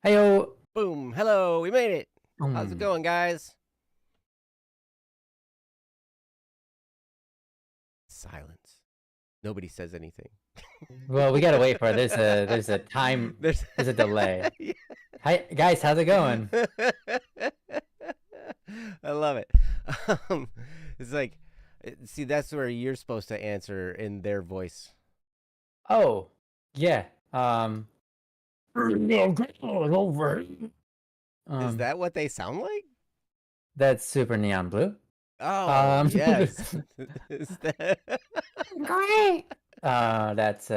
Heyo. Boom. Hello. We made it. How's it going, guys? Silence. Nobody says anything. Well, we gotta wait for it. There's a time. There's a delay. Yeah. Hi guys, how's it going? I love it. It's like, see, that's where you're supposed to answer in their voice. Oh, yeah. Is that what they sound like? That's Super Neon Blue. Oh, yes. Is that great? That's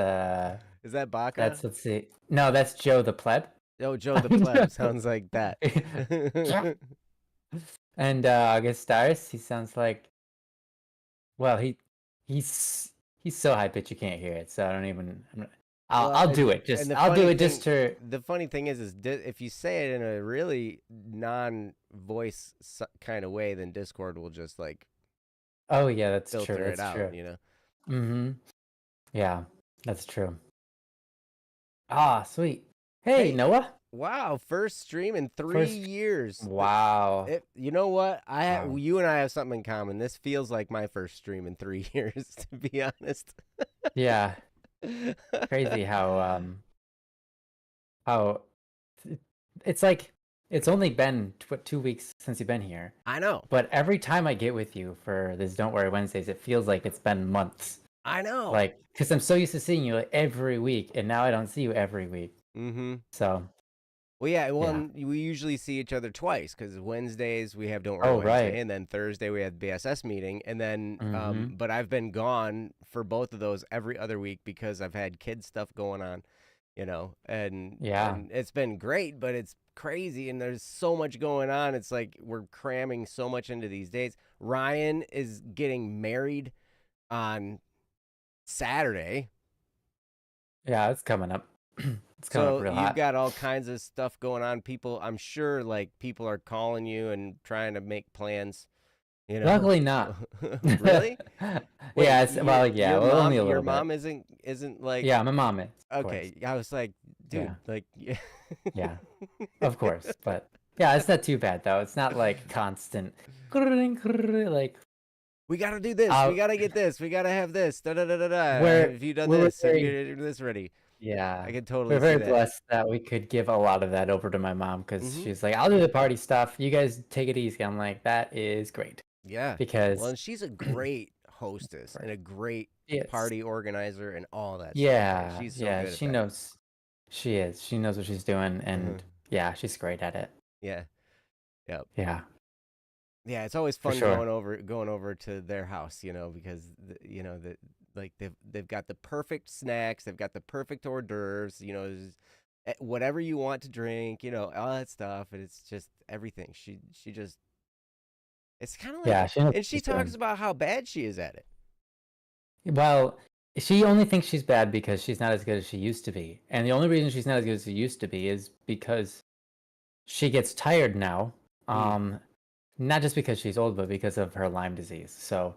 Is that Baca? That's, let's see. No, that's Joe the Pleb. Oh, Joe the Pleb sounds like that. And Augustus, he sounds like, well, he's so high pitched you can't hear it. So I don't even. I'll do it. I'll do it just to. The funny thing is if you say it in a really non-voice kind of way, then Discord will just like. Oh yeah, that's filter true. It out, true. You know. Mm-hmm. Yeah, that's true. Ah, sweet. Hey, Noah. Wow, first stream in 3 years. Wow. You know what? You and I have something in common. This feels like my first stream in 3 years, to be honest. Yeah. Crazy how it's like it's only been 2 weeks since you've been here. I know. But every time I get with you for this Don't Worry Wednesdays, it feels like it's been months. I know. Like, because I'm so used to seeing you like every week, and now I don't see you every week. Mm-hmm. So. Well, yeah. We usually see each other twice because Wednesdays we have Don't Worry Wednesday, and then Thursday we have BSS meeting, and then but I've been gone for both of those every other week because I've had kid stuff going on, you know, and it's been great, but it's crazy, and there's so much going on. It's like we're cramming so much into these days. Ryan is getting married on Saturday. Yeah, it's coming up. So you've got all kinds of stuff going on. I'm sure like people are calling you and trying to make plans. You know? Luckily not. Really? Wait, yeah, only a little your mom isn't like. Yeah, my mom is. Okay, I was like, dude, like. Yeah, of course, but yeah, it's not too bad though. It's not like constant. Like. We gotta do this. We gotta get this. We gotta have this. Da da da da da. Have you done this? Have you done this ready? Yeah, I can totally. We're very blessed that we could give a lot of that over to my mom because she's like, "I'll do the party stuff. You guys take it easy." I'm like, "That is great." Yeah, because and she's a great hostess and a great party organizer and all that. Yeah, stuff. She's so good she knows. She is. She knows what she's doing, and yeah, she's great at it. Yeah. Yep. Yeah. Yeah, it's always fun going over to their house, you know, because like they've got the perfect snacks, they've got the perfect hors d'oeuvres, you know, whatever you want to drink, you know, all that stuff, and it's just everything. She just, it's kind of like, and she talks about how bad she is at it. Well, she only thinks she's bad because she's not as good as she used to be, and the only reason she's not as good as she used to be is because she gets tired now. Not just because she's old, but because of her Lyme disease. So,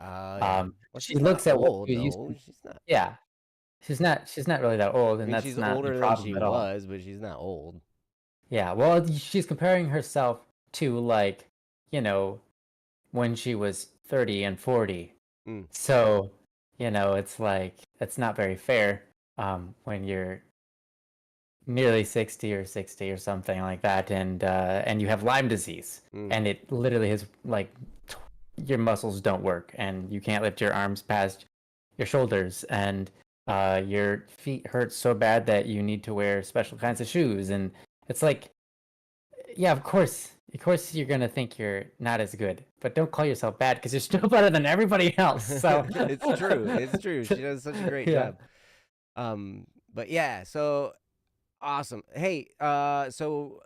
she looks at what she used to. She's not. Yeah, she's not really that old, and that's she's not older the problem than she was, but she's not old. Yeah, well, she's comparing herself to like, you know, when she was 30 and 40. So, you know, it's like it's not very fair when you're nearly 60 or something like that, and you have Lyme disease, and it literally is like your muscles don't work, and you can't lift your arms past your shoulders, and your feet hurt so bad that you need to wear special kinds of shoes, and it's like, yeah, of course you're gonna think you're not as good, but don't call yourself bad because you're still better than everybody else. So it's true. She does such a great job. But yeah, so. Awesome. Hey, so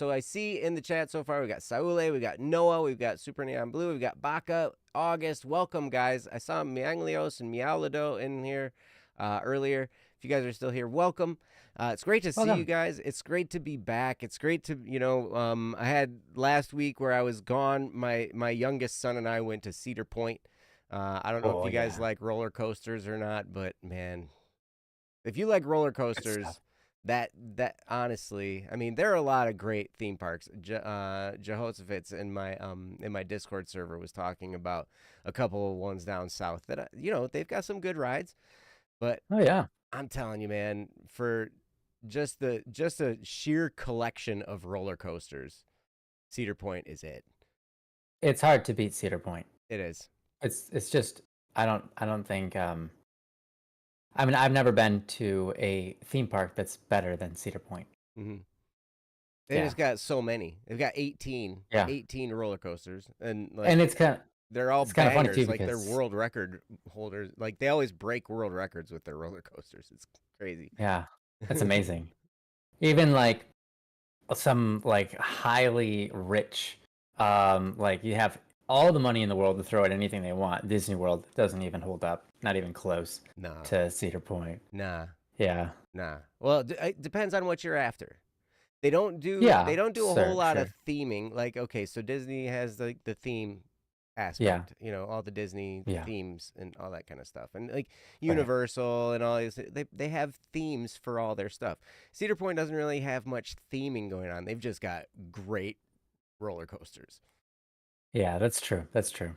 I see in the chat so far we got Saule, we got Noah, we've got Super Neon Blue, we've got Baca, August. Welcome, guys. I saw Mianglios and Miaulido in here earlier. If you guys are still here, welcome. It's great to see you guys. It's great to be back. It's great to, you know, I had last week where I was gone. My youngest son and I went to Cedar Point. I don't know if you guys like roller coasters or not, but man, if you like roller coasters, That honestly, I mean, there are a lot of great theme parks. Jehoshaphat's in my Discord server was talking about a couple of ones down south that they've got some good rides, but Oh yeah, I'm telling you, man, for just a sheer collection of roller coasters, Cedar Point is it. it's hard to beat Cedar Point. It is. It's just I don't think I mean I've never been to a theme park that's better than Cedar Point. Mm-hmm. They Yeah, just got so many. They've got yeah, 18 roller coasters, and like and they're all it's kind of funny too bangers. Like they're because world record holders. Like they always break world records with their roller coasters. It's crazy. yeah, it's amazing. Even like some like highly rich, like you have all the money in the world to throw at anything they want. Disney World doesn't even hold up, not even close Nah, to Cedar Point. nah, Yeah, nah. Well, it depends on what you're after. They don't do yeah, a whole lot of sure, theming. Like okay, so Disney has the theme yeah, aspect, all the Disney yeah, themes and all that kind of stuff. And like right, Universal and all these, they have themes for all their stuff. Cedar Point doesn't really have much theming going on. They've just got great roller coasters. yeah. That's true. That's true.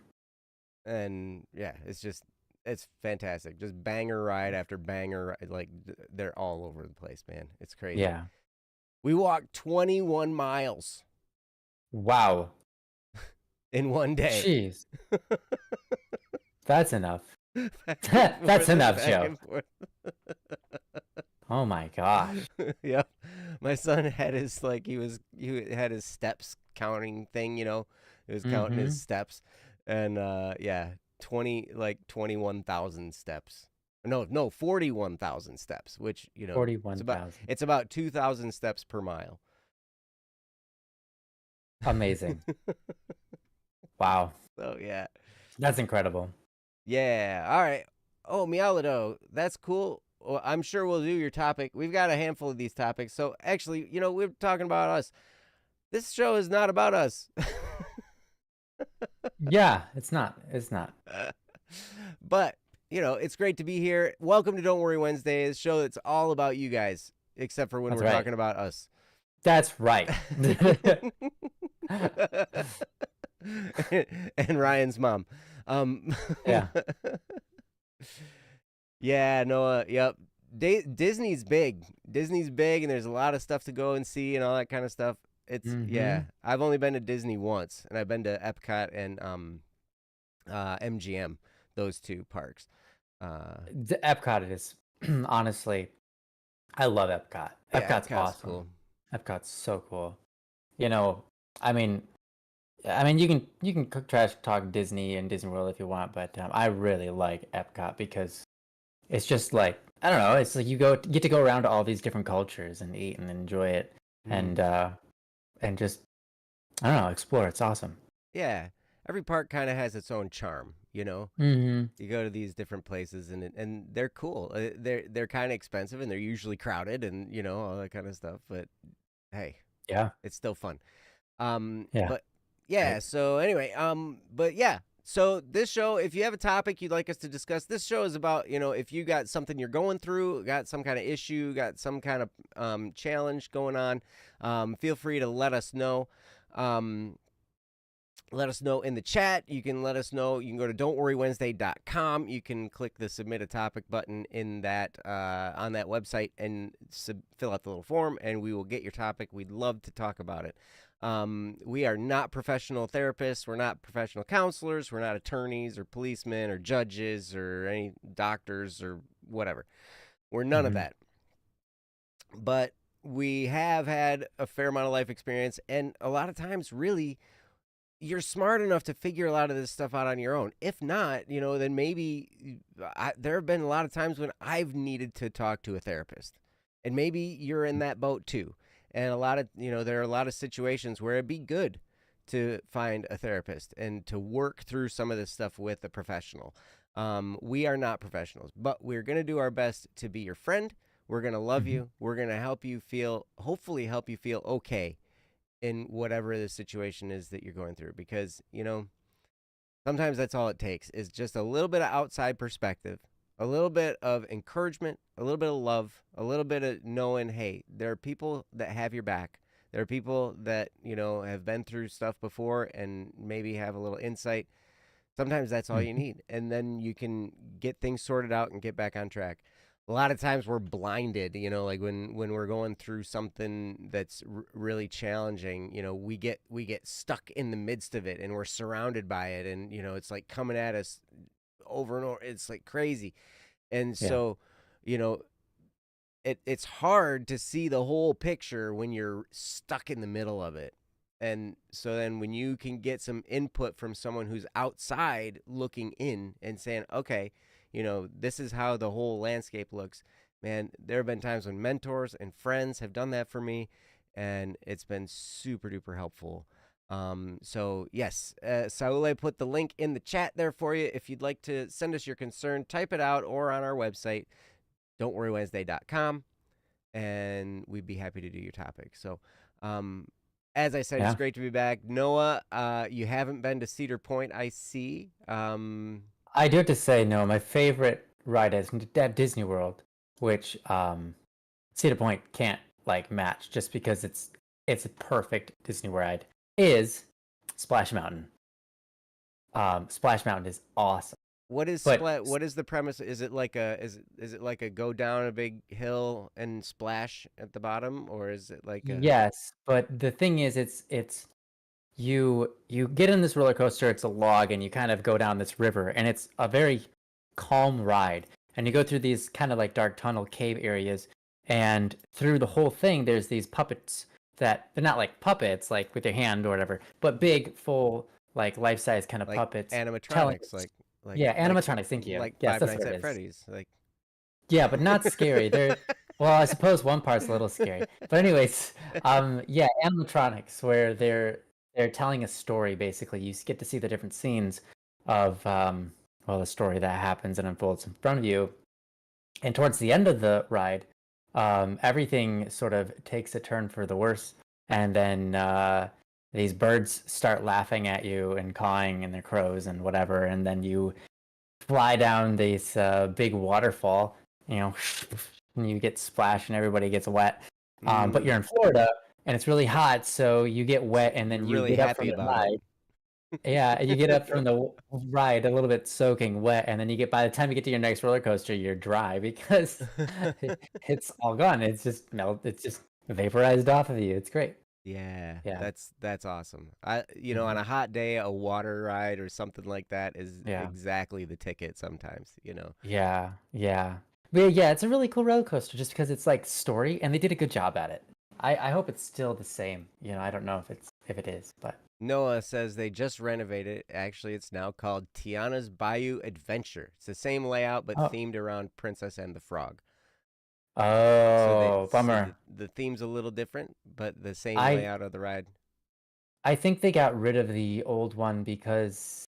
And yeah, it's fantastic. Just banger ride after banger ride. Like they're all over the place, man. It's crazy. Yeah. We walked 21 miles Wow. in one day. Jeez, that's enough. Back and That's forth and enough, back Joe. and forth. Oh my gosh. Yep. My son had he had his steps counting thing, He was counting Mm-hmm. his steps. And yeah, 21,000 steps. No, 41,000 steps, which, Forty-one thousand. it's about 2,000 steps per mile. Amazing. Wow. So, yeah. That's incredible. Yeah. All right. Oh, Mialado, that's cool. Well, I'm sure we'll do your topic. We've got a handful of these topics. So actually, we're talking about us. This show is not about us. Yeah, it's not. It's not. But, it's great to be here. Welcome to Don't Worry Wednesday, a show that's all about you guys, except for when That's we're right. talking about us. That's right. And Ryan's mom. Yeah. Yeah, Noah, yep. Disney's big. Disney's big, and there's a lot of stuff to go and see and all that kind of stuff. Yeah. Mm-hmm. I've only been to Disney once, and I've been to Epcot and MGM, those two parks. Epcot is honestly, I love Epcot. Yeah, Epcot's Epcot's awesome. cool. Epcot's so cool. I mean, you can trash talk Disney and Disney World if you want, but I really like Epcot because it's just like I don't know. It's like you get to go around to all these different cultures and eat and enjoy it, and just I don't know, explore. It's awesome. Yeah, every park kind of has its own charm, Mm-hmm. You go to these different places and they're cool. They're kind of expensive and they're usually crowded and all that kind of stuff. But hey, Yeah. it's still fun. Yeah. But yeah. Right. So anyway, but yeah. So this show, if you have a topic you'd like us to discuss, this show is about if you got something you're going through, got some kind of issue, got some kind of challenge going on, feel free to let us know. Let us know in the chat. You can let us know. You can go to don'tworrywednesday.com. You can click the submit a topic button in that on that website and fill out the little form, and we will get your topic. We'd love to talk about it. We are not professional therapists. We're not professional counselors. We're not attorneys or policemen or judges or any doctors or whatever. We're none of that. But we have had a fair amount of life experience, and a lot of times, really, you're smart enough to figure a lot of this stuff out on your own. If not, then maybe there have been a lot of times when I've needed to talk to a therapist, and maybe you're in that boat too. And there are a lot of situations where it'd be good to find a therapist and to work through some of this stuff with a professional. We are not professionals, but we're going to do our best to be your friend. We're going to love you. We're going to hopefully help you feel okay in whatever the situation is that you're going through, because sometimes that's all it takes is just a little bit of outside perspective, A little bit of encouragement, a little bit of love, a little bit of knowing, hey, there are people that have your back. There are people that, have been through stuff before and maybe have a little insight. Sometimes that's all you Mhm. need. And then you can get things sorted out and get back on track. A lot of times we're blinded, like when we're going through something that's really challenging, we get stuck in the midst of it and we're surrounded by it and it's like coming at us over and over. It's like crazy. And Yeah. so, you know, it's hard to see the whole picture when you're stuck in the middle of it. And so then when you can get some input from someone who's outside looking in and saying, okay, this is how the whole landscape looks. Man, there have been times when mentors and friends have done that for me, and it's been super duper helpful. So yes, Saule put the link in the chat there for you. If you'd like to send us your concern, type it out or on our website, don'tworrywednesday.com, and we'd be happy to do your topic. So, as I said, it's Yeah. great to be back. Noah, you haven't been to Cedar Point, I see. I do have to say, no, my favorite ride is at Disney World, which Cedar Point can't like match just because it's a perfect Disney ride, is Splash Mountain. Splash Mountain is awesome. What is But splat? What is the premise? Is it like a is it like a go down a big hill and splash at the bottom, or is it like a yes, but the thing is it's you get in this roller coaster, it's a log, and you kind of go down this river, and it's a very calm ride. And you go through these kind of like dark tunnel cave areas, and through the whole thing, there's these puppets that they're not like puppets, like with your hand or whatever, but big, full, like life-size kind of like puppets telling, animatronics, like yeah, animatronics. Thank you. like Yes, Five that's what Nights it at is. Freddy's? Like, Yeah, but not scary. They're well, I suppose one part's a little scary. But anyways, yeah, animatronics where they're telling a story basically. You get to see the different scenes of well, the story that happens and unfolds in front of you. And towards the end of the ride, everything sort of takes a turn for the worse. And then these birds start laughing at you and cawing and they're crows and whatever. And then you fly down this big waterfall, you know, and you get splashed and everybody gets wet. But you're in Florida and it's really hot, so you get wet and then you're you really get up from happy the about it. ride. Yeah, you get up from the ride a little bit soaking wet, and then you get by the time you get to your next roller coaster, you're dry because it's all gone. It's just It's just vaporized off of you. It's great. Yeah, Yeah. that's awesome. On Hmm. a hot day, a water ride or something like that is Yeah. exactly the ticket sometimes. Yeah. Yeah. But yeah, it's a really cool roller coaster just because it's like story, and they did a good job at it. I hope it's still the same. I don't know if it is, but Noah says they just renovated it. Actually, it's now called Tiana's Bayou Adventure. It's the same layout but oh, themed around Princess and the Frog. So bummer. the theme's a little different, but the same I layout of the ride. I think they got rid of the old one because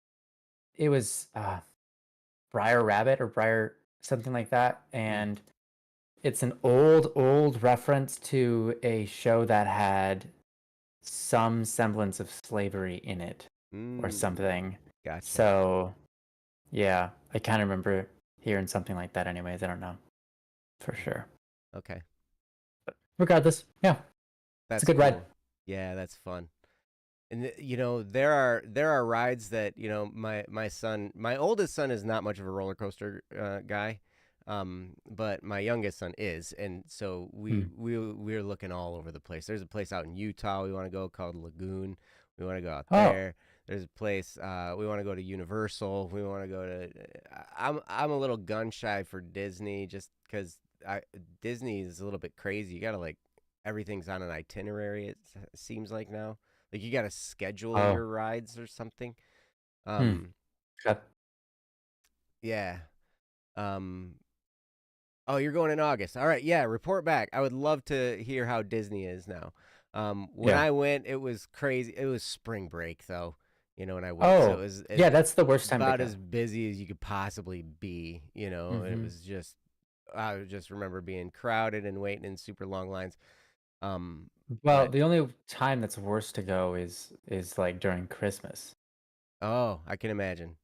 it was Briar Rabbit or Briar something like that, Mm. and it's an old reference to a show that had some semblance of slavery in it or Mm. something. Gotcha. So yeah, I kind of remember hearing something like that. Anyways, I don't know for sure. Okay. Regardless, yeah, it's a That's good ride. cool. Yeah, that's fun. And there are rides that my oldest son is not much of a roller coaster guy, but my youngest son is, and so we Hmm. we we're looking all over the place. There's a place out in Utah we want to go called Lagoon. We want to go out Oh, there. There's a place we want to go to Universal. We want to go to. I'm a little gun shy for Disney just because Disney is a little bit crazy. You gotta like everything's on an itinerary. Seems like now. Like you got to schedule oh, your rides or something. hmm. Um, Okay. yeah. Um, oh, you're going in August. All right. Yeah. Report back. I would love to hear how Disney is now. When Yeah. I went, it was crazy. It was spring break though, when I went. So it Oh, was yeah. That's the worst time to about go. as busy as you could possibly be. It Hmm. was just, I just remember being crowded and waiting in super long lines. Well, But the only time that's worse to go is like during Christmas. oh, I can imagine.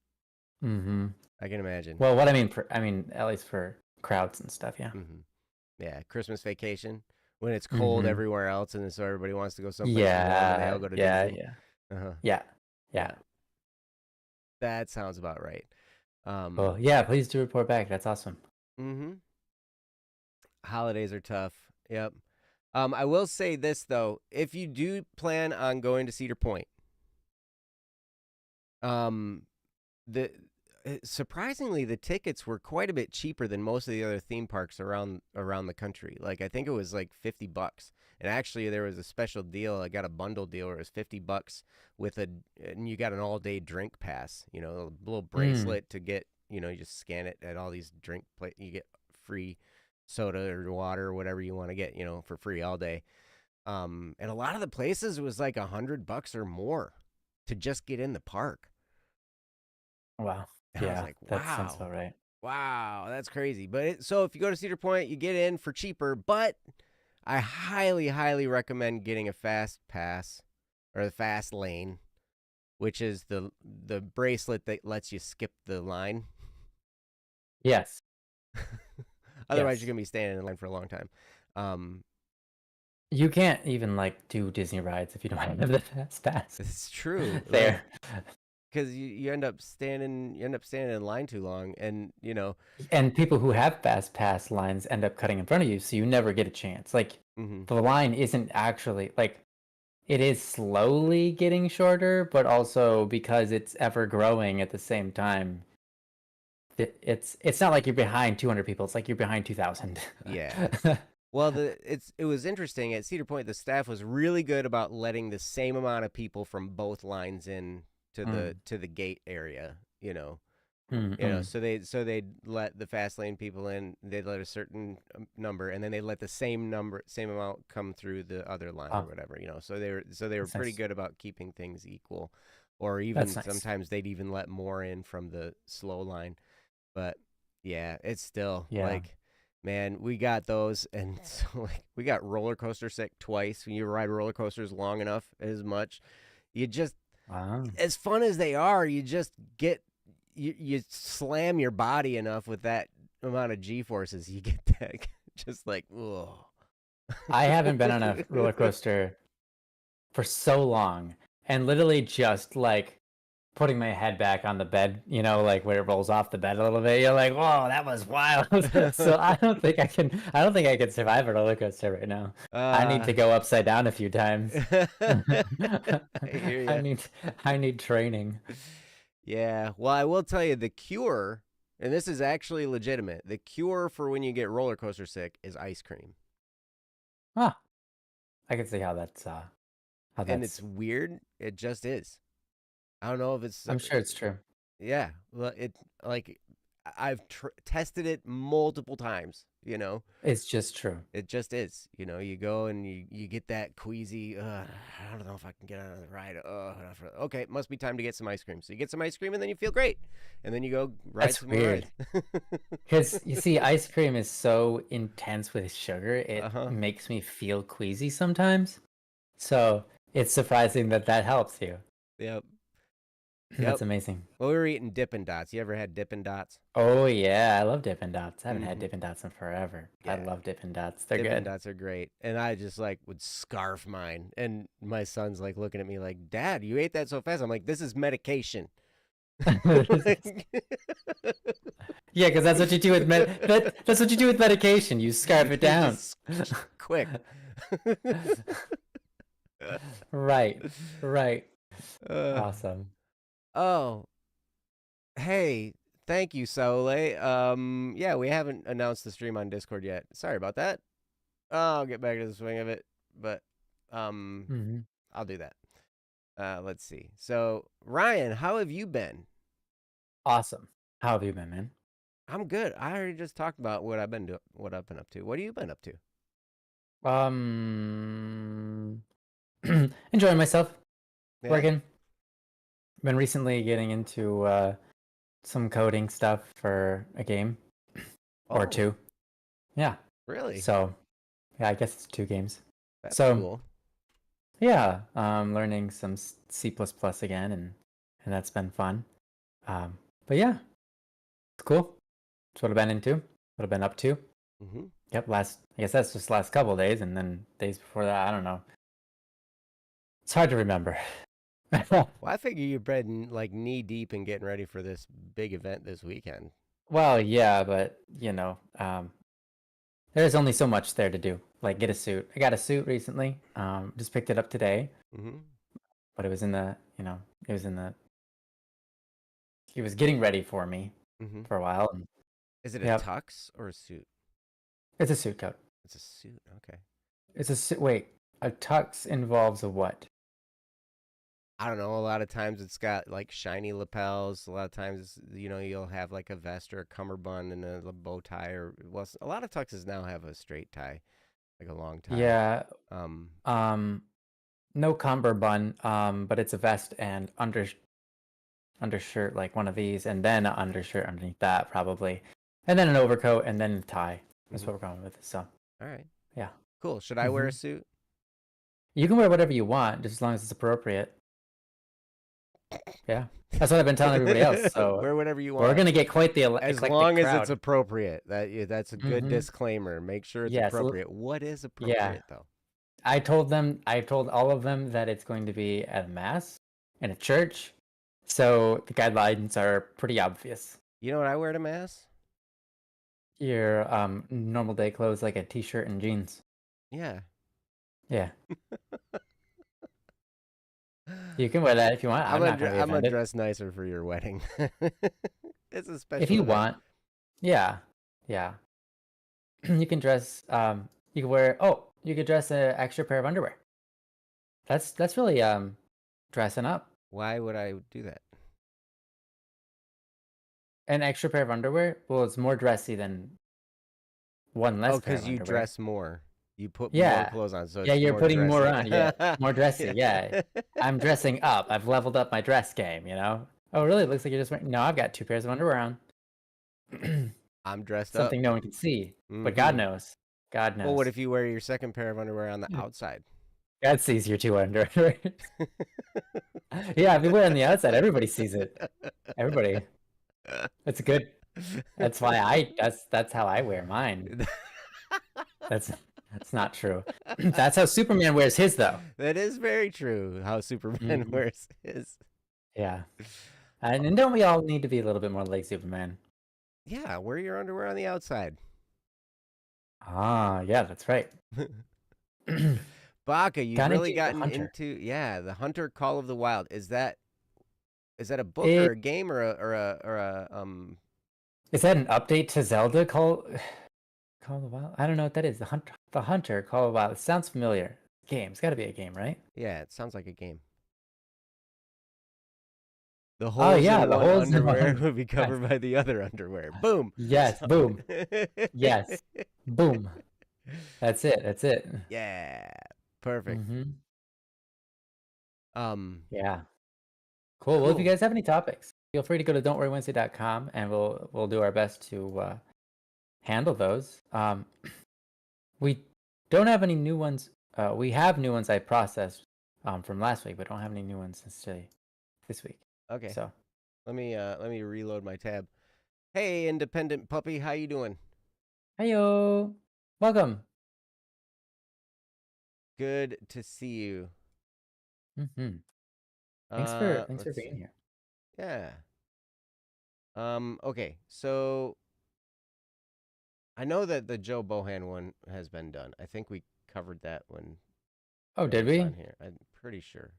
Mm-hmm. I can imagine. Well, what I mean, at least for crowds and stuff, yeah. Mm-hmm. Yeah, Christmas vacation when it's cold Mm-hmm. everywhere else, and so everybody wants to go someplace warm, and they all Yeah, go to yeah, Disney. yeah, Uh-huh. yeah, Yeah, yeah. that sounds about right. Well, yeah, please do report back. That's awesome. Mm-hmm. Holidays are tough. Yep. I will say this though, if you do plan on going to Cedar Point, um, the surprisingly the tickets were quite a bit cheaper than most of the other theme parks around the country. Like I think it was like $50. And actually there was a special deal. I got a bundle deal where it was $50 and you got an all-day drink pass, you know, a little Mm. bracelet to get, you know, you just scan it at all these you get free soda or water or whatever you want to get, you know, for free all day. And a lot of the places it was like $100 or more to just get in the park. Wow. And I was Yeah, like, that sounds wow, about right. wow, that's crazy. So if you go to Cedar Point, you get in for cheaper, but I highly, highly recommend getting a fast pass or the fast lane, which is the bracelet that lets you skip the line. Yes. Otherwise, you're Yes. gonna be standing in line for a long time. Um, You can't even like do Disney rides if you don't have the fast pass. it's true, like There. because you end up standing in line too long, and you know. And people who have fast pass lines end up cutting in front of you, so you never get a chance. Like Mm-hmm. the line isn't actually like it is slowly getting shorter, but also because it's ever growing at the same time. It's not like you're behind 200 people. It's like you're behind 2,000. Yeah. Well, it was interesting at Cedar Point. The staff was really good about letting the same amount of people from both lines in Mm. to the gate area. Mm, mm. So they'd let the fast lane people in. They'd let a certain number, and then they let the same amount come through the other line or Oh, whatever. So they were that's pretty nice. good about keeping things equal, or That's even nice. sometimes they'd even let more in from the slow line. But yeah, it's still Yeah. like, man, we got those, and so like we got roller coaster sick twice. When you ride roller coasters long enough, as much, you just Wow. as fun as they are, you just get you slam your body enough with that amount of G forces, you get that just like, oh. I haven't been on a roller coaster for so long, and literally just like putting my head back on the bed, like where it rolls off the bed a little bit. You're like, whoa, that was wild. So I don't think I can survive a roller coaster right now. I need uh, to go upside down a few times. I hear I you. need I need training. Yeah. Well, I will tell you the cure, and this is actually legitimate. The cure for when you get roller coaster sick is ice cream. Ah, I can see how And it's that's weird. It just is. I don't know if it's I'm sure it's true. yeah. Well, like I've tested it multiple times. It's just true. It just is. You go and you get that queasy. I don't know if I can get on the ride. Okay, it must be time to get some ice cream. So you get some ice cream and then you feel great, and then you go ride That's some more weird. rides. Because you see, ice cream is so intense with sugar, Uh it huh. makes me feel queasy sometimes. So it's surprising that that helps you. Yep. That's Yep. amazing. Well, we were eating Dippin' Dots. You ever had Dippin' Dots? Oh yeah, I love Dippin' Dots. I haven't had Mm-hmm. Dippin' Dots in forever. I Yeah. love Dippin' Dots. They're Dippin' good. Dots are great. And I just like would scarf mine. And my son's like looking at me like, Dad, you ate that so fast. I'm like, this is medication. Like, Yeah, because that's what you do with that's what you do with medication. You scarf it you down. just quick. Right. Right. uh, Awesome. oh, hey, thank you, Saule. Yeah, we haven't announced the stream on Discord yet. Sorry about that. I'll get back to the swing of it, but um, Hmm. I'll do that. Let's see. So, Ryan, how have you been? Awesome. How have you been, man? I'm good. I already just talked about what I've been up to. What have you been up to? Um, enjoying myself, Yeah. working. Been recently getting into some coding stuff for a game or Oh, two. Yeah. really? So, yeah, I guess it's two games. That's So, cool. yeah, learning some C++ again, and that's been fun. Um, But yeah, it's cool. That's what I've been into. What I've been up to. Yep. I guess that's just last couple of days, and then days before that, I don't know. It's hard to remember. Well, I figure you've been like knee deep in getting ready for this big event this weekend. Well, yeah, but there's only so much there to do. Like get a suit. I got a suit recently. Just picked it up today. But it was in the, he was getting ready for me for a while. And, is it a tux or a suit? It's a suit coat. It's a suit. Okay. It's a suit. Wait, a tux involves a what? I don't know. A lot of times it's got like shiny lapels. A lot of times, you'll have like a vest or a cummerbund and a bow tie, or well, a lot of tuxes now have a straight tie, like a long tie. Yeah. No cummerbund. But it's a vest and undershirt, like one of these, and then an undershirt underneath that probably, and then an overcoat, and then a tie. That's what we're going with. So. All right. Yeah. Cool. Should I wear a suit? You can wear whatever you want, just as long as it's appropriate. Yeah, that's what I've been telling everybody else. So wear whatever you want. We're gonna get quite the as long as it's appropriate. That's a good disclaimer. Make sure it's appropriate. What is appropriate though? I told all of them that it's going to be at a mass in a church, so the guidelines are pretty obvious. You know what I wear to mass? Your normal day clothes, like a t-shirt and jeans. Yeah. Yeah. You can wear that if you want. I'm gonna dress nicer for your wedding. It's a special. If you want, yeah. You can dress. You can wear. Oh, you could dress an extra pair of underwear. That's really dressing up. Why would I do that? An extra pair of underwear? Well, it's more dressy than one less. Oh, because you dress more. You put more clothes on, so you're putting dressy. more on. Yeah, more dressy. Yeah, I'm dressing up. I've leveled up my dress game. Oh, really? It looks like you're just wearing. No, I've got 2 pairs of underwear on. I'm dressed up. Something no one can see, but God knows. God knows. Well, what if you wear your second pair of underwear on the outside? God sees your 2 underwear. Yeah, if you wear it on the outside, everybody sees it. Everybody. That's good. That's why that's how I wear mine. That's not true. That's how Superman wears his, though. That is very true, how Superman wears his. Yeah. And don't we all need to be a little bit more like Superman? Yeah, wear your underwear on the outside. Ah, yeah, that's right. Baka, you've really gotten into the Hunter Call of the Wild. Is that a book or a game or a Is that an update to Zelda Call of the Wild? I don't know what that is. The Hunter Call of the Wild. It sounds familiar. Game. It's got to be a game, right? Yeah, it sounds like a game. The holes in one underwear would be covered by the other underwear. Boom. Yes, boom. Yes, boom. That's it. Yeah, perfect. Yeah. Cool. Well, if you guys have any topics, feel free to go to don'tworrywednesday.com and we'll do our best to handle those. We don't have any new ones. We have new ones I processed from last week, but don't have any new ones necessarily this week. Okay. So let me reload my tab. Hey, independent puppy, how you doing? Heyo. Welcome. Good to see you. Thanks for being here. Yeah. Okay, so I know that the Joe Bohan one has been done. I think we covered that one. Oh, did we? On here. I'm pretty sure.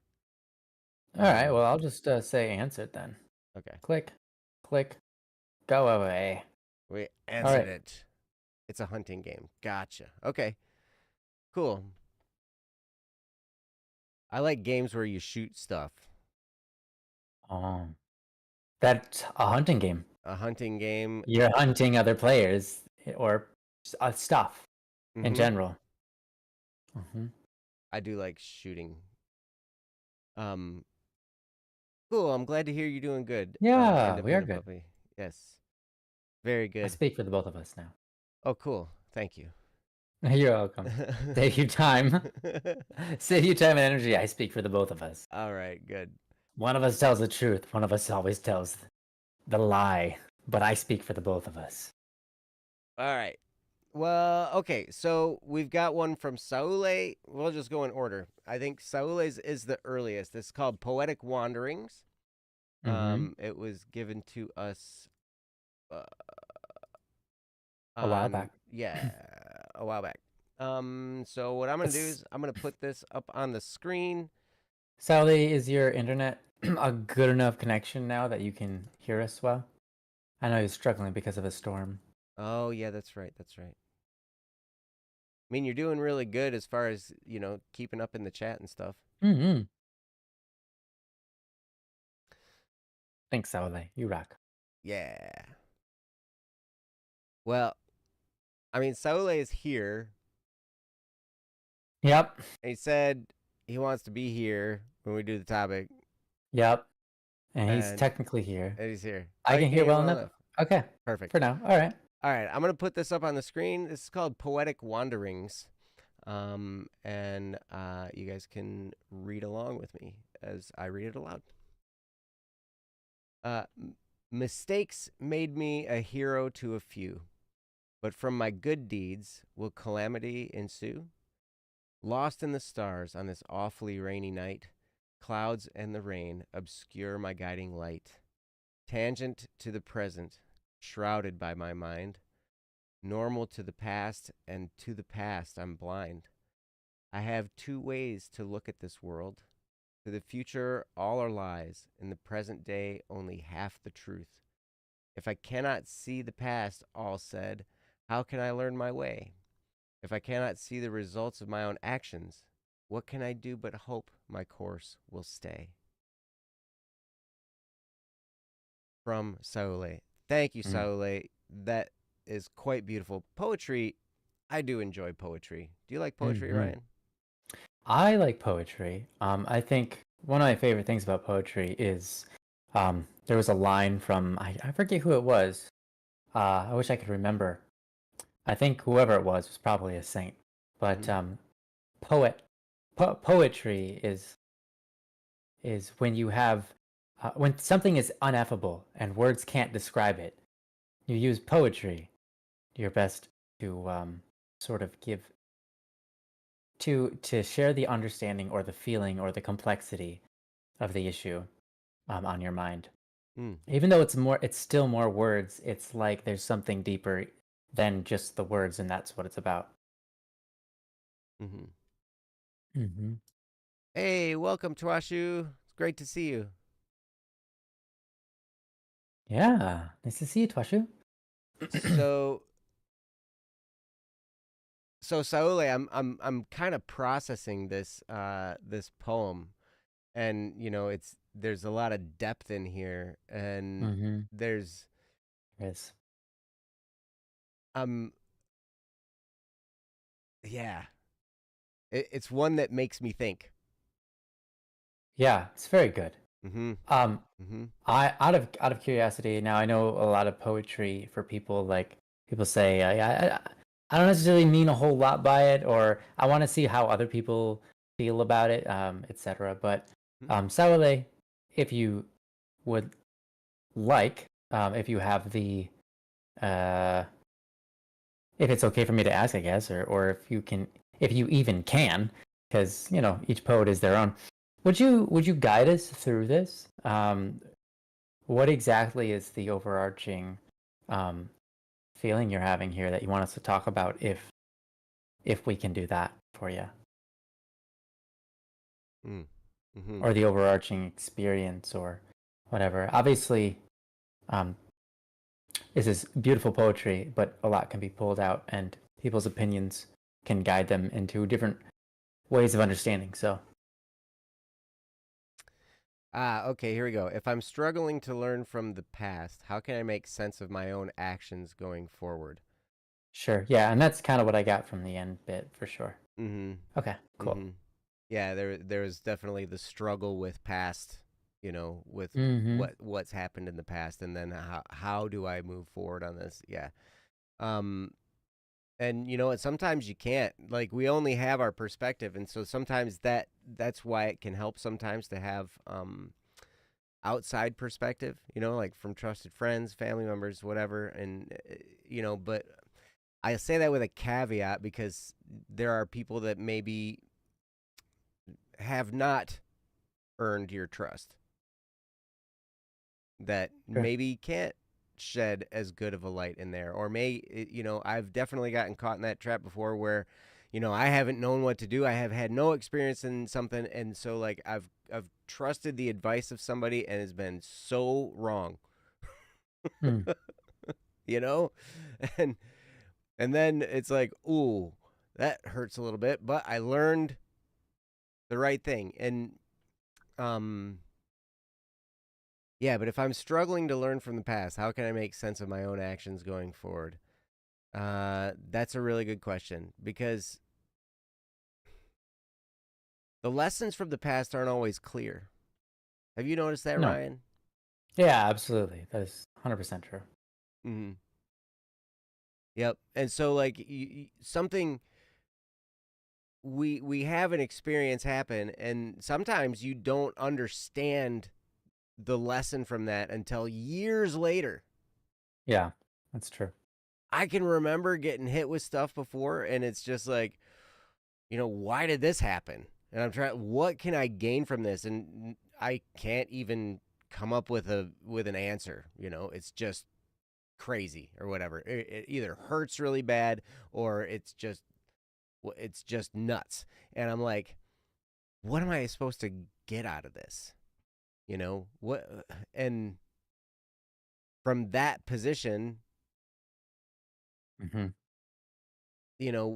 All right, well, I'll just say answered then. Okay. Click, go away. We answered it. It's a hunting game. Gotcha. Okay. Cool. I like games where you shoot stuff. Oh. That's a hunting game. A hunting game. You're hunting other players or stuff in general. I do like shooting. Cool. I'm glad to hear you're doing good. Yeah, we are good. Puppy. Yes. Very good. I speak for the both of us now. Oh, cool. Thank you. You're welcome. Save you time. Save you time and energy. I speak for the both of us. All right, good. One of us tells the truth. One of us always tells the lie, but I speak for the both of us. All right. Well, okay, so we've got one from Saule. We'll just go in order. I think Saule's is the earliest. It's called Poetic Wanderings. It was given to us a while back. Yeah, a while back. So what I'm gonna do is I'm gonna put this up on the screen. Sally, is your internet a good enough connection now that you can hear us well? I know you're struggling because of a storm. Oh yeah, that's right. That's right. I mean, you're doing really good as far as, keeping up in the chat and stuff. Thanks, Sally. You rock. Yeah. Well, I mean, Saule is here. Yep. And he said he wants to be here when we do the topic. Yep. And he's technically here. And he's here. I can hear well enough. Okay. Perfect. For now. All right. All right. I'm going to put this up on the screen. This is called Poetic Wanderings. And you guys can read along with me as I read it aloud. Mistakes made me a hero to a few, but from my good deeds will calamity ensue? Lost in the stars on this awfully rainy night, clouds and the rain obscure my guiding light. Tangent to the present, shrouded by my mind, normal to the past, and to the past I'm blind. I have two ways to look at this world. To the future all are lies, in the present day only half the truth. If I cannot see the past all said, how can I learn my way? If I cannot see the results of my own actions, what can I do but hope my course will stay? From Saule. Thank you, Saule. That is quite beautiful. Poetry, I do enjoy poetry. Do you like poetry, Ryan? I like poetry. I think one of my favorite things about poetry is there was a line from, I forget who it was. I wish I could remember. I think whoever it was probably a saint. But poetry is when you have when something is ineffable and words can't describe it. You use poetry, your best to sort of give to share the understanding or the feeling or the complexity of the issue on your mind. Even though it's still more words, it's like there's something deeper than just the words, and that's what it's about. Hey, welcome, Twashu. It's great to see you. Yeah, nice to see you, Twashu. So Saule, I'm kind of processing this this poem, and there's a lot of depth in here, and there's yeah, it's one that makes me think. Yeah, it's very good. I out of curiosity, now I know a lot of poetry for people, like people say I don't necessarily mean a whole lot by it, or I want to see how other people feel about it, etc. But Saule, if you would like, if you have the if it's okay for me to ask, I guess, or if you even can, because each poet is their own. Would you guide us through this? What exactly is the overarching feeling you're having here that you want us to talk about, if we can do that for you? Or the overarching experience or whatever. Obviously, this is beautiful poetry, but a lot can be pulled out, and people's opinions can guide them into different ways of understanding. So. Okay, here we go. If I'm struggling to learn from the past, how can I make sense of my own actions going forward? Sure. Yeah, and that's kind of what I got from the end bit, for sure. Okay, cool. Yeah, there's definitely the struggle with past, with what's happened in the past, and then how do I move forward on this? Yeah. And you know what, sometimes you can't. Like, we only have our perspective, and so sometimes that's why it can help sometimes to have outside perspective, like from trusted friends, family members, whatever. And, but I say that with a caveat because there are people that maybe have not earned your trust that Sure. maybe can't shed as good of a light in there, or I've definitely gotten caught in that trap before where I haven't known what to do. I have had no experience in something, and so like I've trusted the advice of somebody and it's been so wrong. Mm. and then it's like, ooh, that hurts a little bit, but I learned the right thing. And yeah, but if I'm struggling to learn from the past, how can I make sense of my own actions going forward? That's a really good question, because the lessons from the past aren't always clear. Have you noticed that, No. Ryan? Yeah, absolutely. That is 100% true. Mm-hmm. Yep. And so, like, something we have an experience happen, and sometimes you don't understand the lesson from that until years later. Yeah, that's true. I can remember getting hit with stuff before, and it's just like, why did this happen? And I'm trying, what can I gain from this? And I can't even come up with an answer. It's just crazy or whatever. It either hurts really bad or it's just nuts. And I'm like, what am I supposed to get out of this? What? And from that position, Mm-hmm.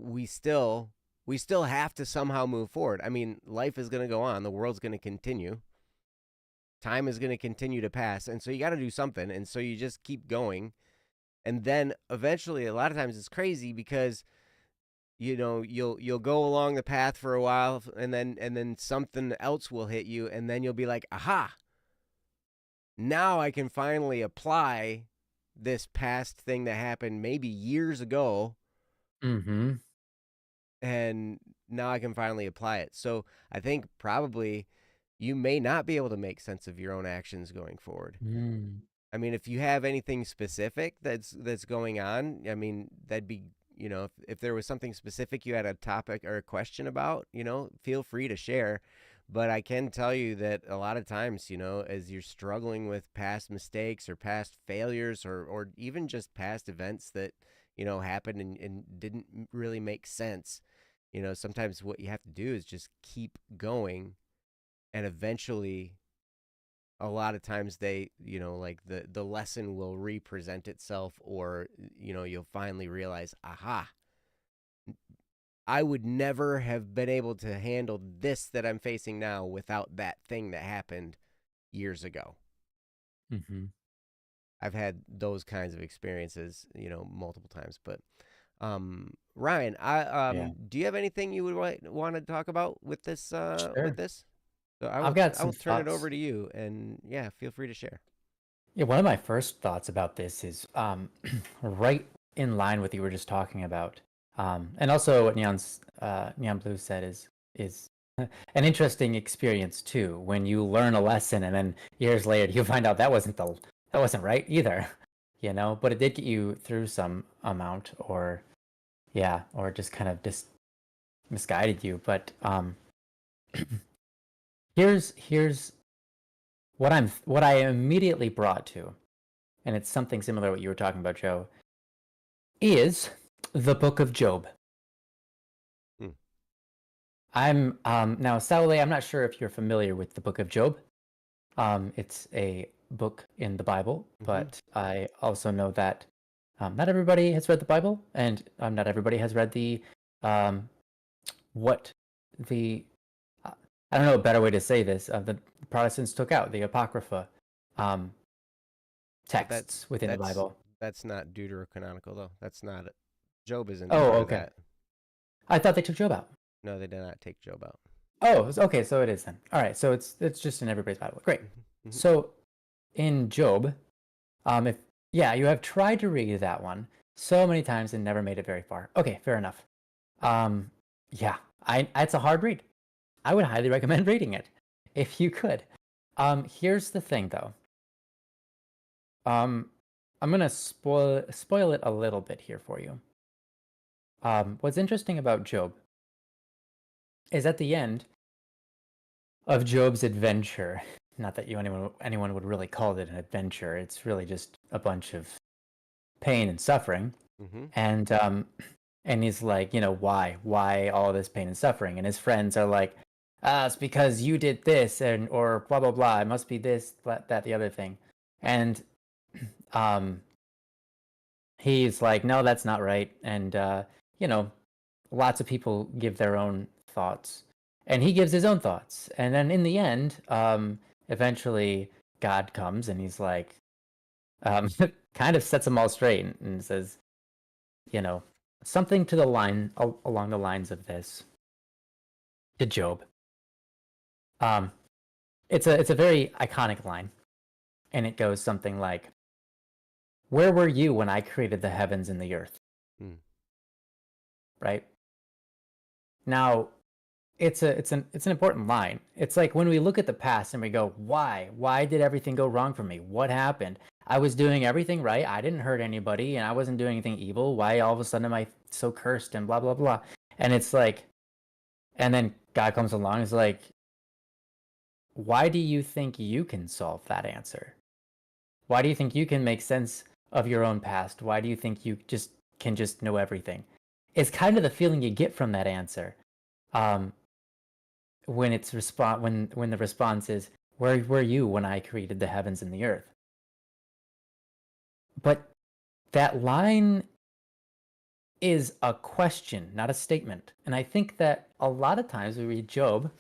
we still have to somehow move forward. I mean, life is going to go on. The world's going to continue. Time is going to continue to pass. And so you got to do something. And so you just keep going. And then eventually, a lot of times it's crazy because, you'll go along the path for a while, and then something else will hit you. And then you'll be like, aha, now I can finally apply this past thing that happened maybe years ago. Mm-hmm. And now I can finally apply it. So I think probably you may not be able to make sense of your own actions going forward. Mm. I mean, if you have anything specific that's going on, I mean, that'd be, if there was something specific you had a topic or a question about, feel free to share. But I can tell you that a lot of times, as you're struggling with past mistakes or past failures, or even just past events that, happened and didn't really make sense, sometimes what you have to do is just keep going. And eventually, a lot of times they, like the lesson will represent itself, or, you'll finally realize, aha, I would never have been able to handle this that I'm facing now without that thing that happened years ago. Mm-hmm. I've had those kinds of experiences, multiple times. But Ryan, Yeah. do you have anything you would want to talk about with this? Sure. So I've got I some will turn it thoughts. over to you, and yeah, feel free to share. Yeah, one of my first thoughts about this is right in line with what you were just talking about. And also what Neon Blue said is an interesting experience too, when you learn a lesson and then years later you find out that wasn't right either, but it did get you through some amount, or just kind of just misguided you. But here's what I immediately brought to, and it's something similar to what you were talking about, Joe, is the Book of Job. Hmm. I'm now, Saule, I'm not sure if you're familiar with the Book of Job. It's a book in the Bible, but I also know that not everybody has read the Bible, and not everybody has read the what the I don't know a better way to say this. The Protestants took out the Apocrypha texts within the Bible. That's not deuterocanonical though. That's not it. Job isn't Oh, part of okay. that. I thought they took Job out. No, they did not take Job out. Oh, okay, so it is then. All right, so it's just in everybody's Bible. Great. So in Job, if you have tried to read that one so many times and never made it very far. Okay, fair enough. Yeah, it's a hard read. I would highly recommend reading it if you could. Here's the thing, though. I'm gonna spoil it a little bit here for you. What's interesting about Job is at the end of Job's adventure, not that anyone would really call it an adventure. It's really just a bunch of pain and suffering. Mm-hmm. And he's like, why all this pain and suffering? And his friends are like, it's because you did this, or blah blah blah. It must be this, that, the other thing. And he's like, no, that's not right. And lots of people give their own thoughts, and he gives his own thoughts. And then in the end, eventually God comes and he's like, kind of sets them all straight and says, something along the lines of this to Job. It's a very iconic line, and it goes something like, "Where were you when I created the heavens and the earth?" Right? Now, it's an important line. It's like when we look at the past and we go, "Why? Why did everything go wrong for me? What happened? I was doing everything right. I didn't hurt anybody, and I wasn't doing anything evil. Why all of a sudden am I so cursed and blah blah blah?" And it's like, and then God comes along and is like, "Why do you think you can solve that answer? Why do you think you can make sense of your own past? Why do you think you can know everything?" It's kind of the feeling you get from that answer. When the response is, "Where were you when I created the heavens and the earth?" But that line is a question, not a statement. And I think that a lot of times we read Job,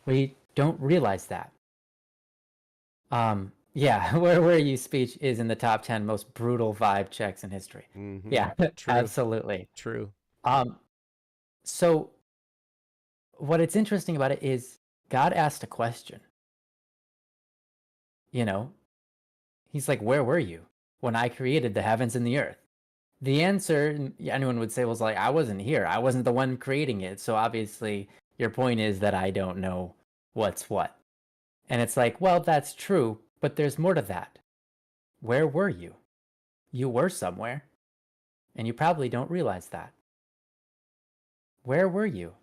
we don't realize that. Yeah, "Where were you" speech is in the top 10 most brutal vibe checks in history. Mm-hmm. Yeah, True. absolutely. True. So what it's interesting about it is God asked a question. He's like, "Where were you when I created the heavens and the earth?" The answer anyone would say was like, "I wasn't here. I wasn't the one creating it. So obviously your point is that I don't know what's what." And it's like, well, that's true, but there's more to that. Where were you? You were somewhere, and you probably don't realize that. Where were you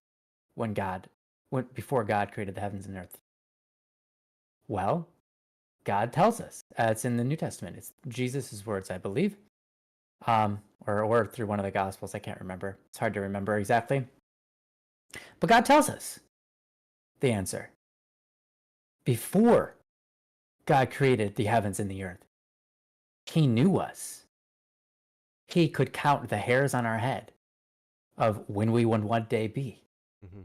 before God created the heavens and earth? Well, God tells us. It's in the New Testament. It's Jesus' words, I believe. Or through one of the Gospels. I can't remember. It's hard to remember exactly. But God tells us the answer. Before God created the heavens and the earth, He knew us. He could count the hairs on our head of when we would one day be. Mm-hmm.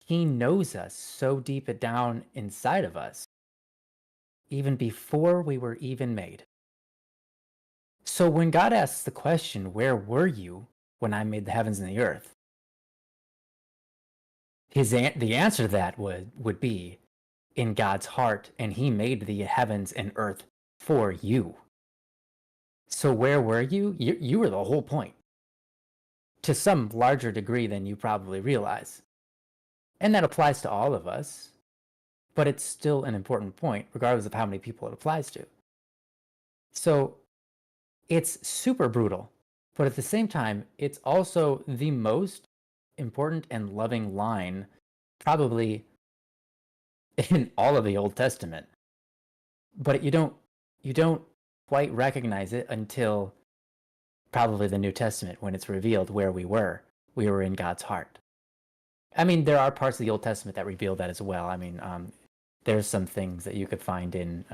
He knows us so deep down inside of us, even before we were even made. So when God asks the question, "Where were you when I made the heavens and the earth?" the answer to that would be in God's heart, and He made the heavens and earth for you. So where were you? You were the whole point, to some larger degree than you probably realize. And that applies to all of us, but it's still an important point, regardless of how many people it applies to. So it's super brutal, but at the same time, it's also the most important and loving line probably in all of the Old Testament. But you don't quite recognize it until probably the New Testament, when it's revealed where we were in God's heart. I mean, there are parts of the Old Testament that reveal that as well. I mean, there's some things that you could find in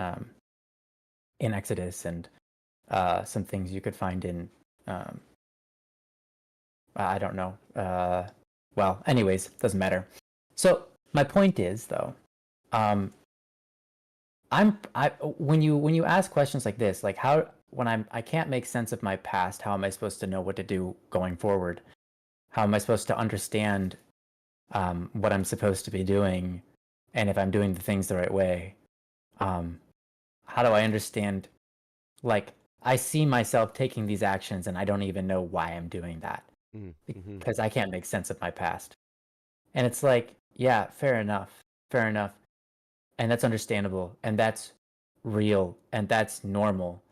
Exodus, and some things you could find in I don't know. Well, anyways, doesn't matter. So my point is, though, when you ask questions like this, like I can't make sense of my past, how am I supposed to know what to do going forward? How am I supposed to understand what I'm supposed to be doing, and if I'm doing the things the right way? How do I understand? Like, I see myself taking these actions, and I don't even know why I'm doing that, because I can't make sense of my past. And it's like, yeah, fair enough. And that's understandable, and that's real, and that's normal,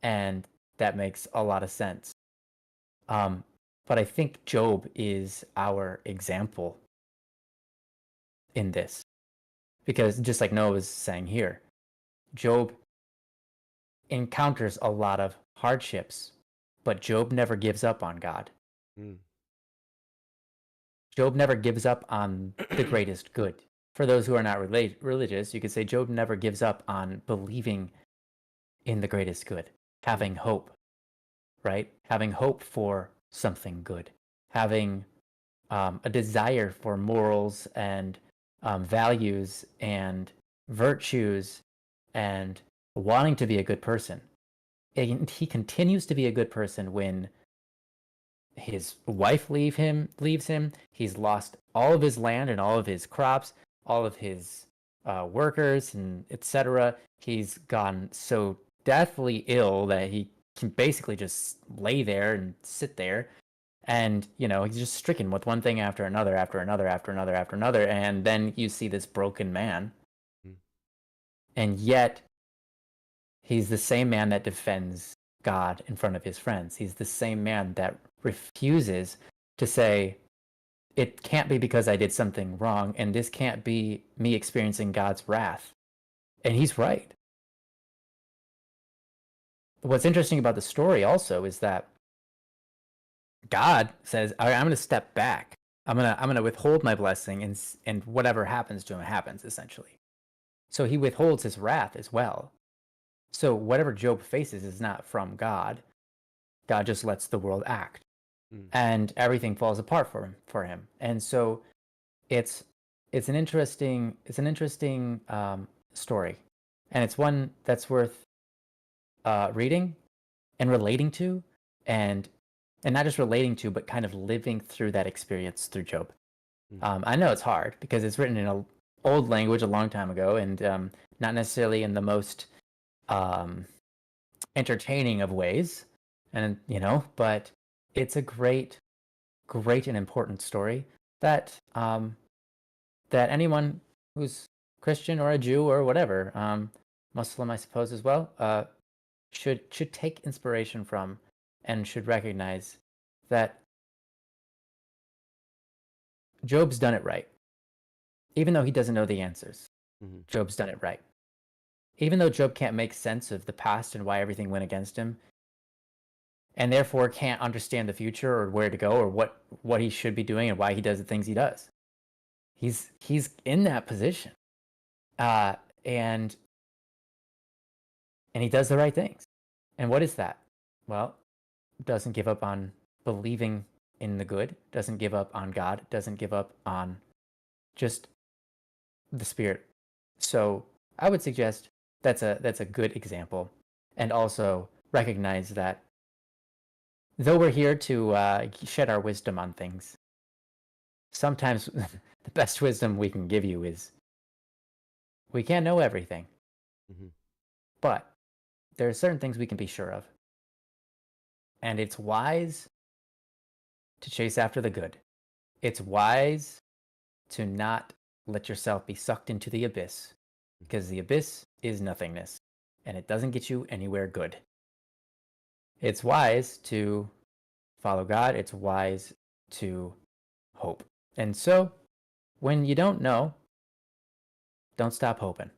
and that makes a lot of sense. Um, but I think Job is our example in this, because just like Noah was saying here, Job encounters a lot of hardships, but Job never gives up on God. Mm. Job never gives up on the greatest good. For those who are not religious, you could say Job never gives up on believing in the greatest good, having hope, right? Having hope for something good, having a desire for morals and values and virtues and wanting to be a good person. And he continues to be a good person when his wife leaves him. He's lost all of his land and all of his crops, all of his workers and etc. He's gone so deathly ill that he can basically just lay there and sit there, and he's just stricken with one thing after another, after another, after another, after another, and then you see this broken man, and yet he's the same man that defends God in front of his friends. He's the same man that refuses to say, it can't be because I did something wrong, and this can't be me experiencing God's wrath. And he's right. What's interesting about the story also is that God says, all right, I'm going to step back. I'm going to withhold my blessing, and whatever happens to him happens, essentially. So he withholds his wrath as well. So whatever Job faces is not from God. God just lets the world act. And everything falls apart for him. And so it's an interesting story, and it's one that's worth reading and relating to, and not just relating to, but kind of living through that experience through Job. I know it's hard because it's written in an old language a long time ago, and not necessarily in the most entertaining of ways, and but it's a great and important story that that anyone who's Christian or a Jew or whatever, Muslim, I suppose, as well, should take inspiration from, and should recognize that Job's done it right. Even though he doesn't know the answers, Job's done it right. Even though Job can't make sense of the past and why everything went against him, and therefore can't understand the future or where to go or what he should be doing and why he does the things he does, he's in that position, and he does the right things. And what is that? Well, doesn't give up on believing in the good, doesn't give up on God, doesn't give up on just the spirit. So I would suggest that's a good example, and also recognize that though we're here to shed our wisdom on things, sometimes the best wisdom we can give you is we can't know everything, but there are certain things we can be sure of, and it's wise to chase after the good. It's wise to not let yourself be sucked into the abyss, because the abyss is nothingness, and it doesn't get you anywhere good. It's wise to follow God. It's wise to hope. And so, when you don't know, don't stop hoping.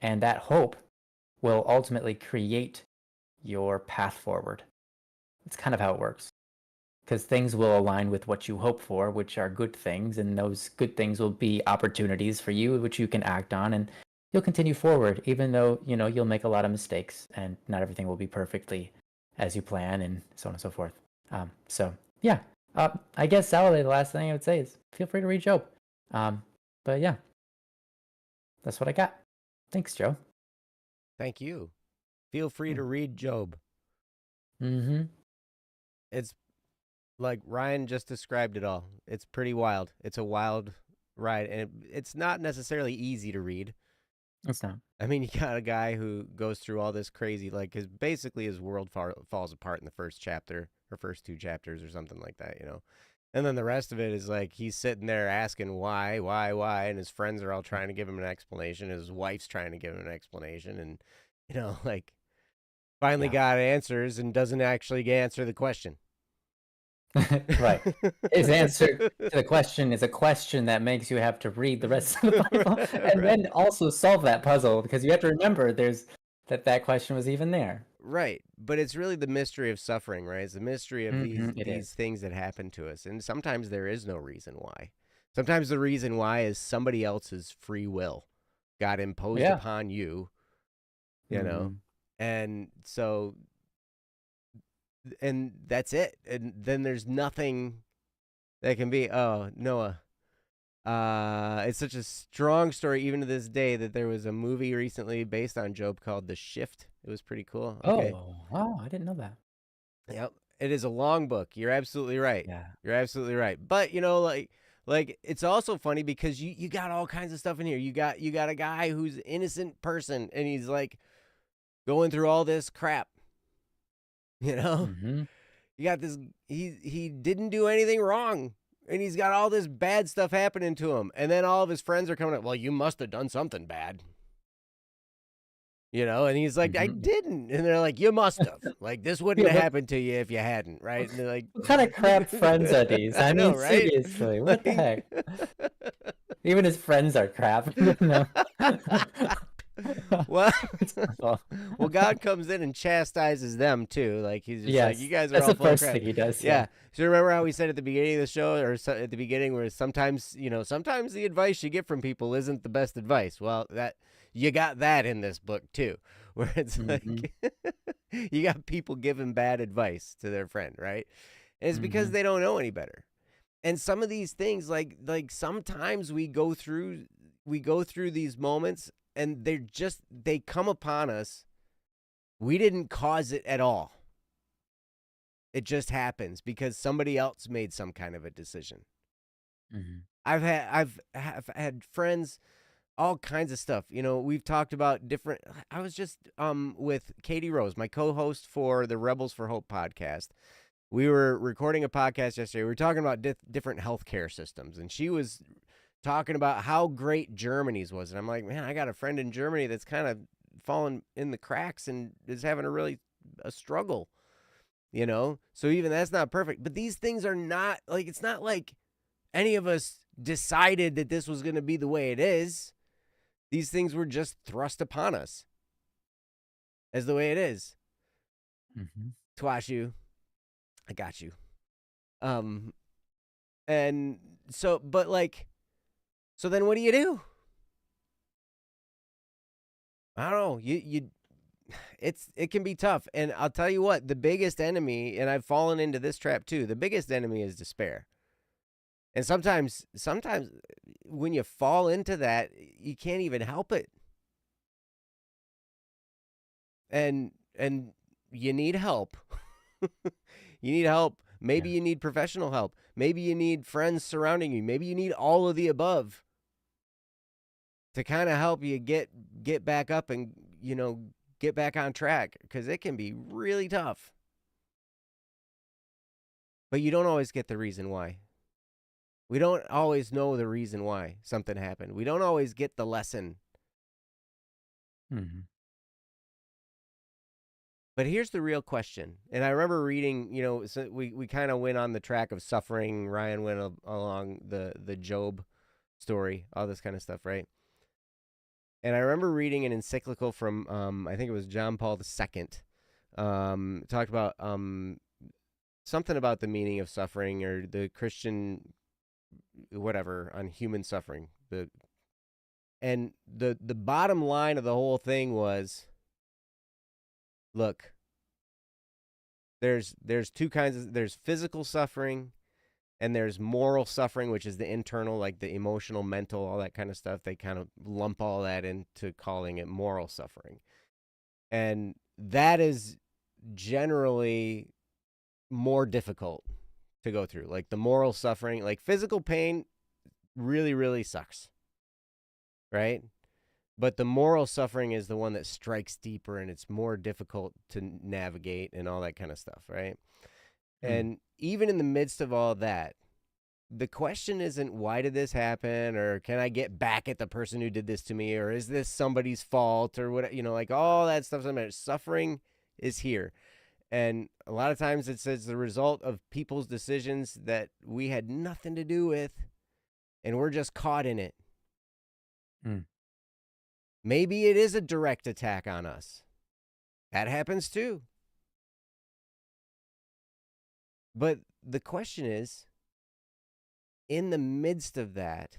And that hope will ultimately create your path forward. It's kind of how it works. Because things will align with what you hope for, which are good things, and those good things will be opportunities for you, which you can act on, and you'll continue forward, even though, you'll make a lot of mistakes, and not everything will be perfectly as you plan, and so on and so forth. So, yeah. I guess, Saturday, the last thing I would say is feel free to read Job. But yeah, that's what I got. Thanks, Joe. Thank you. Feel free to read Job. It's like Ryan just described it all. It's pretty wild. It's a wild ride, and it's not necessarily easy to read. It's not. I mean, you got a guy who goes through all this crazy, like basically his world falls apart in the first chapter or first two chapters or something like that, And then the rest of it is like he's sitting there asking why, and his friends are all trying to give him an explanation. His wife's trying to give him an explanation, and like finally got answers and doesn't actually answer the question. Right. His answer to the question is a question that makes you have to read the rest of the Bible and then also solve that puzzle, because you have to remember that question was even there. Right. But it's really the mystery of suffering, right? It's the mystery of these things that happen to us. And sometimes there is no reason why. Sometimes the reason why is somebody else's free will got imposed upon you, And so, and that's it. And then there's nothing that can be, oh, Noah. It's such a strong story, even to this day, that there was a movie recently based on Job called The Shift. It was pretty cool. Okay. Oh, wow. I didn't know that. Yep. It is a long book. You're absolutely right. Yeah. You're absolutely right. But, like it's also funny because you got all kinds of stuff in here. You got a guy who's an innocent person, and he's like going through all this crap. Mm-hmm. You got this, he didn't do anything wrong. And he's got all this bad stuff happening to him. And then all of his friends are coming up, well, you must have done something bad. And he's like, I didn't. And they're like, you must have. Like, this wouldn't have happened to you if you hadn't, right? And they're like, what kind of crap friends are these? I mean, right? Seriously, what the heck? Even his friends are crap. Well, God comes in and chastises them too. Like he's just like, you guys are all full of crap. That's the first thing he does. Yeah. So remember how we said at the beginning of the show, or at the beginning, where sometimes the advice you get from people isn't the best advice. Well, that you got that in this book too, where it's like you got people giving bad advice to their friend, right? And it's because they don't know any better. And some of these things, like sometimes we go through these moments, and they come upon us. We didn't cause it at all. It just happens because somebody else made some kind of a decision. I've had friends, all kinds of stuff. We've talked about different. I was just with Katie Rose, my co-host for the Rebels for Hope podcast. We were recording a podcast yesterday. We were talking about different healthcare systems, and she was talking about how great Germany's was. And I'm like, man, I got a friend in Germany that's kind of fallen in the cracks and is having a struggle, So even that's not perfect. But these things are not like, it's not like any of us decided that this was going to be the way it is. These things were just thrust upon us as the way it is. Twash you. I got you. And so, but like, so then what do you do? I don't know. It can be tough. And I'll tell you what, the biggest enemy, and I've fallen into this trap too, the biggest enemy is despair. And sometimes when you fall into that, you can't even help it. And you need help. You need help. Maybe you need professional help. Maybe you need friends surrounding you. Maybe you need all of the above to kind of help you get back up and, get back on track, because it can be really tough. But you don't always get the reason why. We don't always know the reason why something happened. We don't always get the lesson. But here's the real question. And I remember reading, so we kind of went on the track of suffering. Ryan went along the Job story, all this kind of stuff, right? And I remember reading an encyclical from, I think it was John Paul II, talked about something about the meaning of suffering, or the Christian, whatever, on human suffering. And the bottom line of the whole thing was, look, there's two kinds of, there's physical suffering and there's moral suffering, which is the internal, like the emotional, mental, all that kind of stuff. They kind of lump all that into calling it moral suffering. And that is generally more difficult to go through. Like the moral suffering, like physical pain really, really sucks, right? But the moral suffering is the one that strikes deeper, and it's more difficult to navigate and all that kind of stuff, right? And even in the midst of all that, the question isn't why did this happen, or can I get back at the person who did this to me, or is this somebody's fault, or what, like all that stuff. Suffering is here. And a lot of times it's as the result of people's decisions that we had nothing to do with, and we're just caught in it. Maybe it is a direct attack on us. That happens too. But the question is, in the midst of that,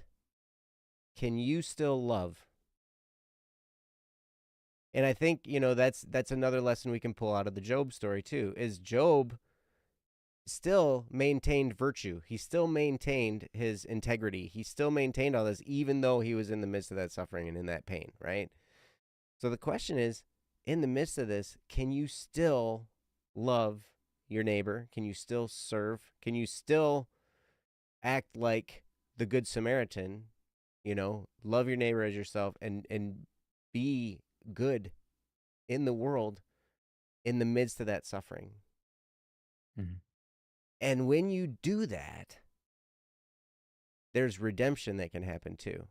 can you still love? And I think, that's another lesson we can pull out of the Job story too, is Job still maintained virtue. He still maintained his integrity. He still maintained all this, even though he was in the midst of that suffering and in that pain, right? So the question is, in the midst of this, can you still love your neighbor? Can you still serve? Can you still act like the Good Samaritan? Love your neighbor as yourself, and be good in the world in the midst of that suffering. Mm-hmm. And when you do that, there's redemption that can happen too.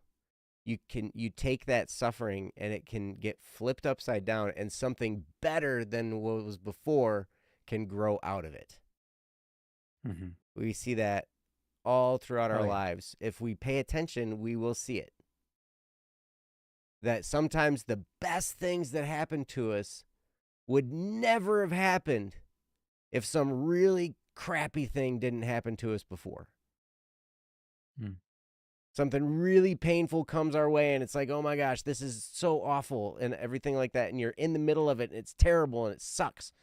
You take that suffering and it can get flipped upside down, and something better than what was before can grow out of it. Mm-hmm. We see that all throughout our lives. If we pay attention, we will see it. That sometimes the best things that happen to us would never have happened if some really crappy thing didn't happen to us before. Something really painful comes our way, and it's like, oh my gosh, this is so awful, and everything like that, and you're in the middle of it, and it's terrible, and it sucks.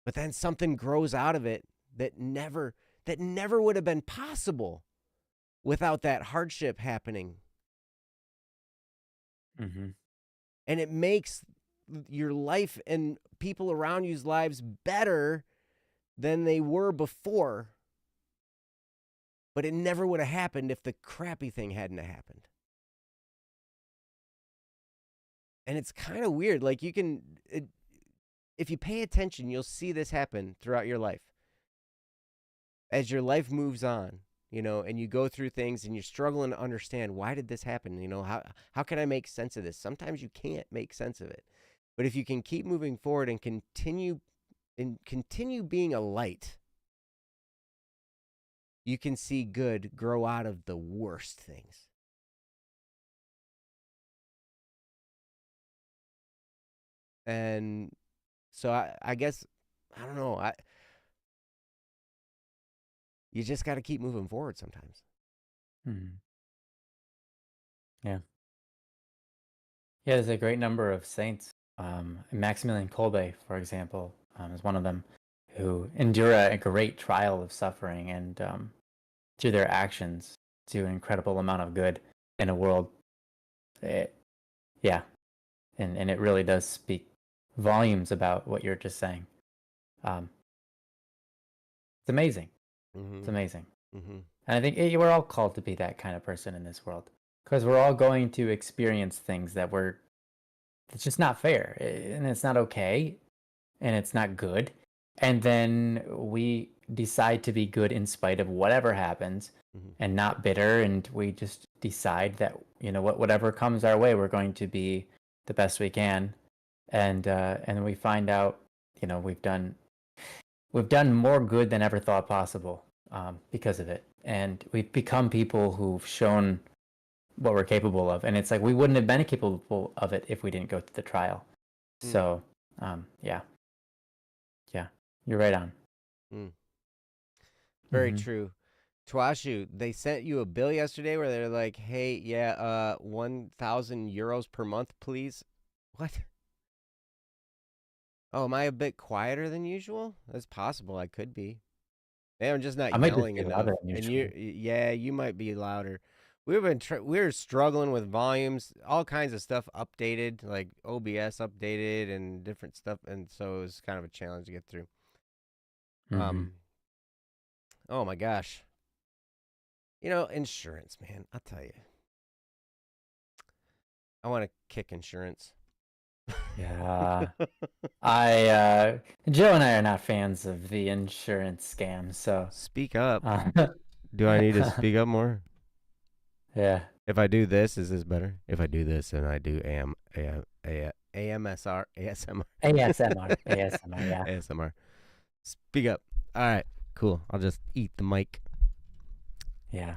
But then something grows out of it that never would have been possible without that hardship happening. Mm-hmm. And it makes your life and people around you's lives better than they were before. But it never would have happened if the crappy thing hadn't happened. And it's kind of weird. Like if you pay attention, you'll see this happen throughout your life. As your life moves on, and you go through things and you're struggling to understand, why did this happen? How can I make sense of this? Sometimes you can't make sense of it. But if you can keep moving forward and continue being a light, you can see good grow out of the worst things. And so I guess, I don't know, you just got to keep moving forward sometimes. Mm-hmm. Yeah. Yeah, there's a great number of saints. Maximilian Kolbe, for example, is one of them, who endure a great trial of suffering, and through their actions do an incredible amount of good in a world. And it really does speak volumes about what you're just saying. It's amazing. Mm-hmm. It's amazing. Mm-hmm. And I think we're all called to be that kind of person in this world, because we're all going to experience things it's just not fair, and it's not okay, and it's not good. And then we decide to be good in spite of whatever happens, and not bitter. And we just decide that, whatever comes our way, we're going to be the best we can. And we find out, we've done more good than ever thought possible, because of it. And we've become people who've shown what we're capable of. And it's like, we wouldn't have been capable of it if we didn't go through the trial. So, yeah, you're right on. Very true. Twashu, they sent you a bill yesterday where they're like, hey, 1,000 euros per month, please. What? Oh, am I a bit quieter than usual? That's possible. I could be. Maybe I'm just not yelling enough. And you might be louder. We're struggling with volumes, all kinds of stuff updated, like OBS updated and different stuff, and so it was kind of a challenge to get through. Oh my gosh. Insurance, man, I'll tell you. I want to kick insurance. Yeah. Joe and I are not fans of the insurance scam, so Speak up. uh, Do I need to speak up more? yeah. If I do this, is this better? If I do this and I do AMSR, ASMR, ASMR, yeah. ASMR. Speak up. All right, cool. I'll just eat the mic. Yeah.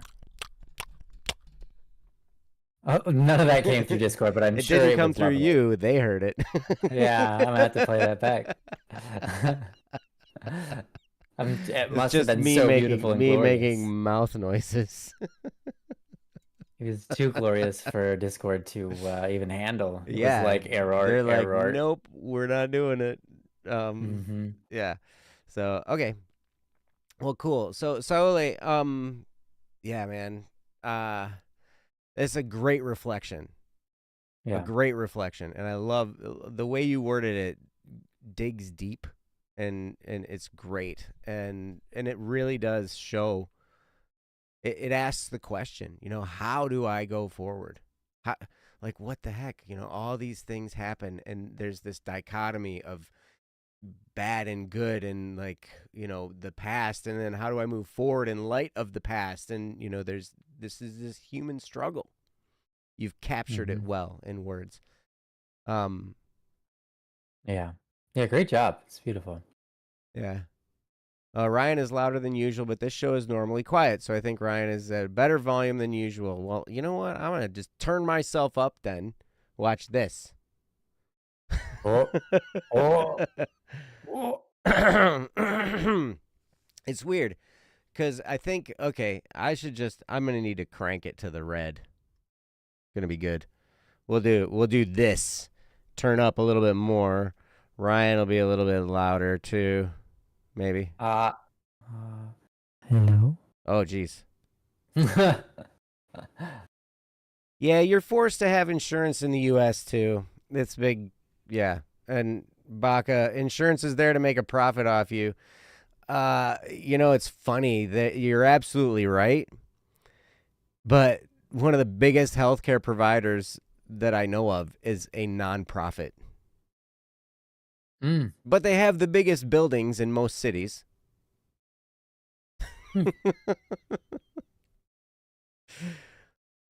Oh, none of that came through Discord, but I'm It sure didn't it come was through lovely. you. They heard it. Yeah, I'm gonna have to play that back. It It's must have just been so beautiful and glorious. making mouth noises. It was too glorious for Discord to even handle. It was Yeah, like they're like, error. nope, we're not doing it. Mm-hmm. Yeah. So okay, well, cool. So Saule, yeah, man, it's a great reflection, Yeah. and I love the way you worded it. Digs deep, and it's great, and it really does show. It asks the question, how do I go forward? How, like, what the heck? All these things happen, and there's this dichotomy of bad and good, and the past, and then how do I move forward in light of the past? And there's this human struggle. You've captured it well in words. Yeah. Yeah, great job. It's beautiful. Yeah. Ryan is louder than usual, but this show is normally quiet, so I think Ryan is at better volume than usual. Well, you know what? I'm going to just turn myself up then. Watch this. Oh. Oh. Oh. It's weird because I think, okay, I'm going to need to crank it to the red. Going to be good. We'll do this. Turn up a little bit more. Ryan will be a little bit louder too. Maybe. Hello? Oh, geez. Yeah, you're forced to have insurance in the U.S. too. It's big. Yeah. And Baca, insurance is there to make a profit off you. It's funny that you're absolutely right. But one of the biggest healthcare providers that I know of is a nonprofit. But they have the biggest buildings in most cities.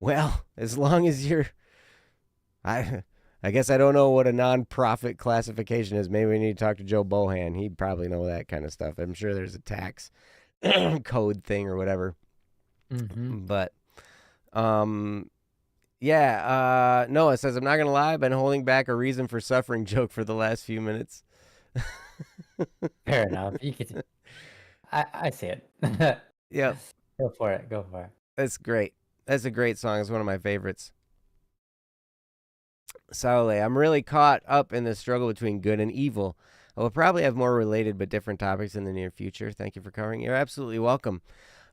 Well, as long as I guess I don't know what a nonprofit classification is. Maybe we need to talk to Joe Bohan. He'd probably know that kind of stuff. I'm sure there's a tax code thing or whatever. But, yeah. Noah says, I'm not going to lie. I've been holding back a reason for suffering joke for the last few minutes. Fair enough. You could. I see it. Yep. Go for it. That's great. That's a great song. It's one of my favorites. Saule, I'm really caught up in the struggle between good and evil. I will probably have more related but different topics in the near future. Thank you for covering. You're absolutely welcome.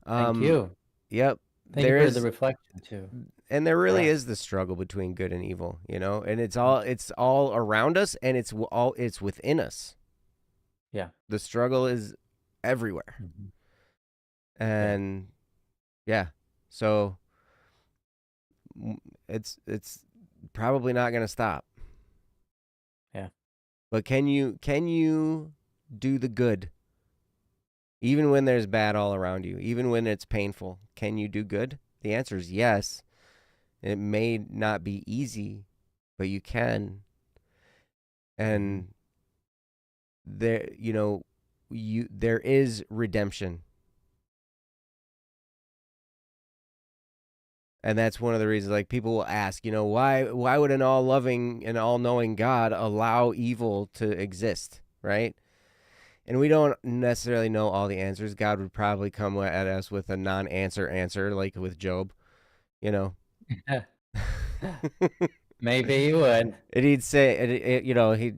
Thank you. Yep. Thank you for the reflection too. And there really is the struggle between good and evil, and it's all around us, and it's within us. Yeah. The struggle is everywhere. And yeah. So it's probably not going to stop. Yeah. But can you do the good even when there's bad all around you, even when it's painful? Can you do good? The answer is yes. It may not be easy, but you can. And there is redemption. And that's one of the reasons, like, people will ask, why would an all-loving and all-knowing God allow evil to exist, right? And we don't necessarily know all the answers. God would probably come at us with a non-answer answer, like with Job, Maybe he would. And he'd say,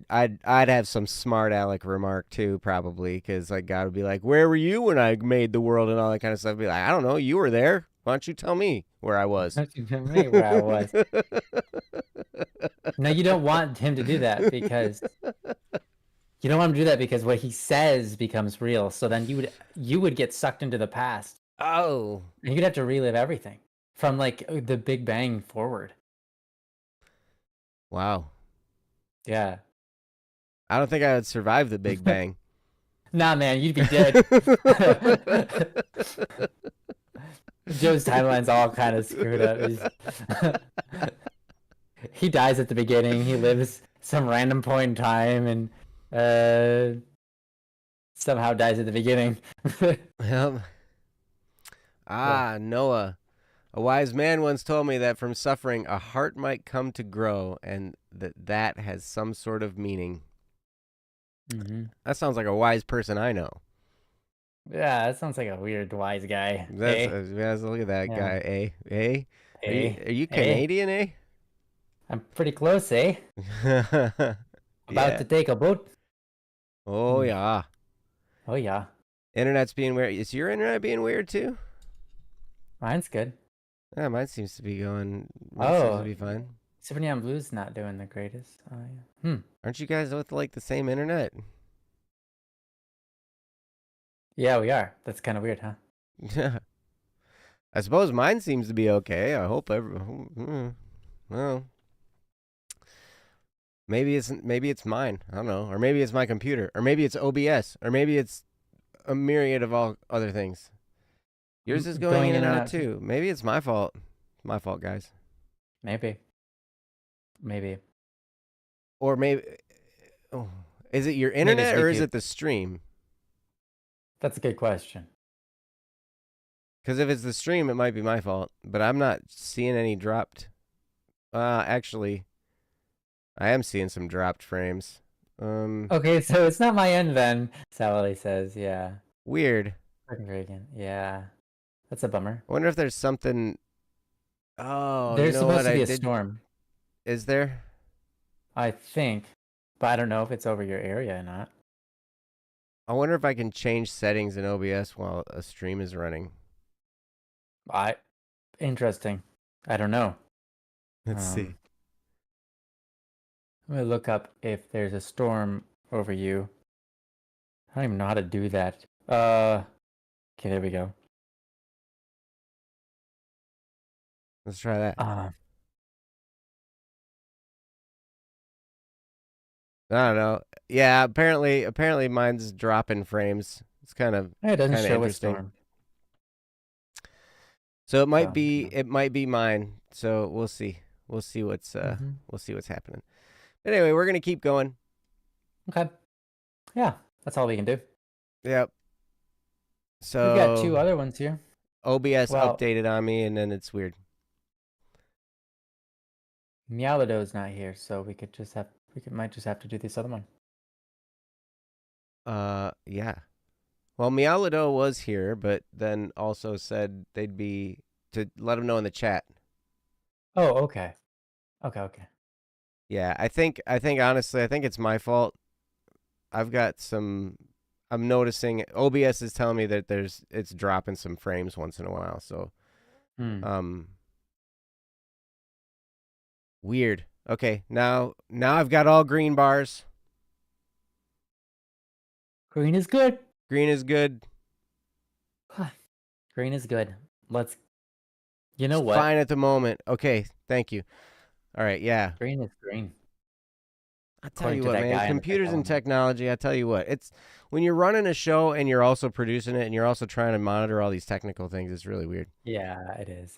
I'd have some smart aleck remark too, probably, because like God would be like, "Where were you when I made the world?" and all that kind of stuff. I'd be like, "I don't know. You were there. Why don't you tell me where I was?" Why don't you tell me where I was? No, you don't want him to do that because what he says becomes real. So then you would get sucked into the past. Oh, and you'd have to relive everything from like the Big Bang forward. Wow. Yeah. I don't think I would survive the Big Bang. Nah, man, you'd be dead. Joe's timeline's all kind of screwed up. He dies at the beginning. He lives some random point in time and somehow dies at the beginning. Yep. Noah. A wise man once told me that from suffering, a heart might come to grow, and that has some sort of meaning. Mm-hmm. That sounds like a wise person I know. Yeah, that sounds like a weird wise guy. Look at that guy. Are you Canadian, eh? I'm pretty close, eh? About to take a boat. Oh, yeah. Oh, yeah. Internet's being weird. Is your internet being weird, too? Mine's good. Yeah, mine seems to be going. Mine seems to be fine. Super Neon Blue's not doing the greatest. Oh, yeah. Aren't you guys with like the same internet? Yeah, we are. That's kind of weird, huh? Yeah. I suppose mine seems to be okay. I hope well, maybe it's mine. I don't know. Or maybe it's my computer. Or maybe it's OBS. Or maybe it's a myriad of all other things. Yours is going in and out too. Maybe it's my fault. My fault, guys. Maybe. Or maybe. Oh, is it your internet or is it the stream? That's a good question. Because if it's the stream, it might be my fault. But I'm not seeing any dropped. Actually, I am seeing some dropped frames. Okay, so it's not my end then. Sally says, yeah. Weird. Yeah. That's a bummer. I wonder if there's something. Oh, there's supposed to be a storm. Is there? I think, but I don't know if it's over your area or not. I wonder if I can change settings in OBS while a stream is running. Interesting. I don't know. Let's see. I'm gonna look up if there's a storm over you. I don't even know how to do that. Okay, there we go. Let's try that. I don't know. Yeah, apparently mine's dropping frames. It's kind of it doesn't show interesting. A storm. So it might be mine. So we'll see. We'll see what's happening. But anyway, we're gonna keep going. Okay. Yeah, that's all we can do. Yep. So we've got 2 other ones here. OBS updated on me, and then it's weird. Meowlido's not here, so we might just have to do this other one. Yeah. Well, Meowlido was here, but then also said they'd be to let him know in the chat. Oh, okay. Okay. Yeah, I think honestly, I think it's my fault. I'm noticing OBS is telling me that it's dropping some frames once in a while, so weird. Okay, now I've got all green bars. Green is good. Green is good. Green is good. You know what? Fine at the moment. Okay, thank you. All right, yeah. Green is green. I tell you what, man, computers and technology, I tell you what, it's when you're running a show and you're also producing it and you're also trying to monitor all these technical things, it's really weird. Yeah, it is.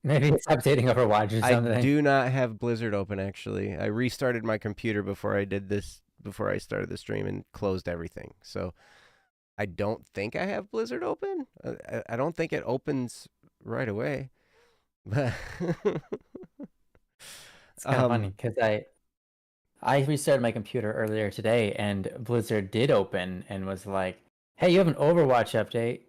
Maybe it's updating Overwatch or something. I do not have Blizzard open, actually. I restarted my computer before I started the stream and closed everything. So I don't think I have Blizzard open. I don't think it opens right away. But it's kind of funny because I restarted my computer earlier today and Blizzard did open and was like, hey, you have an Overwatch update.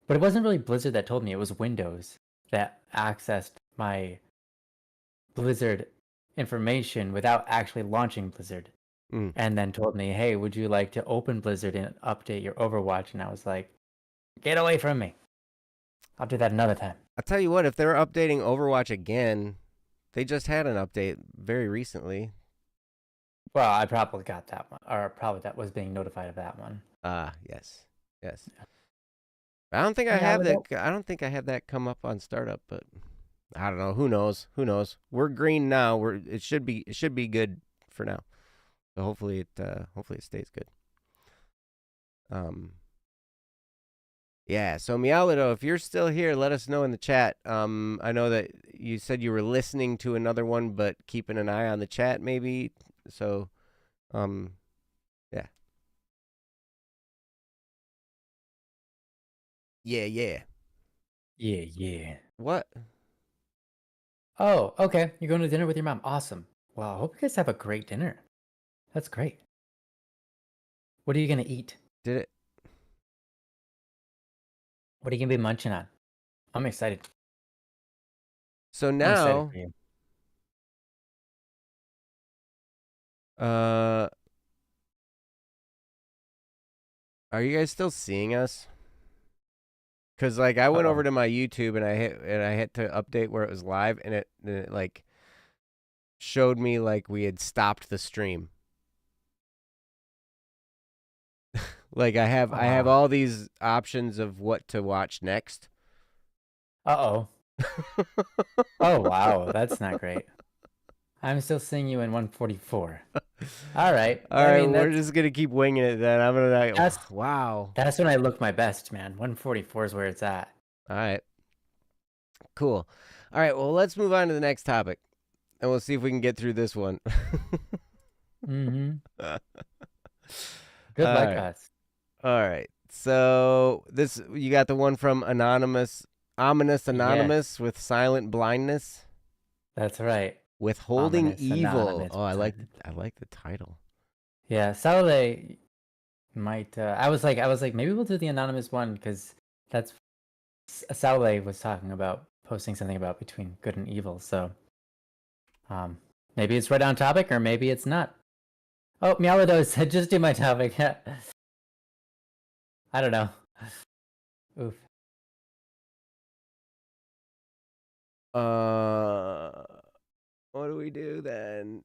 But it wasn't really Blizzard that told me. It was Windows that accessed my Blizzard information without actually launching Blizzard. And then told me, hey, would you like to open Blizzard and update your Overwatch? And I was like, get away from me. I'll do that another time. I'll tell you what, if they're updating Overwatch again, they just had an update very recently. Well, I probably got that one, or probably that was being notified of that one. Yes. Yeah. I don't think I have that. I don't think I have that come up on startup, but I don't know. Who knows? Who knows? We're green now. It should be good for now. So hopefully it stays good. Yeah. So Mialido, if you're still here, let us know in the chat. I know that you said you were listening to another one, but keeping an eye on the chat maybe. So, yeah. Yeah, yeah. Yeah, yeah. What? Oh, okay. You're going to dinner with your mom. Awesome. Well, I hope you guys have a great dinner. That's great. What are you gonna eat? Did it? What are you gonna be munching on? I'm excited. So I'm excited now, for you. are you guys still seeing us? Cause like I went over to my YouTube and I hit to update where it was live and it like showed me like we had stopped the stream. Like I have all these options of what to watch next. Uh-oh. Oh, wow. That's not great. I'm still seeing you in 144. All right. All right, we're just gonna keep winging it then. I'm gonna wow. That's when I look my best, man. 144 is where it's at. All right. Cool. All right, well, let's move on to the next topic. And we'll see if we can get through this one. Mm-hmm. Good luck, us. All right. So you got the one from Ominous Anonymous with silent blindness. That's right. Withholding Ominous evil. Anonymous. Oh, I like the title. Yeah, Saturday might. I was like, maybe we'll do the anonymous one because that's Saturday was talking about posting something about between good and evil. So, maybe it's right on topic, or maybe it's not. Oh, Mialido said, "Just do my topic." I don't know. Oof. What do we do then?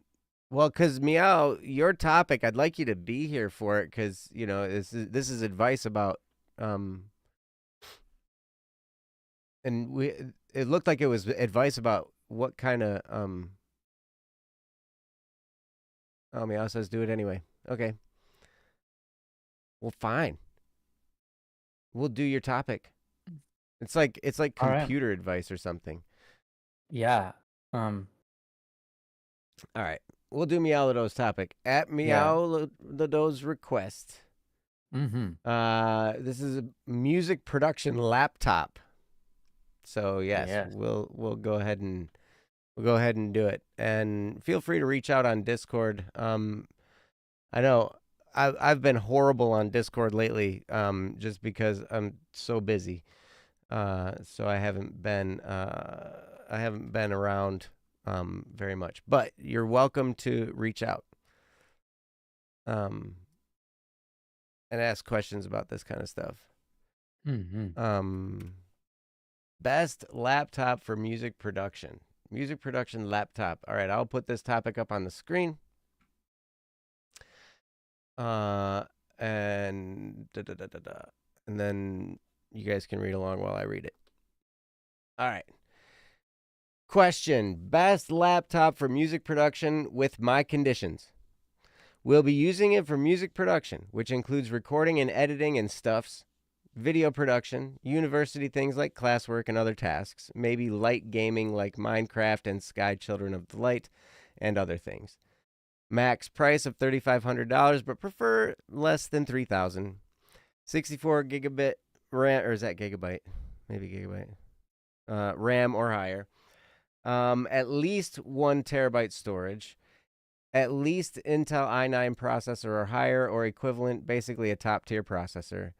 Well, because Meow, your topic, I'd like you to be here for it because, you know, this is advice about, and it looked like it was advice about what kind of, oh, Meow says do it anyway. Okay. Well, fine. We'll do your topic. It's like computer advice or something. Yeah. All right. We'll do Mialido's topic at Mialido's request. Mm-hmm. This is a music production laptop. So yes, we'll go ahead and do it. And feel free to reach out on Discord. I know I've been horrible on Discord lately, just because I'm so busy. So I haven't been around very much. But you're welcome to reach out. And ask questions about this kind of stuff. Mm-hmm. Best laptop for music production. Music production laptop. All right, I'll put this topic up on the screen. And then you guys can read along while I read it. All right. Question. Best laptop for music production with my conditions. We'll be using it for music production, which includes recording and editing and stuffs, video production, university things like classwork and other tasks, maybe light gaming like Minecraft and Sky Children of the Light, and other things. Max price of $3,500, but prefer less than $3,000. 64 gigabit RAM, or is that gigabyte? Maybe gigabyte. RAM or higher. At least 1 terabyte storage. At least Intel i9 processor or higher or equivalent, basically a top tier processor.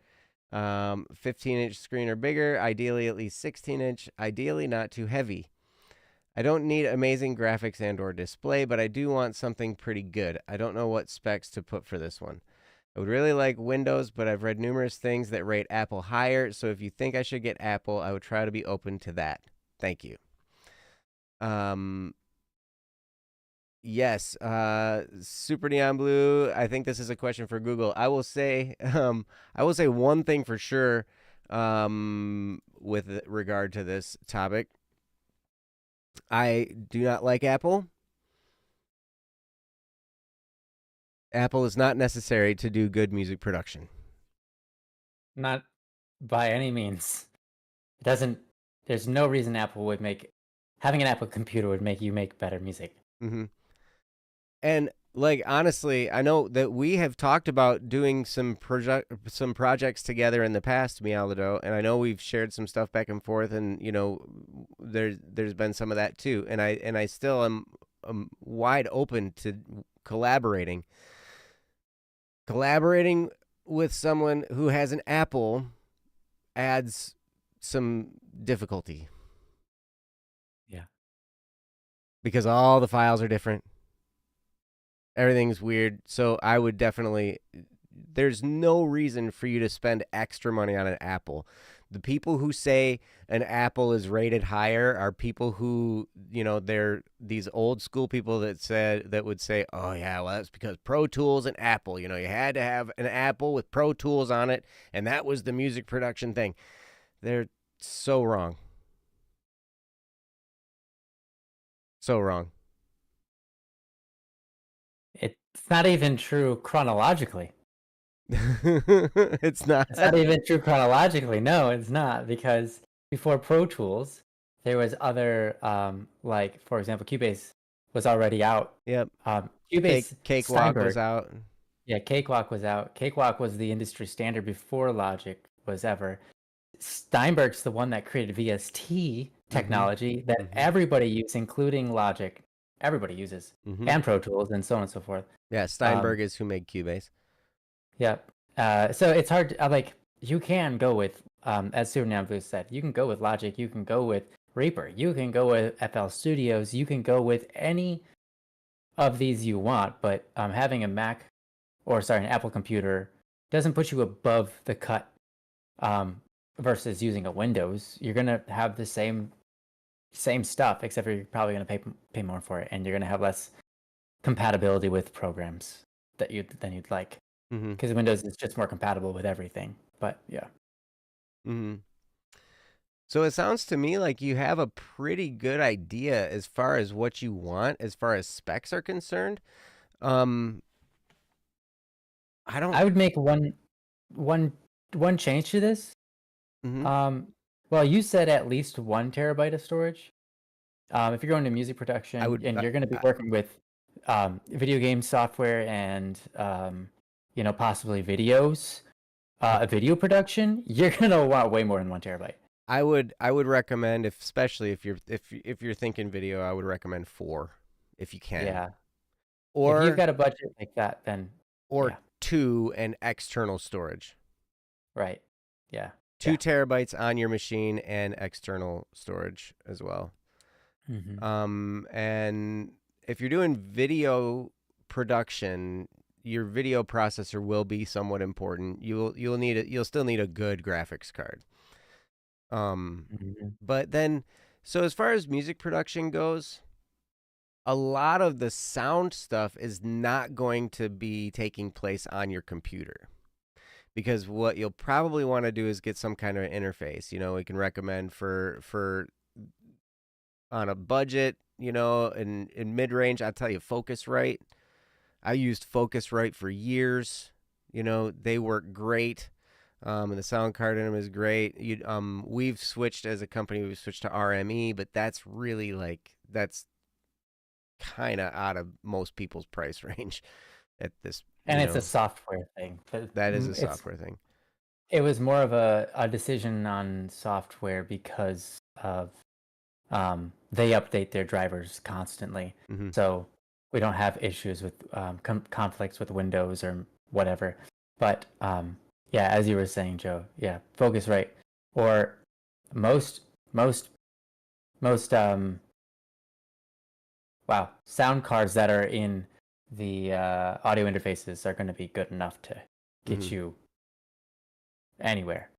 15-inch screen or bigger, ideally at least 16-inch, ideally not too heavy. I don't need amazing graphics and or display, but I do want something pretty good. I don't know what specs to put for this one. I would really like Windows, but I've read numerous things that rate Apple higher, so if you think I should get Apple, I would try to be open to that. Thank you. Yes, Super Neon Blue, I think this is a question for Google. I will say one thing for sure with regard to this topic. I do not like Apple. Apple is not necessary to do good music production. Not by any means. It doesn't. There's no reason Apple would make having an Apple computer would make you make better music. Mm-hmm. And like honestly, I know that we have talked about doing some projects together in the past, Mialdo, and I know we've shared some stuff back and forth, and you know, there's been some of that too, and I still am wide open to collaborating with someone who has an Apple adds some difficulty. Yeah. Because all the files are different. Everything's weird. So I would definitely, there's no reason for you to spend extra money on an Apple. The people who say an Apple is rated higher are people who, you know, they're these old school people that would say, oh yeah, well that's because Pro Tools and Apple, you know, you had to have an Apple with Pro Tools on it, and that was the music production thing. They're so wrong. So wrong. It's not even true chronologically. It's not. It's not even true chronologically. No, it's not, because before Pro Tools, there was other like, for example, Cubase was already out. Yep. Cubase Cakewalk was out. Yeah, Cakewalk was out. Cakewalk was the industry standard before Logic was ever. Steinberg's the one that created VST technology that everybody uses, including Logic. Everybody uses, and Pro Tools, and so on and so forth. Yeah, Steinberg is who made Cubase. Yep. So it's hard to, like, you can go with, as Suriname Boost said, you can go with Logic, you can go with Reaper, you can go with FL Studios, you can go with any of these you want, but having a Mac, or sorry, an Apple computer doesn't put you above the cut versus using a Windows. You're gonna have the same stuff, except for you're probably gonna pay more for it, and you're gonna have less compatibility with programs than you'd like. Because Windows is just more compatible with everything. But yeah. So it sounds to me like you have a pretty good idea as far as what you want, as far as specs are concerned. I would make one change to this. Well, you said at least 1 terabyte of storage. If you're going to music production and you're going to be working with video game software and you know, possibly videos, video production, you're gonna want way more than 1 terabyte. I would recommend, especially if you're thinking video, I would recommend 4 if you can. Yeah. Or if you've got a budget like that, then 2 and external storage. Right. Yeah. 2 terabytes on your machine and external storage as well. And if you're doing video production, your video processor will be somewhat important. You'll still need a good graphics card. But then, so as far as music production goes, a lot of the sound stuff is not going to be taking place on your computer, because what you'll probably want to do is get some kind of interface. You know, we can recommend for on a budget, you know, in mid-range, I'll tell you Focusrite. I used Focusrite for years. You know, they work great. And the sound card in them is great. We've switched as a company. We've switched to RME, but that's really that's kind of out of most people's price range at this. And it's a software thing. That is a software thing. It was more of a decision on software because of they update their drivers constantly. So we don't have issues with conflicts with Windows or whatever. But yeah, as you were saying, Joe, yeah, Focusrite or most sound cards that are in the audio interfaces are going to be good enough to get you anywhere.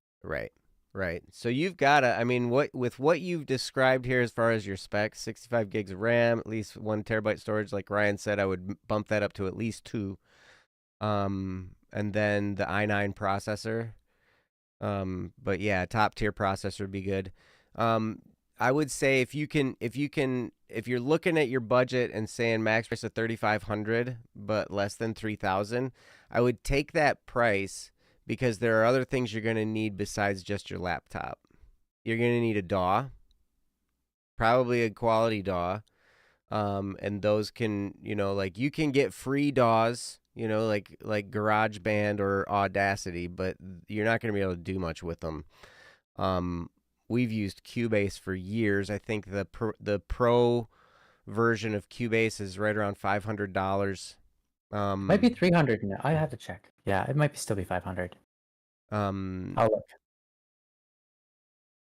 Right. So you've got to, I mean, with what you've described here as far as your specs, 65 gigs of RAM, at least 1 terabyte storage, like Ryan said, I would bump that up to at least 2. And then the i9 processor. But yeah, top tier processor would be good. I would say if you can if you're looking at your budget and saying max price of 3,500 but less than 3,000, I would take that price because there are other things you're going to need besides just your laptop. You're going to need a DAW, probably a quality DAW. And those can, like you can get free DAWs, like GarageBand or Audacity, but you're not going to be able to do much with them. We've used Cubase for years. I think the pro version of Cubase is right around $500. Might be 300 now. I have to check. Yeah, it might still be 500. I'll look.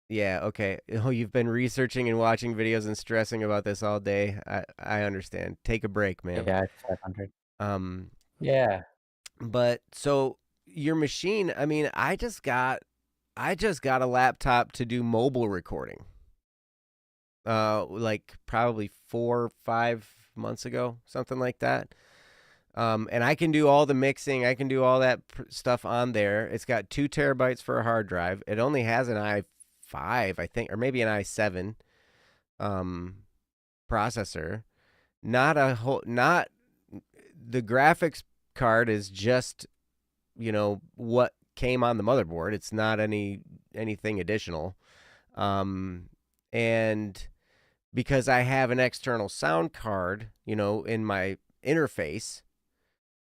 Yeah, okay. Oh, you've been researching and watching videos and stressing about this all day. I understand. Take a break, man. Yeah, it's 500. Yeah. But so your machine, I mean, I just got a laptop to do mobile recording. Like probably 4 or 5 months ago, something like that. And I can do all the mixing. I can do all that stuff on there. It's got 2 terabytes for a hard drive. It only has an i5, I think, or maybe an i7 processor. Not the graphics card is just, what came on the motherboard. It's not anything additional. And because I have an external sound card, in my interface,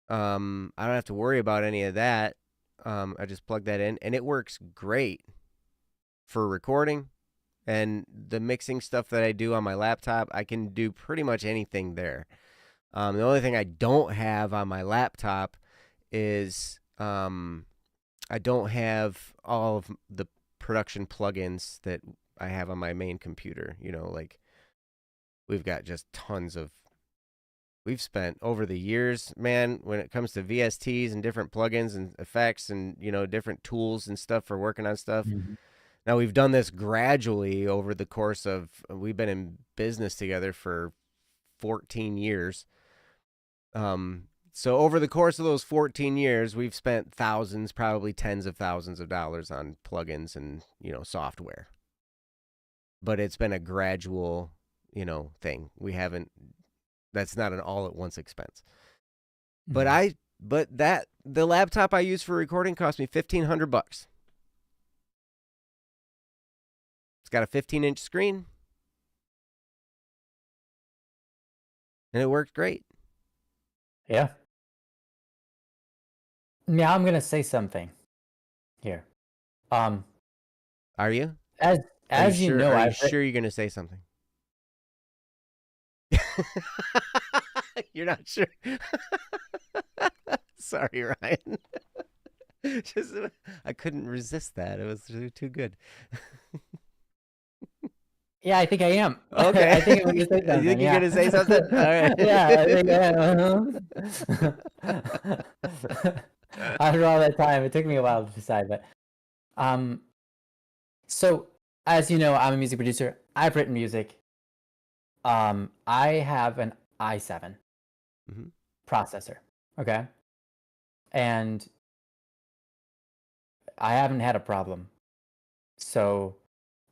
I don't have to worry about any of that. I just plug that in and it works great for recording, and the mixing stuff that I do on my laptop, I can do pretty much anything there. The only thing I don't have on my laptop is I don't have all of the production plugins that I have on my main computer. Like we've got just tons of. We've spent over the years, man, when it comes to VSTs and different plugins and effects and, different tools and stuff for working on stuff. Mm-hmm. Now, we've done this gradually over the course of, we've been in business together for 14 years. So over the course of those 14 years, we've spent thousands, probably tens of thousands of dollars on plugins and, software. But it's been a gradual, thing. We haven't. That's not an all-at-once expense. Mm-hmm. But the laptop I use for recording cost me $1,500. It's got a 15-inch screen, and it worked great. Yeah. Now I'm gonna say something here. Are you? As you sure, know, are you sure you're gonna say something? You're not sure. Sorry, Ryan. I couldn't resist that. It was too good. Yeah, I think I am. Okay. I think I'm gonna say something. You think you're gonna say something? All right. Yeah, I think I am. After all that time, it took me a while to decide, but so as you know, I'm a music producer. I've written music. I have an i7 processor, okay? And I haven't had a problem. So,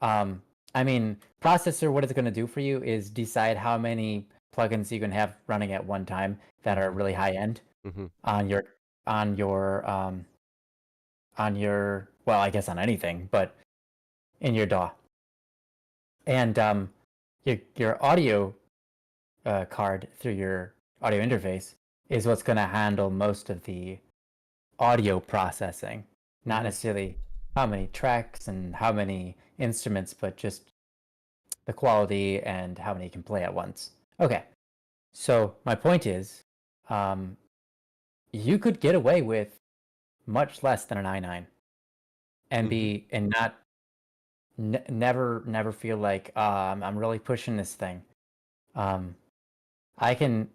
I mean, processor, what it's going to do for you is decide how many plugins you can have running at one time that are really high end on your well, I guess on anything, but in your DAW. And your audio card through your audio interface is what's going to handle most of the audio processing, not necessarily how many tracks and how many instruments, but just the quality and how many you can play at once. Okay, so my point is, you could get away with much less than an i9 and be and not never feel like I'm really pushing this thing. I can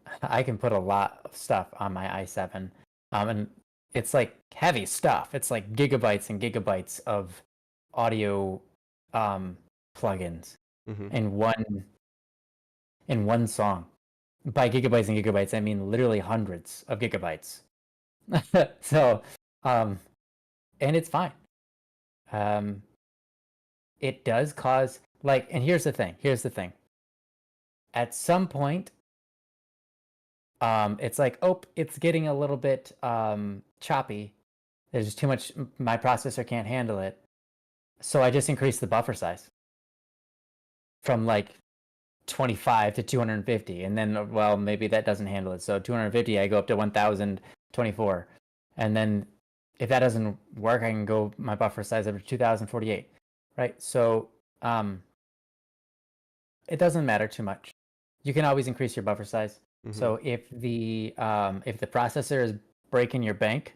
put a lot of stuff on my i7, and it's like heavy stuff. It's like gigabytes and gigabytes of audio plugins in one song. By gigabytes and gigabytes, I mean literally hundreds of gigabytes. So, and it's fine. It does cause and here's the thing. at some point, it's like, oh, it's getting a little bit choppy. There's just too much. My processor can't handle it, so I just increase the buffer size from like 25 to 250, and then well, maybe that doesn't handle it. So 250, I go up to 1024, and then if that doesn't work, I can go my buffer size up to 2048, right? So it doesn't matter too much. You can always increase your buffer size. So if the processor is breaking your bank,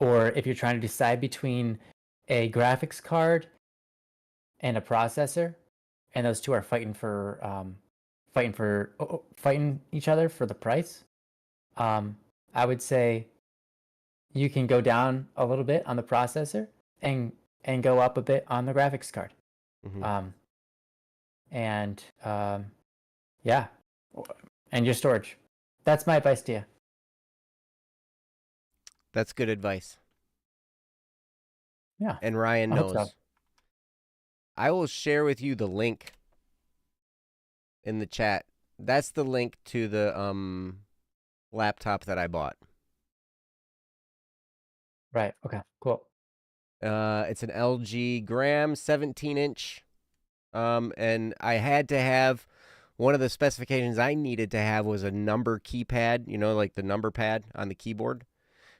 or if you're trying to decide between a graphics card and a processor, and those two are fighting each other for the price, I would say you can go down a little bit on the processor and go up a bit on the graphics card. Yeah, and your storage. That's my advice to you. That's good advice. Yeah. And Ryan knows. So. I will share with you the link in the chat. That's the link to the laptop that I bought. Right. Okay. Cool. It's an LG Gram 17-inch. And I had to have, one of the specifications I needed to have was a number keypad, you know, like the number pad on the keyboard,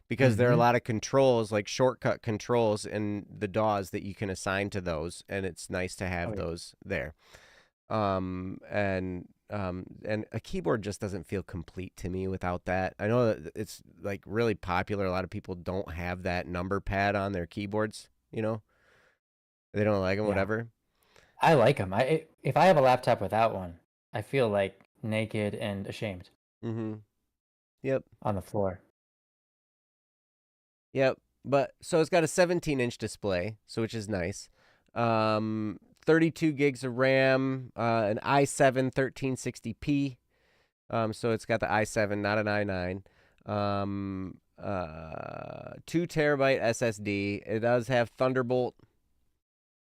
because there are a lot of controls, like shortcut controls in the DAWs that you can assign to those, and it's nice to have those there. And a keyboard just doesn't feel complete to me without that. I know that it's like really popular. A lot of people don't have that number pad on their keyboards, you know, they don't like them, whatever. I like them. If I have a laptop without one, I feel like naked and ashamed. Yep. On the floor. Yep. But so it's got a 17-inch display, so which is nice. 32 gigs of RAM, an i7 1360p. So it's got the i7, not an i9. 2 terabyte SSD. It does have Thunderbolt.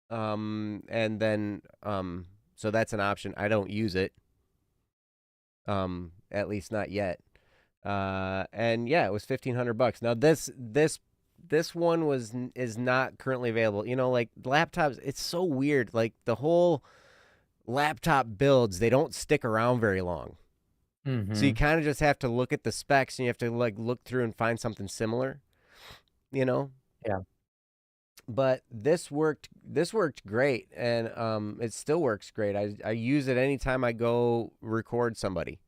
And then so that's an option. I don't use it. At least not yet. And yeah, it was $1,500. Now this one is not currently available. You know, like laptops, it's so weird. Like the whole laptop builds, they don't stick around very long. So you kind of just have to look at the specs, and you have to like look through and find something similar, you know? Yeah. But this worked great, and it still works great. I use it anytime I go record somebody.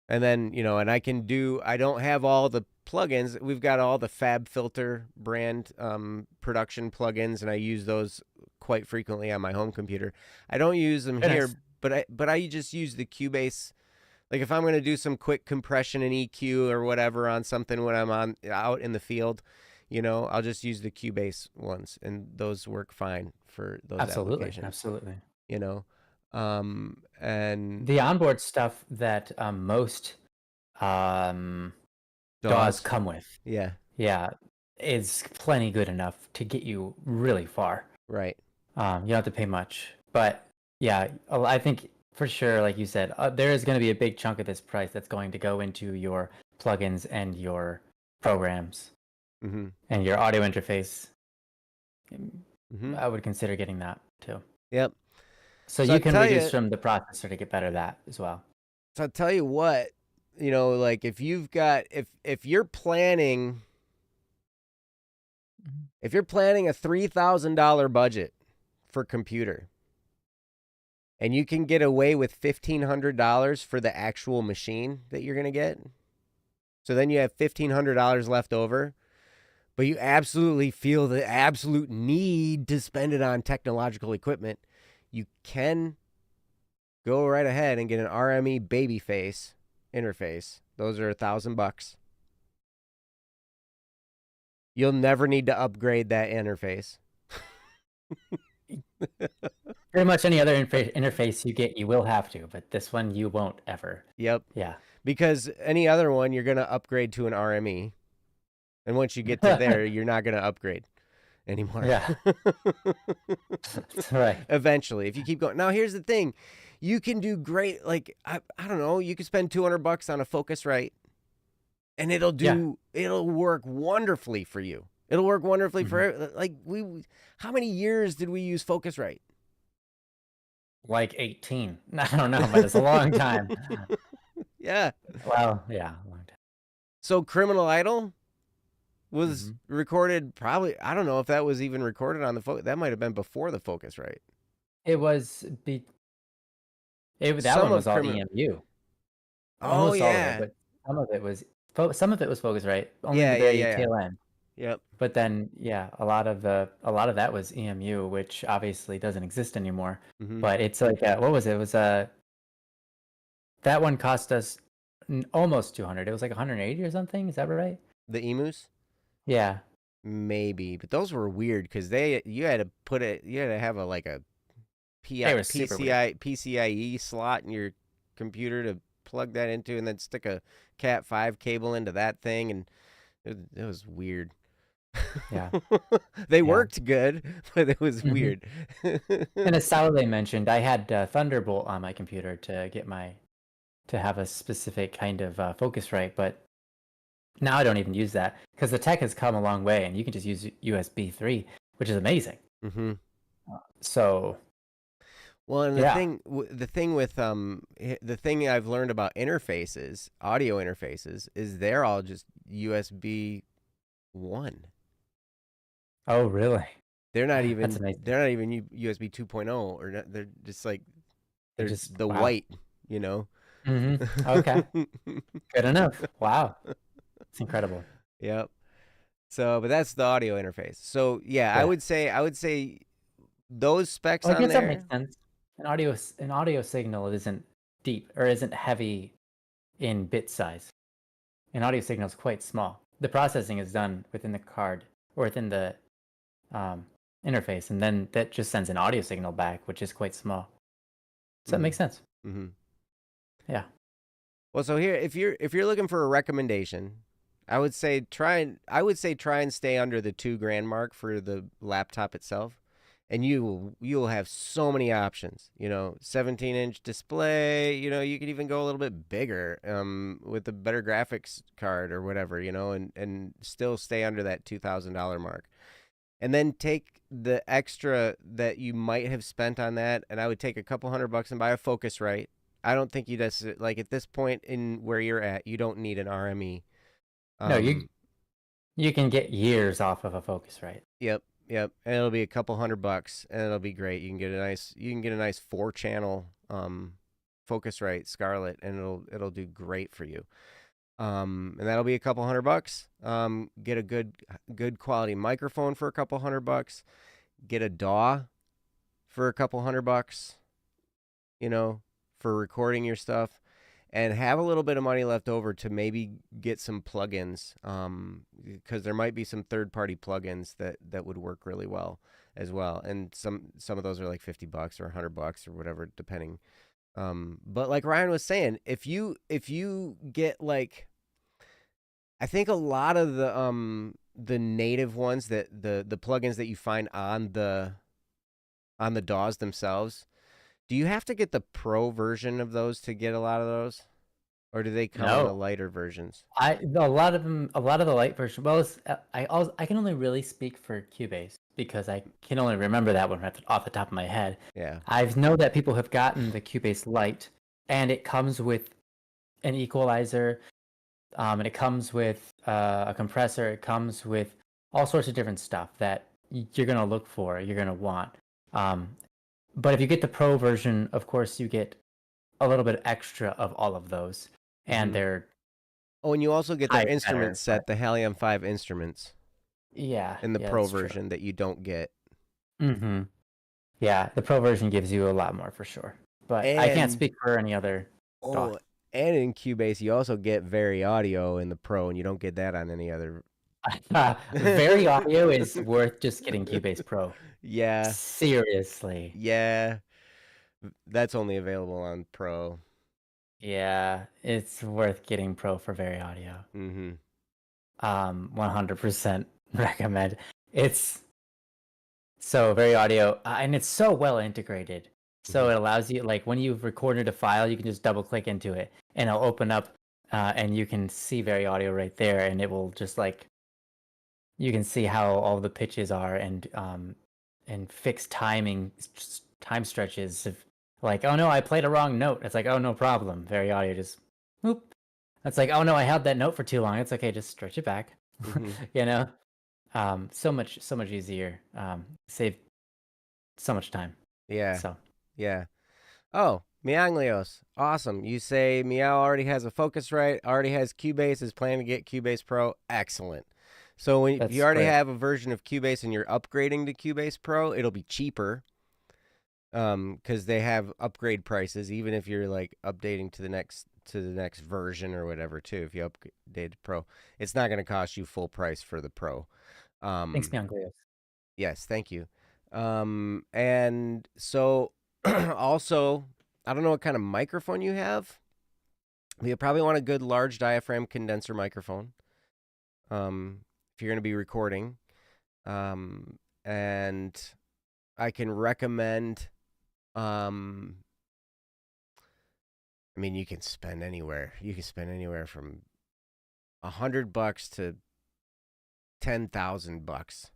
And then, you know, and I don't have all the plugins. We've got all the FabFilter brand production plugins, and I use those quite frequently on my home computer. I don't use them here, but I just use the Cubase. Like if I'm going to do some quick compression and EQ or whatever on something when I'm out in the field, you know, I'll just use the Cubase ones, and those work fine for those applications. Absolutely. You know, and the onboard stuff that most DAWs come with, yeah, is plenty good enough to get you really far. Right. You don't have to pay much, but yeah, I think for sure, like you said, there is going to be a big chunk of this price that's going to go into your plugins and your programs. And your audio interface. I would consider getting that too. Yep. So you can reduce from the processor to get better at that as well. So I'll tell you what, you know, like if you're planning a $3,000 budget for computer, and you can get away with $1,500 for the actual machine that you're going to get, so then you have $1,500 left over, but you absolutely feel the absolute need to spend it on technological equipment, you can go right ahead and get an RME Babyface interface. Those are $1,000. You'll never need to upgrade that interface. Pretty much any other interface you get, you will have to, but this one you won't ever. Yep. Yeah. Because any other one, you're going to upgrade to an RME. And once you get to there, you're not going to upgrade anymore. Yeah. That's right. Eventually, if you keep going. Now, here's the thing. you can do great. Like, I don't know, you could spend $200 on a Focusrite and it'll work wonderfully for you. It'll work wonderfully for, like, how many years did we use Focusrite? Like 18. I don't know, but it's a long time. Yeah. Well, yeah, a long time. So Criminal Idol was recorded probably, I don't know if that was even recorded on the that might have been before the Focusrite. It was that one was all EMU. Almost all of it, but some of it was Focusrite. Only the very tail end. Yep. But then, a lot of that was EMU, which obviously doesn't exist anymore. But it's like, what was it? It was that one cost us almost 200. It was like 180 or something. Is that right? The emus? Yeah. Maybe, but those were weird because you had to have a PCIe slot in your computer to plug that into, and then stick a Cat 5 cable into that thing, and it was weird. Yeah. They worked good, but it was weird. And as Saule mentioned, I had Thunderbolt on my computer to have a specific kind of Focusrite, but now I don't even use that because the tech has come a long way, and you can just use USB 3, which is amazing. So, well, and the thing with the thing I've learned about audio interfaces, is they're all just USB 1. Oh, really? They're not even USB 2.0, or not, they're just like just the white, Okay. Good enough. Wow. It's incredible. Yep. So, but that's the audio interface. So, I would say those specs on there. That makes sense. An audio signal isn't deep or isn't heavy in bit size. An audio signal is quite small. The processing is done within the card or within the interface, and then that just sends an audio signal back, which is quite small. So that makes sense. Yeah. Well, so here, if you're looking for a recommendation, I wowould say try and stay under the $2,000 mark for the laptop itself, and you'll have so many options. 17-inch display. You could even go a little bit bigger with a better graphics card or whatever. And still stay under that $2,000 mark, and then take the extra that you might have spent on that, and I would take a couple $100 and buy a Focusrite. I don't think like at this point in where you're at, you don't need an RME. No, you can get years off of a Focusrite. Yep, and it'll be a couple $100, and it'll be great. You can get a nice 4-channel Focusrite Scarlett, and it'll do great for you. And that'll be a couple $100. Get a good quality microphone for a couple $100. Get a DAW for a couple $100. For recording your stuff, and have a little bit of money left over to maybe get some plugins, because there might be some third-party plugins that would work really well as well, and some of those are like $50 or $100 or whatever, depending. But like Ryan was saying, if you get like, I think a lot of the native ones, that the plugins that you find on the DAWs themselves. Do you have to get the pro version of those to get a lot of those, or do they come in the lighter versions? A lot of the light version. Well, I can only really speak for Cubase because I can only remember that one off the top of my head. Yeah, I know that people have gotten the Cubase Lite, and it comes with an equalizer, and it comes with a compressor. It comes with all sorts of different stuff that you're gonna look for, you're gonna want. But if you get the pro version, of course, you get a little bit extra of all of those. And they're... Oh, and you also get their instrument set, the Halion 5 instruments. Yeah. In the pro version that you don't get. Yeah, the pro version gives you a lot more for sure. But I can't speak for any other DAW. And in Cubase, you also get Very Audio in the pro, and you don't get that on any other... Very Audio is worth just getting Cubase Pro. Yeah. Seriously. Yeah. That's only available on Pro. Yeah, it's worth getting Pro for Very Audio. 100% recommend. It's so Very Audio, and it's so well integrated So it allows you, like, when you've recorded a file, you can just double click into it and it'll open up and you can see Very Audio right there, and it will just like, you can see how all the pitches are and fixed time stretches of like, oh no, I played a wrong note. It's like, oh, no problem. Very Audio just whoop. It's like, oh no, I held that note for too long. It's okay, just stretch it back. You know? So much easier. Save so much time. Yeah. So yeah. Oh, Meanglios. Awesome. You say Meow already has a Focusrite, already has Cubase, is planning to get Cubase Pro. Excellent. So when you already have a version of Cubase and you're upgrading to Cubase Pro, it'll be cheaper. Because they have upgrade prices, even if you're like updating to the next version or whatever too. If you update to Pro, it's not going to cost you full price for the Pro. Thanks, Meanglios. Yes, thank you. And so also, I don't know what kind of microphone you have. You probably want a good large diaphragm condenser microphone. If you're going to be recording, and I can recommend. I mean, you can spend anywhere. You can spend anywhere from $100 to $10,000.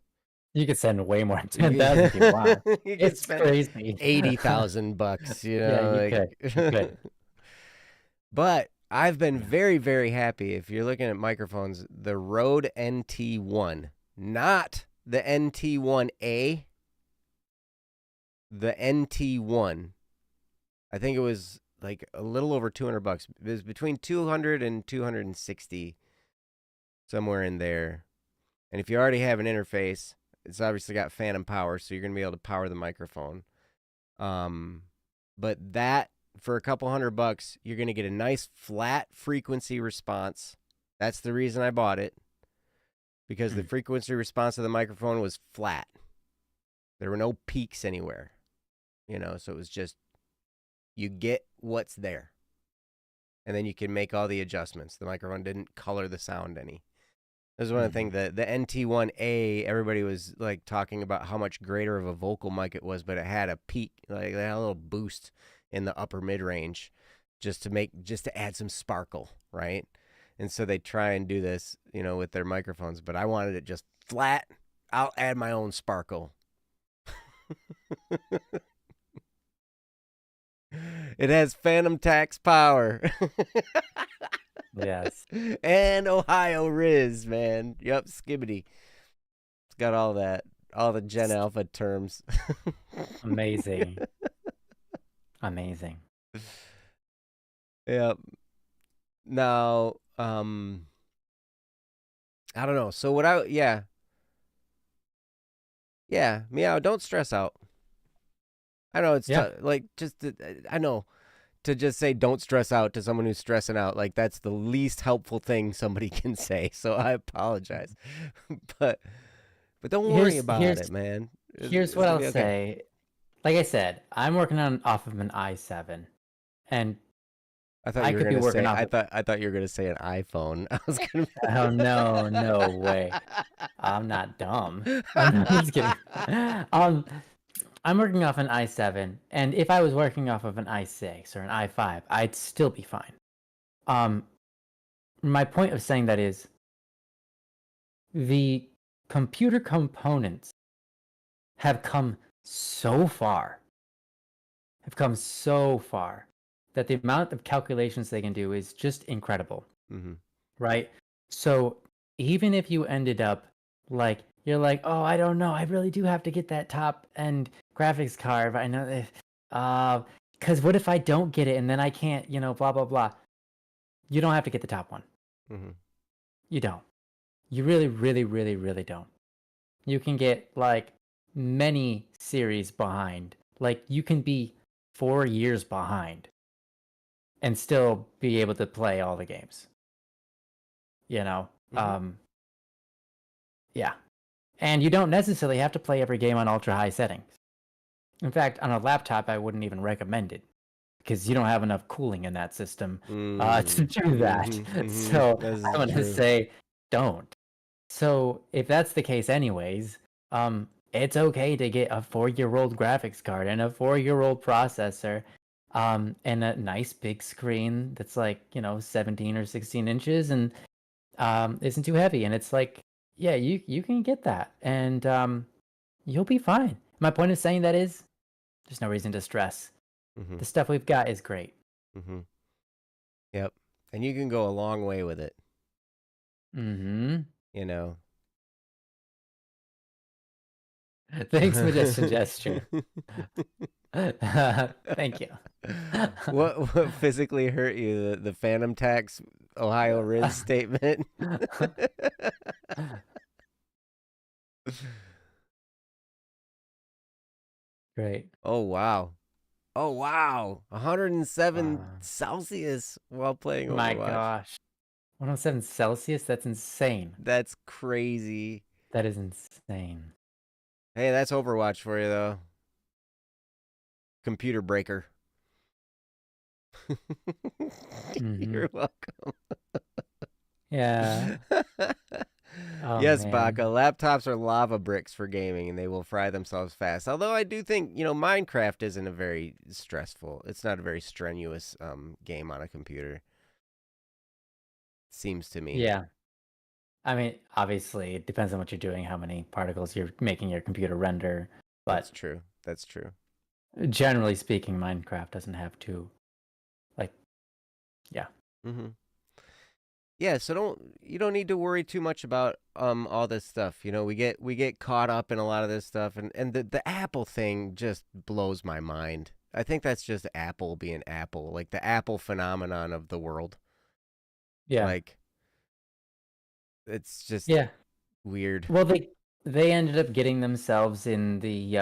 You could spend way more than 10,000 if you want. It's crazy. $80,000. You know, yeah, you could. But I've been very, very happy. If you're looking at microphones, the Rode NT1, not the NT1A. The NT1, I think it was like a little over $200. It was between 200 and 260, somewhere in there. And if you already have an interface, it's obviously got phantom power, so you're going to be able to power the microphone. But that, for a couple $100, you're going to get a nice flat frequency response. That's the reason I bought it, because the frequency response of the microphone was flat. There were no peaks anywhere. You know, so it was just, you get what's there. And then you can make all the adjustments. The microphone didn't color the sound any. This is one of the things that the NT1A, everybody was like talking about how much greater of a vocal mic it was, but it had a peak, like it had a little boost in the upper mid range just to add some sparkle, right? And so they try and do this, you know, with their microphones, but I wanted it just flat. I'll add my own sparkle. It has phantom tax power. Yes. And Ohio Riz, man. Yep, skibbity. It's got all that. All the Gen Alpha terms. Amazing. Amazing. Yep. Now, I don't know. So yeah, Meow, don't stress out. I know it's like I know to just say don't stress out to someone who's stressing out, like that's the least helpful thing somebody can say. So I apologize, but don't worry about it, man. Here's what I'll say. Like I said, I'm working off of an i7, and I thought you were going to say. I thought you were going to say an iPhone. I was going to. Oh no way! I'm not dumb. I'm just kidding. I'm working off an i7, and if I was working off of an i6 or an i5, I'd still be fine. My point of saying that is the computer components have come so far that the amount of calculations they can do is just incredible. Right? So even if you ended up like, you're like, oh, I don't know, I really do have to get that top end graphics card. I know that, because what if I don't get it and then I can't, you know, blah blah blah. You don't have to get the top one. You don't. You really, really, really, really don't. You can get like many series behind. Like you can be 4 years behind and still be able to play all the games. You know? Yeah. And you don't necessarily have to play every game on ultra high settings. In fact, on a laptop, I wouldn't even recommend it because you don't have enough cooling in that system to do that. So I'm going to say don't. So if that's the case anyways, it's okay to get a 4-year-old graphics card and a 4-year-old processor, and a nice big screen that's like, 17 or 16 inches and isn't too heavy. And it's like, yeah, you can get that, and you'll be fine. My point of saying that is, there's no reason to stress. Mm-hmm. The stuff we've got is great. Mm-hmm. Yep. And you can go a long way with it. Mm-hmm. You know. Thanks for the suggestion. Thank you. What physically hurt you? The Phantom Tax Ohio Riz statement? Great. Oh, wow. Oh, wow. 107 Celsius while playing Overwatch. My gosh. 107 Celsius? That's insane. That's crazy. That is insane. Hey, that's Overwatch for you, though. Computer breaker. Mm-hmm. You're welcome. Yeah. Oh, yes, man. Baka. Laptops are lava bricks for gaming, and they will fry themselves fast. Although I do think, Minecraft isn't a very stressful. It's not a very strenuous game on a computer. Seems to me. Yeah. I mean, obviously, it depends on what you're doing, how many particles you're making your computer render. But that's true. That's true. Generally speaking, Minecraft doesn't have to, yeah. Mm-hmm. Yeah, so you don't need to worry too much about all this stuff. We get caught up in a lot of this stuff, and the Apple thing just blows my mind. I think that's just Apple being Apple, like the Apple phenomenon of the world. Yeah. Like it's just weird. Well, they ended up getting themselves in the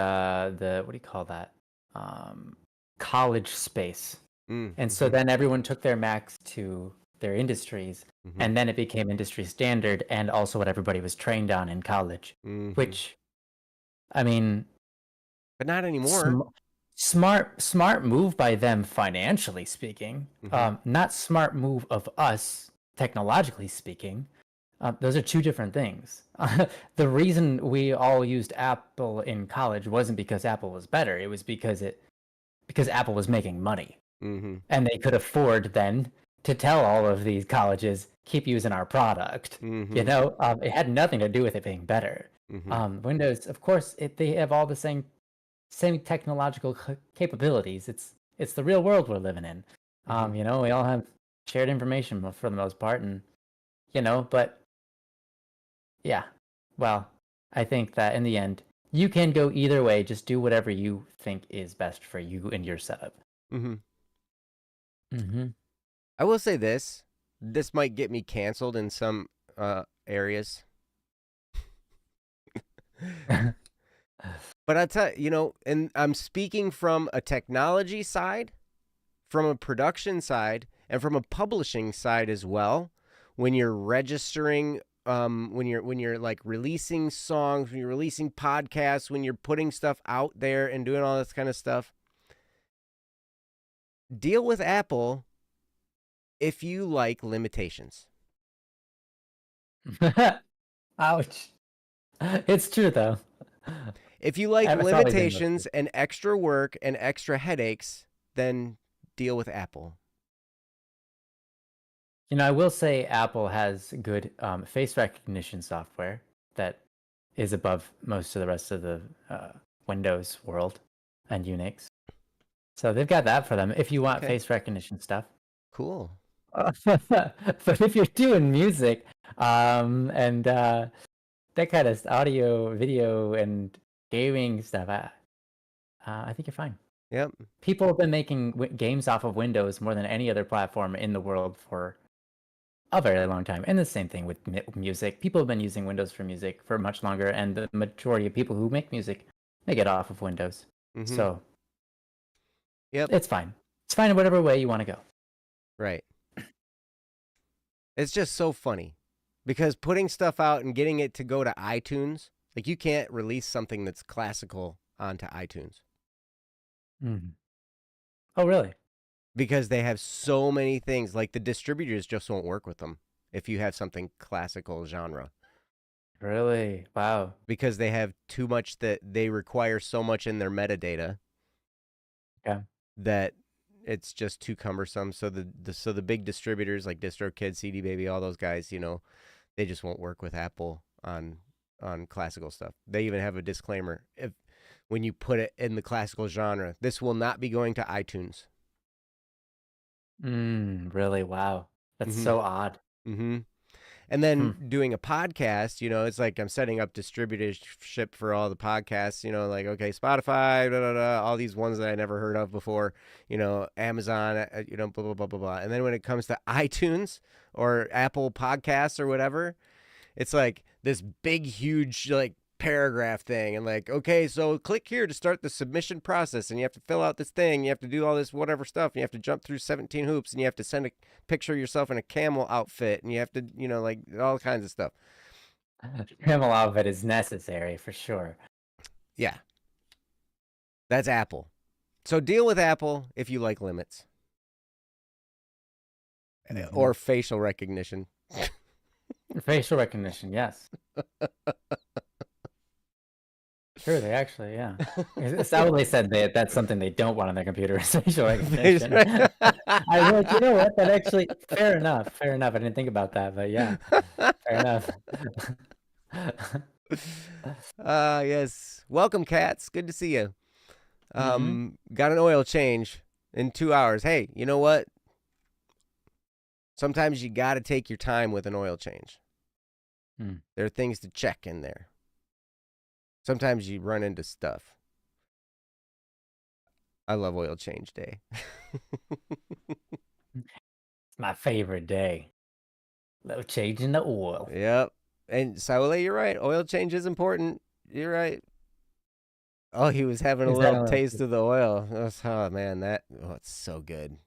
what do you call that? College space. Mm-hmm. And so then everyone took their Macs to their industries, mm-hmm. and then it became industry standard and also what everybody was trained on in college, which, I mean, but not anymore. Smart move by them financially speaking. Not smart move of us technologically speaking. Those are two different things. The reason we all used Apple in college wasn't because Apple was better. It was because Apple was making money. And they could afford then to tell all of these colleges, keep using our product. It had nothing to do with it being better. Windows, of course, they have all the same technological capabilities. It's the real world we're living in. We all have shared information for the most part, and but yeah, well, I think that in the end, you can go either way. Just do whatever you think is best for you and your setup. I will say this might get me canceled in some areas. But I tell you, and I'm speaking from a technology side, from a production side, and from a publishing side as well. When you're registering, when you're like releasing songs, when you're releasing podcasts, when you're putting stuff out there and doing all this kind of stuff, deal with Apple if you like limitations. Ouch. It's true, though. If you like limitations and extra work and extra headaches, then deal with Apple. I will say Apple has good face recognition software that is above most of the rest of the Windows world and Unix. So they've got that for them if you want face recognition stuff. Cool. But if you're doing music and that kind of audio, video, and gaming stuff, I think you're fine. Yep. People have been making games off of Windows more than any other platform in the world for a very long time. And the same thing with music. People have been using Windows for music for much longer, and the majority of people who make music make it off of Windows. So it's fine. It's fine in whatever way you want to go. Right. It's just so funny because putting stuff out and getting it to go to iTunes, like you can't release something that's classical onto iTunes. Oh, really? Because they have so many things, like the distributors just won't work with them if you have something classical genre. Really? Wow. because they have too much that they require so much in their metadata. Yeah. That it's just too cumbersome. So the big distributors like DistroKid, CD Baby, all those guys, they just won't work with Apple on classical stuff. They even have a disclaimer when you put it in the classical genre, this will not be going to iTunes. Really? Wow. That's so odd. Mm-hmm. And then doing a podcast, it's like I'm setting up distributorship for all the podcasts, like, okay, Spotify, all these ones that I never heard of before, Amazon, blah, blah, blah, blah, blah. And then when it comes to iTunes or Apple Podcasts or whatever, it's like this big, huge, like, paragraph thing. And like, okay, so click here to start the submission process. And you have to fill out this thing. You have to do all this whatever stuff. And you have to jump through 17 hoops. And you have to send a picture of yourself in a camel outfit. And you have to, like, all kinds of stuff. Camel outfit is necessary for sure. Yeah. That's Apple. So deal with Apple if you like limits. Or facial recognition. Facial recognition, yes. Sure, they actually, yeah. They said that's something they don't want on their computer is facial recognition. I was like, you know what? That actually, fair enough. I didn't think about that, but yeah, fair enough. Yes. Welcome, cats. Good to see you. Got an oil change in 2 hours. Hey, you know what? Sometimes you got to take your time with an oil change. There are things to check in there. Sometimes you run into stuff. I love oil change day. It's my favorite day. Little change in the oil. Yep. And Saule, you're right. Oil change is important. You're right. Oh, he was having a little taste of the oil. Oh man, it's so good.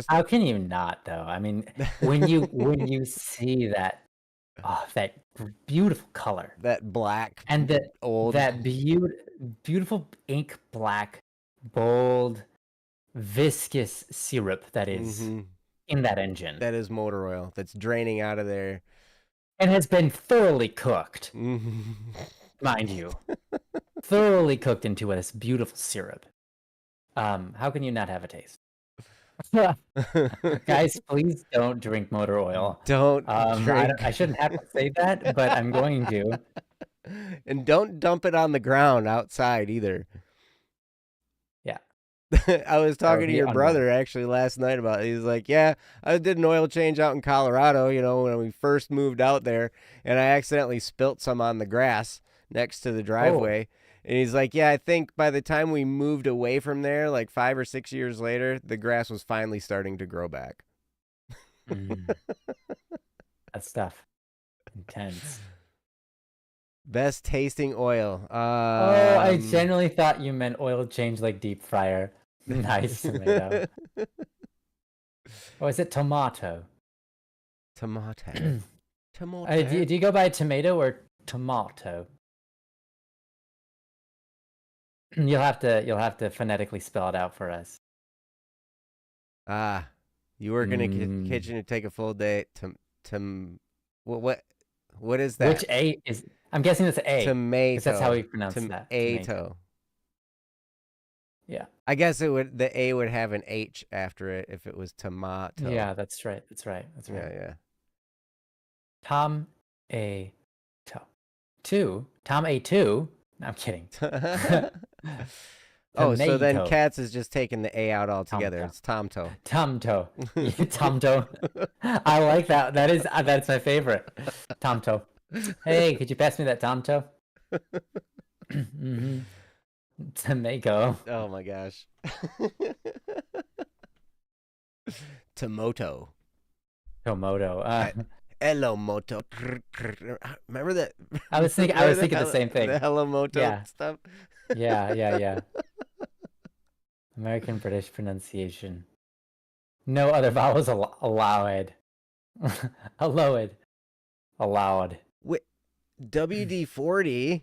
How can you not though? I mean, when you see that beautiful color, that black and that beautiful ink black, bold, viscous syrup that is in that engine. That is motor oil that's draining out of there. And has been thoroughly cooked, mind you. Thoroughly cooked into this beautiful syrup. How can you not have a taste? Guys, please don't drink motor oil. Don't drink. I shouldn't have to say that, but I'm going to. And don't dump it on the ground outside either. Yeah. I was talking to your brother actually last night about it. He's like, yeah, I did an oil change out in Colorado, when we first moved out there, and I accidentally spilt some on the grass next to the driveway. Oh. And he's like, yeah, I think by the time we moved away from there, like 5 or 6 years later, the grass was finally starting to grow back. That stuff. Intense. Best tasting oil. I genuinely thought you meant oil change like deep fryer. Nice tomato. Is it tomato? Tomato. Do you go by tomato or tomato? You'll have to phonetically spell it out for us. You work in a kitchen to take a full day. What is that? Which A is? I'm guessing it's A. Tomato. Because that's how we pronounce that. Tomato. Yeah. I guess the A would have an H after it if it was tomato. Yeah, that's right. Yeah. Tom A. Tom A2. No, I'm kidding. Oh, so then Cats is just taking the A out altogether. It's Tomto. Tomto. I like that. That's my favorite. Tomto. Hey, could you pass me that Tomto? Tomato. Oh my gosh. Tomoto. Hello Moto. Remember that? I was thinking the same thing. The Hello Moto stuff. Yeah. American British pronunciation. No other vowels allowed. Allowed. Wait, WD-40.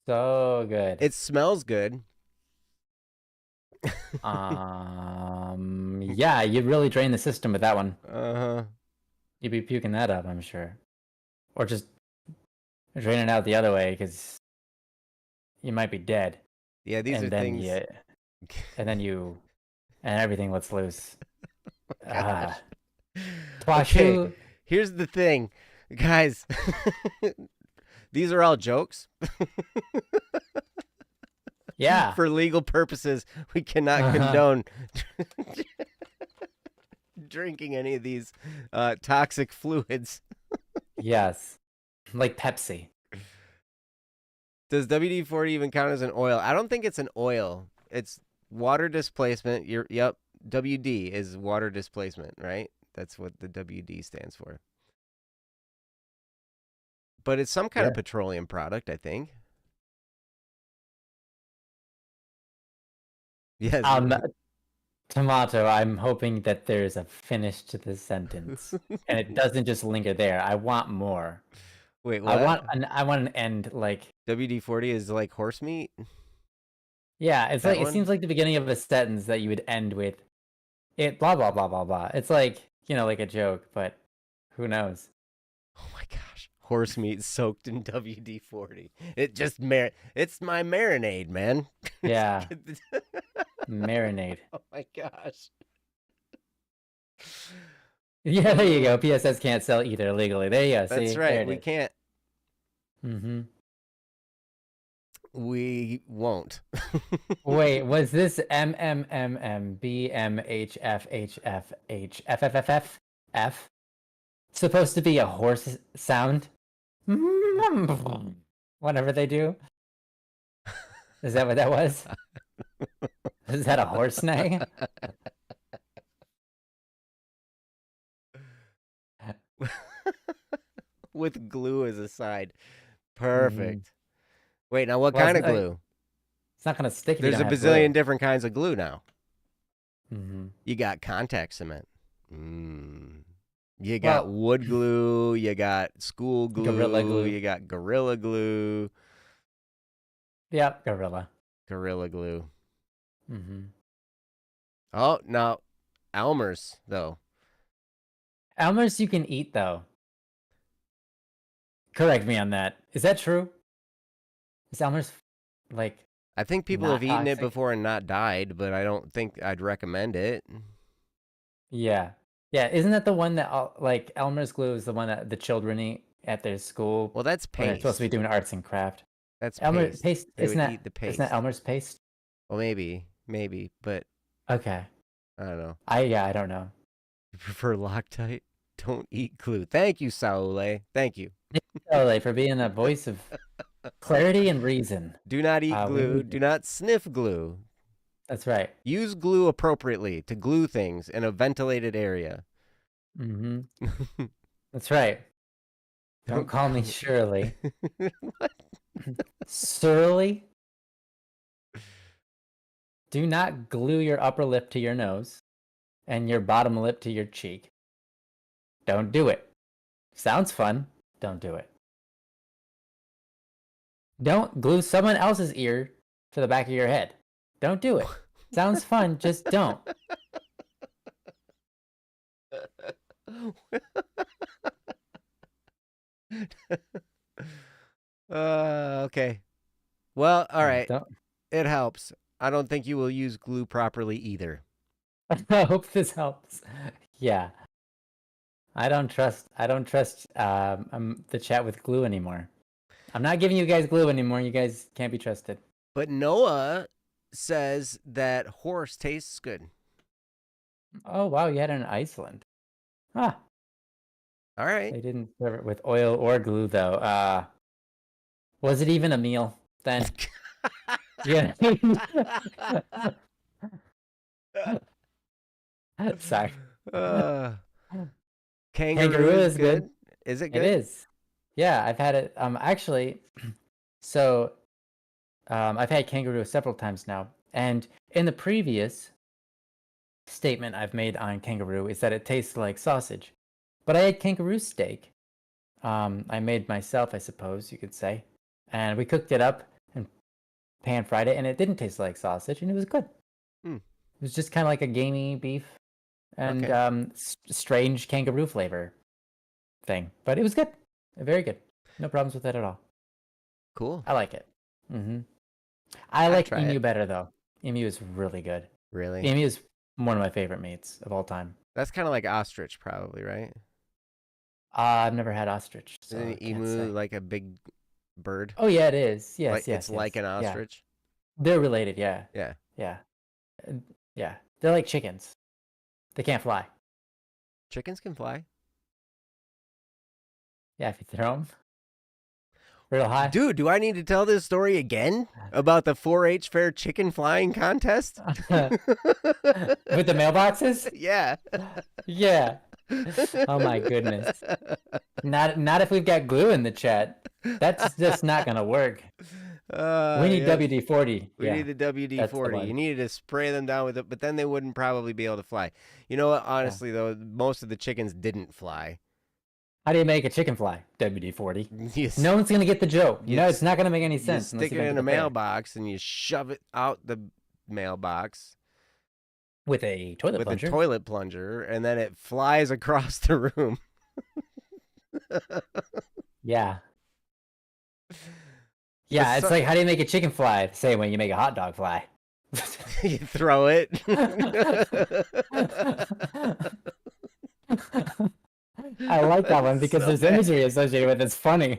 So good. It smells good. Yeah, you'd really drain the system with that one. Uh-huh. You'd be puking that up, I'm sure. Or just drain it out the other way because you might be dead. Yeah, these are things. And everything lets loose. Okay, here's the thing, guys. These are all jokes. Yeah. For legal purposes, we cannot condone drinking any of these toxic fluids. Yes. Like Pepsi. Does WD-40 even count as an oil? I don't think it's an oil. It's water displacement. Yep. WD is water displacement, right? That's what the WD stands for. But it's some kind of petroleum product, I think. Yes. Tomato, I'm hoping that there's a finish to this sentence. And it doesn't just linger there. I want more. Wait, what? I want an end like WD-40 is like horse meat? Yeah, it's that like one? It seems like the beginning of a sentence that you would end with it blah blah blah blah blah. It's like, like a joke, but who knows? Oh my gosh. Horse meat soaked in WD-40. It just it's my marinade, man. Yeah. Marinade. Oh my gosh. Yeah, there you go. PSS can't sell either legally. There you go. That's right. We can't. Mm-hmm. We won't. Wait, was this MMMMBMHFHFHFFFF supposed to be a horse sound? Whatever they do. Is that what that was? Is that a horse neigh? With glue as a side. Perfect. Mm-hmm. Wait, now what kind of glue? It's not going to stick. There's a bazillion different kinds of glue now. Mm-hmm. You got contact cement. You got wood glue. You got school glue. Gorilla glue. You got Gorilla Glue. Yep, Gorilla. Gorilla Glue. Mm-hmm. Oh, no. Elmer's, though. Elmer's you can eat, though. Correct me on that. Is that true? Is Elmer's, like... I think people have eaten it before and not died, but I don't think I'd recommend it. Yeah. Yeah, isn't that the one that, like, Elmer's glue is the one that the children eat at their school? Well, that's paste. They're supposed to be doing arts and craft. That's Elmer's paste. Isn't that Elmer's paste? Well, maybe, but... Okay. I don't know. I don't know. You prefer Loctite? Don't eat glue. Thank you, Saule. Thank you. Thank you, Saule, for being a voice of clarity and reason. Do not eat glue. Do not sniff glue. That's right. Use glue appropriately to glue things in a ventilated area. Mm-hmm. That's right. Don't call me Shirley. What? Surly? Do not glue your upper lip to your nose and your bottom lip to your cheek. Don't do it. Sounds fun. Don't do it. Don't glue someone else's ear to the back of your head. Don't do it. Sounds fun, just don't. Okay. Well, all right. It helps. I don't think you will use glue properly either. I hope this helps. Yeah. I don't trust the chat with glue anymore. I'm not giving you guys glue anymore. You guys can't be trusted. But Noah says that horse tastes good. Oh, wow. You had it in Iceland. Huh. All right. They didn't serve it with oil or glue, though. Was it even a meal then? Yeah. Sorry. Kangaroo is good. Is it good? It is. Yeah, I've had it. Actually, so I've had kangaroo several times now, and in the previous statement I've made on kangaroo is that it tastes like sausage, but I had kangaroo steak. I made myself, I suppose you could say, and we cooked it up and pan fried it, and it didn't taste like sausage, and it was good. It was just kind of like a gamey beef and strange kangaroo flavor thing, but it was good. Very good. No problems with that at all. Cool. I like it. I like emu better though. Emu is really good. Really? Emu is one of my favorite meats of all time. That's kind of like ostrich, probably, right? I've never had ostrich. So Isn't emu like a big bird? Oh yeah, it is. Yes, like, yes. It's like an ostrich. Yeah. They're related. Yeah. Yeah. Yeah. Yeah. They're like chickens. They can't fly. Chickens can fly. Yeah, if you throw them real high. Dude, do I need to tell this story again about the 4-H fair chicken flying contest? With the mailboxes? Yeah. Yeah. Oh my goodness. Not if we've got glue in the chat. That's just not gonna work. We need WD-40. We need the WD-40. You needed to spray them down with it, but then they wouldn't probably be able to fly. You know what? Honestly, though, most of the chickens didn't fly. How do you make a chicken fly? WD-40. Yes. No one's gonna get the joke. It's not gonna make any sense. You stick it in a mailbox and you shove it out the mailbox with a toilet plunger. With a toilet plunger, and then it flies across the room. Yeah. Yeah, it's like, how do you make a chicken fly? The same way you make a hot dog fly. You throw it. I like that one because there's imagery associated with it. It's funny.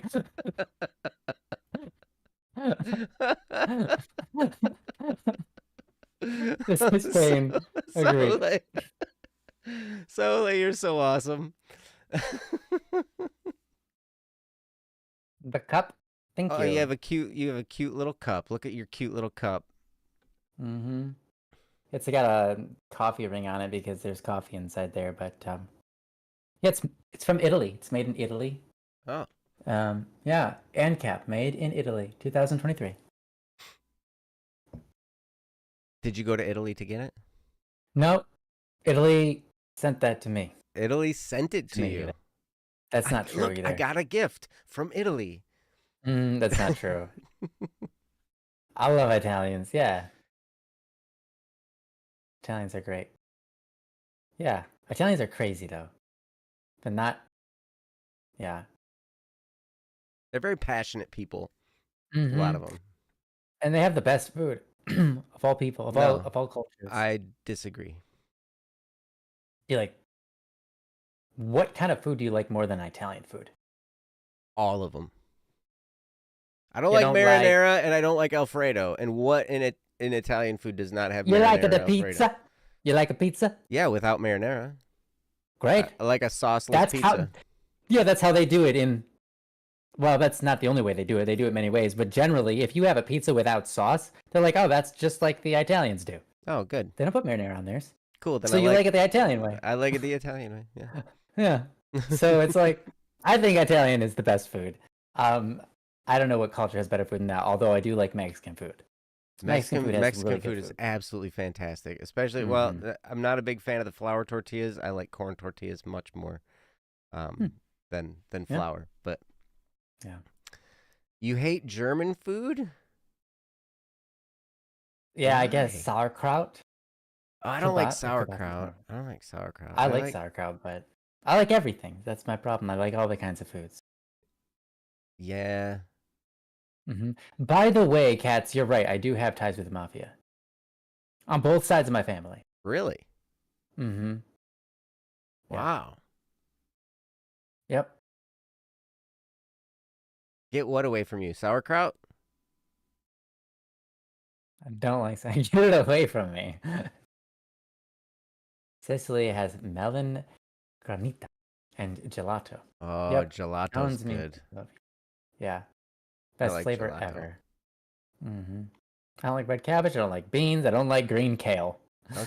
This is Spain. Agreed. Sole, you're so awesome. The cup. Thank you. Oh, you have a cute little cup. Look at your cute little cup. It's got a coffee ring on it because there's coffee inside there, but yeah, it's from Italy. It's made in Italy. Oh. Yeah, ANCAP, made in Italy, 2023. Did you go to Italy to get it? No, Italy sent that to me. Italy sent it to you. That's not true either. I got a gift from Italy. That's not true. I love Italians. Yeah. Italians are great. Yeah. Italians are crazy, though. But not... Yeah. They're very passionate people. A lot of them. And they have the best food of all people, of all cultures. I disagree. What kind of food do you like more than Italian food? All of them. I don't like marinara and I don't like Alfredo. And what in Italian food does not have marinara? You like the pizza? You like a pizza? Yeah, without marinara. Great. I like a sauceless pizza. That's how they do it well, that's not the only way they do it. They do it many ways. But generally, if you have a pizza without sauce, they're like, oh, that's just like the Italians do. Oh, good. They don't put marinara on theirs. Cool. Then so you like it the Italian way. I like it the Italian way, yeah. Yeah. So it's like, I think Italian is the best food. I don't know what culture has better food than that, although I do like Mexican food. Mexican food is absolutely fantastic. Especially, well, I'm not a big fan of the flour tortillas. I like corn tortillas much more than flour. But yeah. You hate German food? Yeah, I guess sauerkraut. Oh, I don't like sauerkraut. I don't like sauerkraut. I like sauerkraut, but I like everything. That's my problem. I like all the kinds of foods. Yeah. By the way, Cats, you're right. I do have ties with the mafia. On both sides of my family. Really? Wow. Yeah. Yep. Get what away from you? Sauerkraut? I don't like sauerkraut. Get it away from me. Sicily has melon granita and gelato. Oh, gelato's good. Yeah. Best flavor ever. I don't like red cabbage. I don't like beans. I don't like green kale.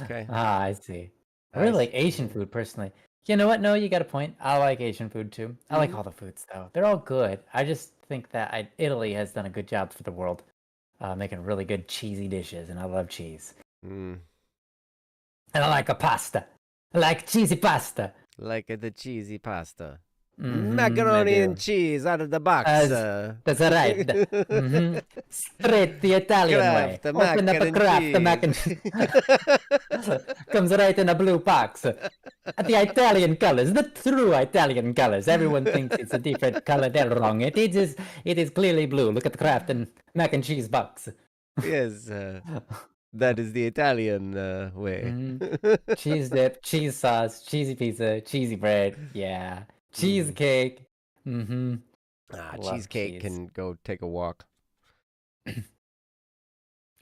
Okay. I see. I really like Asian food, personally. You know what? No, you got a point. I like Asian food, too. I like all the foods, though. They're all good. I just think that Italy has done a good job for the world, making really good cheesy dishes, and I love cheese. And I like a pasta. I like cheesy pasta. Like the cheesy pasta. Macaroni and cheese out of the box. That's right. Straight the Italian way. Open up a craft, the mac and cheese. Comes right in a blue box. The Italian colors, the true Italian colors. Everyone thinks it's a different color. They're wrong. It is clearly blue. Look at the Kraft and mac and cheese box. Yes, that is the Italian way. Cheese dip, cheese sauce, cheesy pizza, cheesy bread. Yeah, cheesecake. Cheesecake can go take a walk.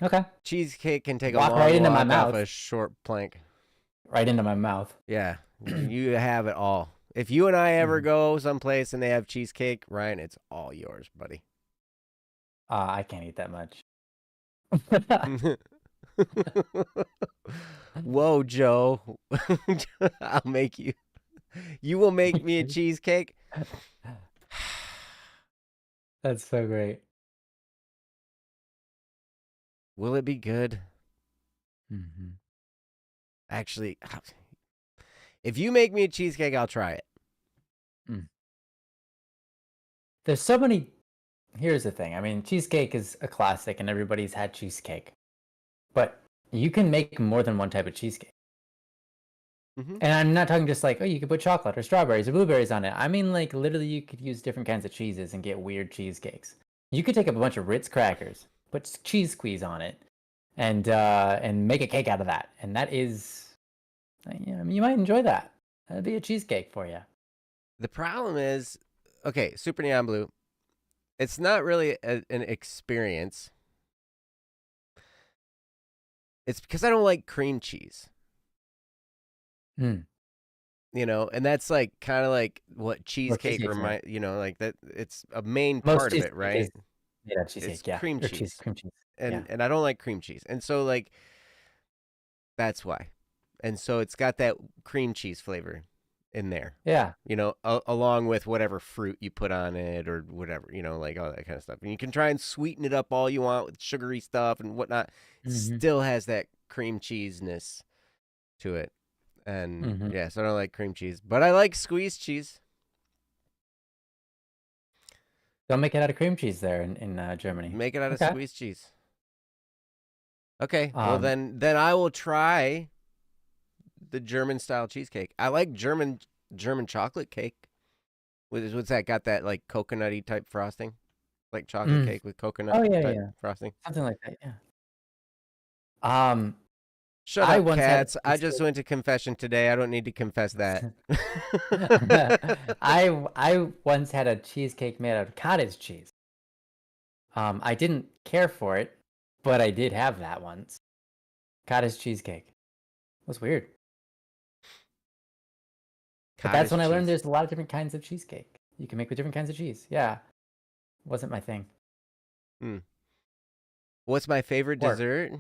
Okay. Cheesecake can take a Walk long right into my walk off mouth. a short plank. Right into my mouth. Yeah, you have it all. If you and I ever go someplace and they have cheesecake, Ryan, it's all yours, buddy. I can't eat that much. Whoa, Joe. I'll make you. You will make me a cheesecake. That's so great. Will it be good? Actually, if you make me a cheesecake, I'll try it. There's so many. Here's the thing. I mean, cheesecake is a classic, and everybody's had cheesecake. But you can make more than one type of cheesecake. And I'm not talking just like, oh, you could put chocolate or strawberries or blueberries on it. I mean, like, literally, you could use different kinds of cheeses and get weird cheesecakes. You could take up a bunch of Ritz crackers, put cheese squeeze on it, and make a cake out of that. And that is, you might enjoy that. That'd be a cheesecake for you. The problem is, okay, Super Neon Blue, it's not really an experience. It's because I don't like cream cheese. You know, and that's like kind of like what cheesecake reminds, like that. It's a main part of it, right? Cheesecake, it's cream cheese. Cream cheese. And I don't like cream cheese. And so like that's why. And so it's got that cream cheese flavor in there. Yeah. Along with whatever fruit you put on it or whatever, like all that kind of stuff. And you can try and sweeten it up all you want with sugary stuff and whatnot. It still has that cream cheesiness to it. And so I don't like cream cheese, but I like squeezed cheese. Don't make it out of cream cheese there in Germany. Make it out of squeezed cheese. Okay, well then I will try the German style cheesecake. I like German chocolate cake. What's that? Got that like coconutty type frosting, like chocolate cake with coconut type frosting. Something like that. Yeah. Shut up, cats. I just went to confession today. I don't need to confess that. I once had a cheesecake made out of cottage cheese. I didn't care for it, but I did have that once. Cottage cheesecake. It was weird. But that's when I learned there's a lot of different kinds of cheesecake you can make with different kinds of cheese. Yeah. Wasn't my thing. What's my favorite dessert?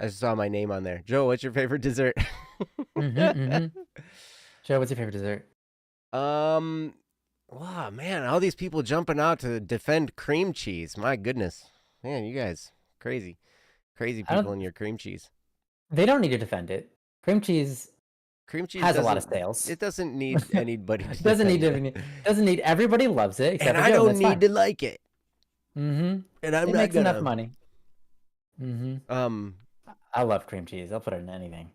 I saw my name on there. Joe, what's your favorite dessert? Joe, what's your favorite dessert? Wow, man, all these people jumping out to defend cream cheese. My goodness. Man, you guys, crazy. Crazy people in your cream cheese. They don't need to defend it. Cream cheese has a lot of sales. It doesn't need anybody to doesn't need everybody loves it. Except and I don't need to like it. And I'm it not makes gonna... enough money. I love cream cheese. I'll put it in anything.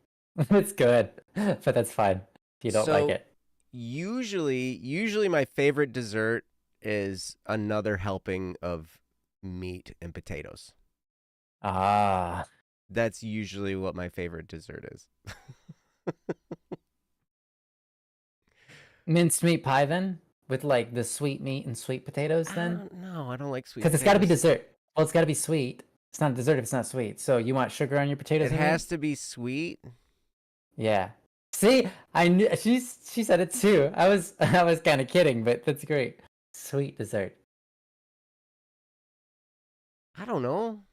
It's good, but that's fine if you don't like it. Usually my favorite dessert is another helping of meat and potatoes. That's usually what my favorite dessert is. Minced meat pie then? With like the sweet meat and sweet potatoes then? No, I don't like sweet potatoes. Because it's got to be dessert. Well, it's got to be sweet. It's not dessert if it's not sweet. So you want sugar on your potatoes? It has to be sweet? Yeah. See, I knew she said it too. I was kind of kidding, but that's great. Sweet dessert. I don't know.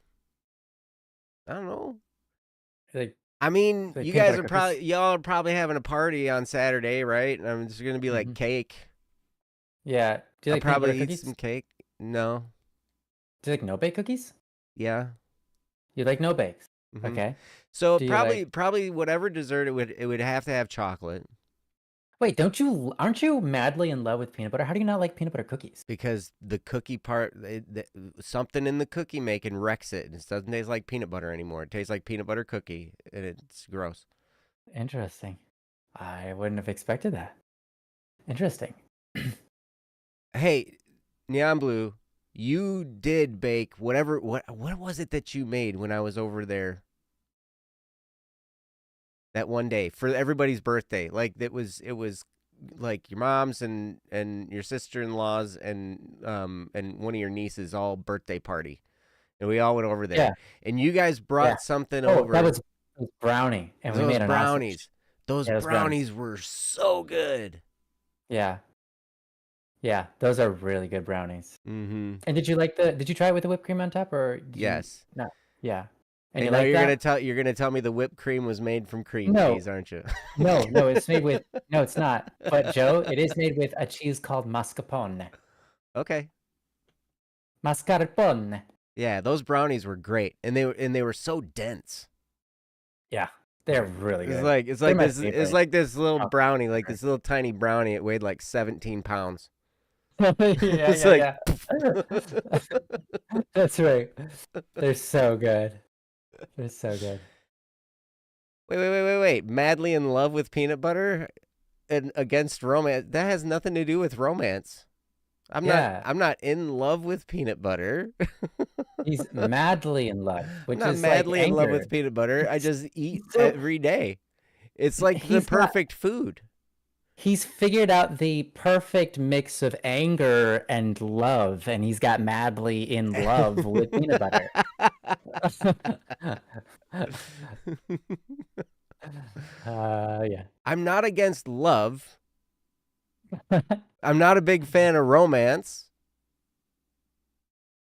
Like, I mean, you guys are y'all are probably having a party on Saturday, right? And I'm just gonna be like cake. Yeah. Do you like probably cookies? Eat some cake? No. Do you like no-bake cookies? Yeah. You like no-bakes? Okay. So probably whatever dessert it would have to have chocolate. Wait, aren't you madly in love with peanut butter? How do you not like peanut butter cookies? Because the cookie part, something in the cookie making wrecks it. It doesn't taste like peanut butter anymore. It tastes like peanut butter cookie, and it's gross. Interesting. I wouldn't have expected that. Interesting. Hey, Neon Blue, you did bake whatever. What was it that you made when I was over there that one day for everybody's birthday? Like it was like your mom's and your sister-in-law's and one of your nieces all birthday party. And we all went over there. Yeah. And you guys Yeah. brought something Oh, over. that was brownie, and we Those made an brownies. Those Yeah, brownies were so good. Yeah. Yeah, those are really good brownies. Mm-hmm. And did you try it with the whipped cream on top, or did Yes. you, no? Yeah. And you now like you're gonna tell me the whipped cream was made from cream No. cheese, aren't you? No, it's made with no, it's not. But Joe, it is made with a cheese called mascarpone. Okay. Mascarpone. Yeah, those brownies were great, and they were so dense. Yeah, they're really good. It's like this little brownie, like this little tiny brownie. It weighed like 17 pounds. Yeah. That's right. They're so good. They're so good. Wait. Madly in love with peanut butter and against romance. That has nothing to do with romance. I'm not in love with peanut butter. He's madly in love, which I'm not is madly like in love anger. with peanut butter. I just eat every day. It's like the perfect food. He's figured out the perfect mix of anger and love, and he's got madly in love with peanut butter. Yeah. I'm not against love. I'm not a big fan of romance.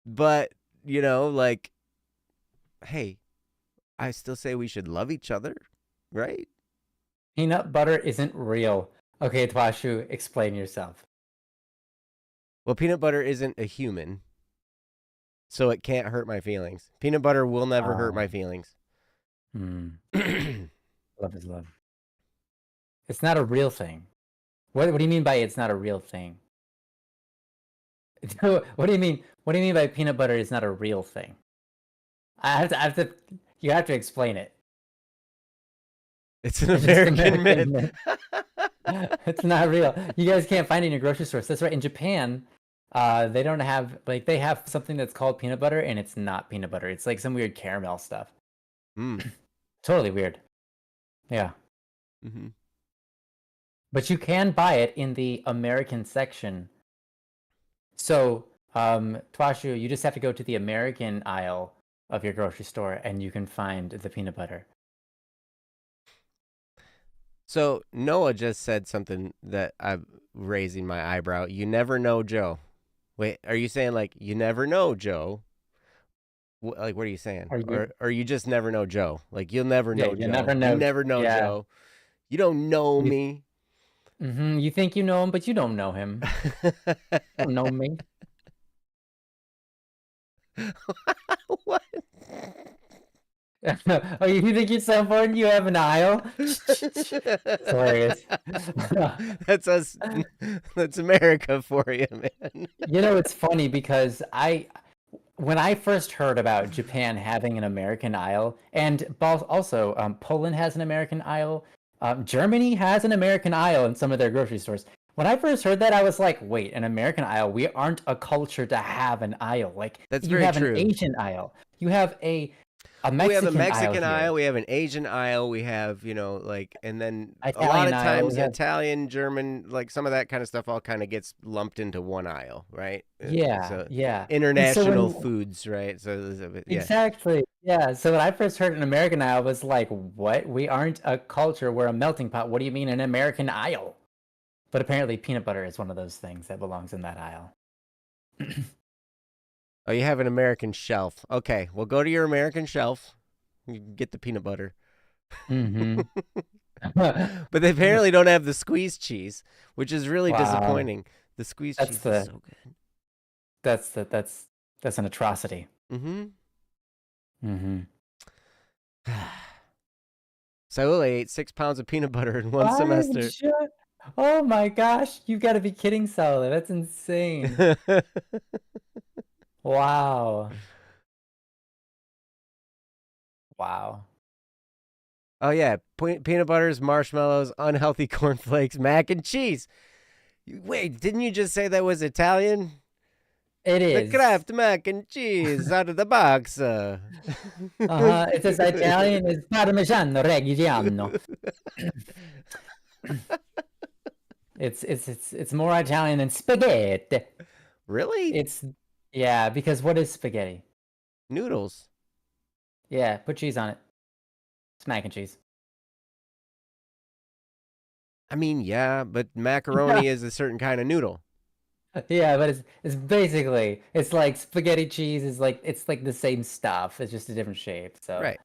But, like, hey, I still say we should love each other, right? Peanut butter isn't real. Okay, Twashu, explain yourself. Well, peanut butter isn't a human, so it can't hurt my feelings. Peanut butter will never hurt my feelings. Love is love. It's not a real thing. What do you mean by it's not a real thing? What do you mean? What do you mean by peanut butter is not a real thing? You have to explain it. It's an American myth. It's not real. You guys can't find it in your grocery stores. That's right. In Japan, they don't have they have something that's called peanut butter, and it's not peanut butter. It's like some weird caramel stuff. Totally weird. Yeah. Mm-hmm. But you can buy it in the American section. So, Twashu, you just have to go to the American aisle of your grocery store, and you can find the peanut butter. So Noah just said something that I'm raising my eyebrow. You never know, Joe. Wait, are you saying like you never know, Joe? Like, what are you saying? Or you just never know, Joe? Like you'll never know, Joe. Never know. You never know, Joe. You don't know me. You think you know him, but you don't know him. You don't know me. What? Oh, you think you're so important? You have an aisle? It's hilarious. That's us. That's America for you, man. It's funny because when I first heard about Japan having an American aisle, and also Poland has an American aisle, Germany has an American aisle in some of their grocery stores. When I first heard that, I was like, wait, an American aisle? We aren't a culture to have an aisle. Like, that's you very have true. An Asian aisle. You have a Mexican we have a Mexican aisle. We have an Asian aisle. We have, and then Italian a lot of times aisle, Italian, German, like some of that kind of stuff all kind of gets lumped into one aisle, right? Yeah, so yeah. International foods, right? So exactly. Yeah. So when I first heard an American aisle, I was like, what? We aren't a culture. We're a melting pot. What do you mean an American aisle? But apparently peanut butter is one of those things that belongs in that aisle. Oh, you have an American shelf. Okay, well, go to your American shelf. You can get the peanut butter. Mm-hmm. But they apparently don't have the squeeze cheese, which is really disappointing. The squeeze cheese is so good. That's an atrocity. Mm-hmm. Mm-hmm. So I ate 6 pounds of peanut butter in one semester. Oh my gosh, you've got to be kidding, Sally. That's insane. Wow. Oh yeah, peanut butters, marshmallows, unhealthy cornflakes, mac and cheese. Wait, didn't you just say that was Italian? It The is. Kraft mac and cheese out of the box. It says Italian is Parmigiano Reggiano. It's more Italian than spaghetti. Really? It's yeah, because what is spaghetti? Noodles. Yeah, put cheese on it. It's mac and cheese. I mean, yeah, but macaroni is a certain kind of noodle. Yeah, but it's basically it's like spaghetti cheese is like it's like the same stuff. It's just a different shape. So Right.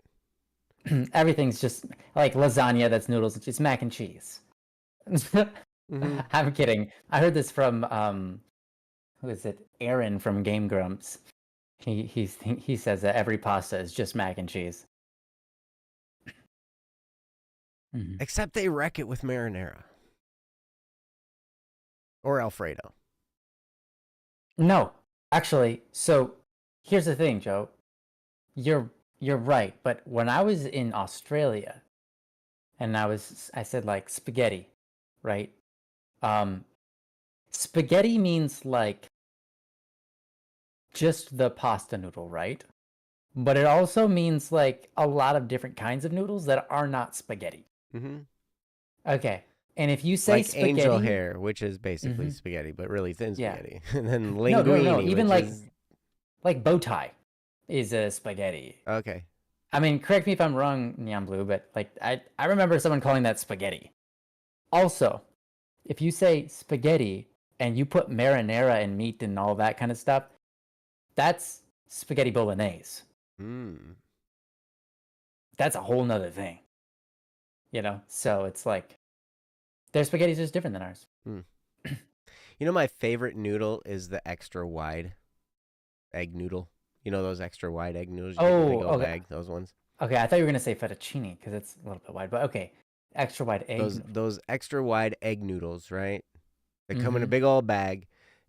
everything's just like lasagna that's noodles. It's just mac and cheese. I'm kidding. I heard this from who is it? Aaron from Game Grumps. He says that every pasta is just mac and cheese. Except they wreck it with marinara or Alfredo. No, actually, so here's the thing, Joe. You're right, but when I was in Australia and I said like spaghetti, right? Spaghetti means like just the pasta noodle, right? But it also means like a lot of different kinds of noodles that are not spaghetti. Okay. And if you say like spaghetti, angel hair, which is basically spaghetti, but really thin spaghetti, and then linguine, no, even which is like bow tie is a spaghetti. okay. I mean, correct me if I'm wrong, Neon Blue, but like I remember someone calling that spaghetti. Also, if you say spaghetti and you put marinara and meat and all that kind of stuff, that's spaghetti bolognese. That's a whole nother thing. You know? So it's like their spaghetti's just different than ours. You know, my favorite noodle is the extra wide egg noodle. You know those extra wide egg noodles? You get the big old bag, those ones. Okay, I thought you were gonna say fettuccine because it's a little bit wide, but okay, extra wide egg. Those extra wide egg noodles, right? They come in a big old bag,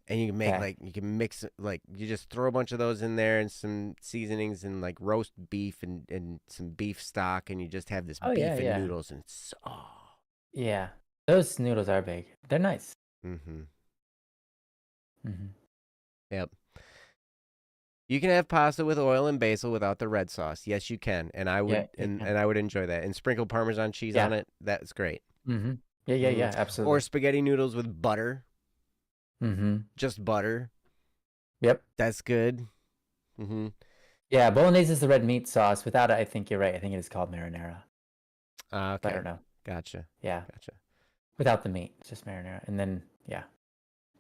and you can make like you can mix like you just throw a bunch of those in there and some seasonings and like roast beef and some beef stock, and you just have this beef and noodles, and it's yeah, those noodles are big. They're nice. Yep. You can have pasta with oil and basil without the red sauce. Yes, you can, and I would, and I would enjoy that. And sprinkle Parmesan cheese on it. That's great. Yeah, absolutely. Or spaghetti noodles with butter. Just butter. Yep. That's good. Yeah, bolognese is the red meat sauce. Without it, I think you're right. I think it is called marinara. Okay. I don't know. Gotcha. Yeah. Gotcha. Without the meat, it's just marinara, and then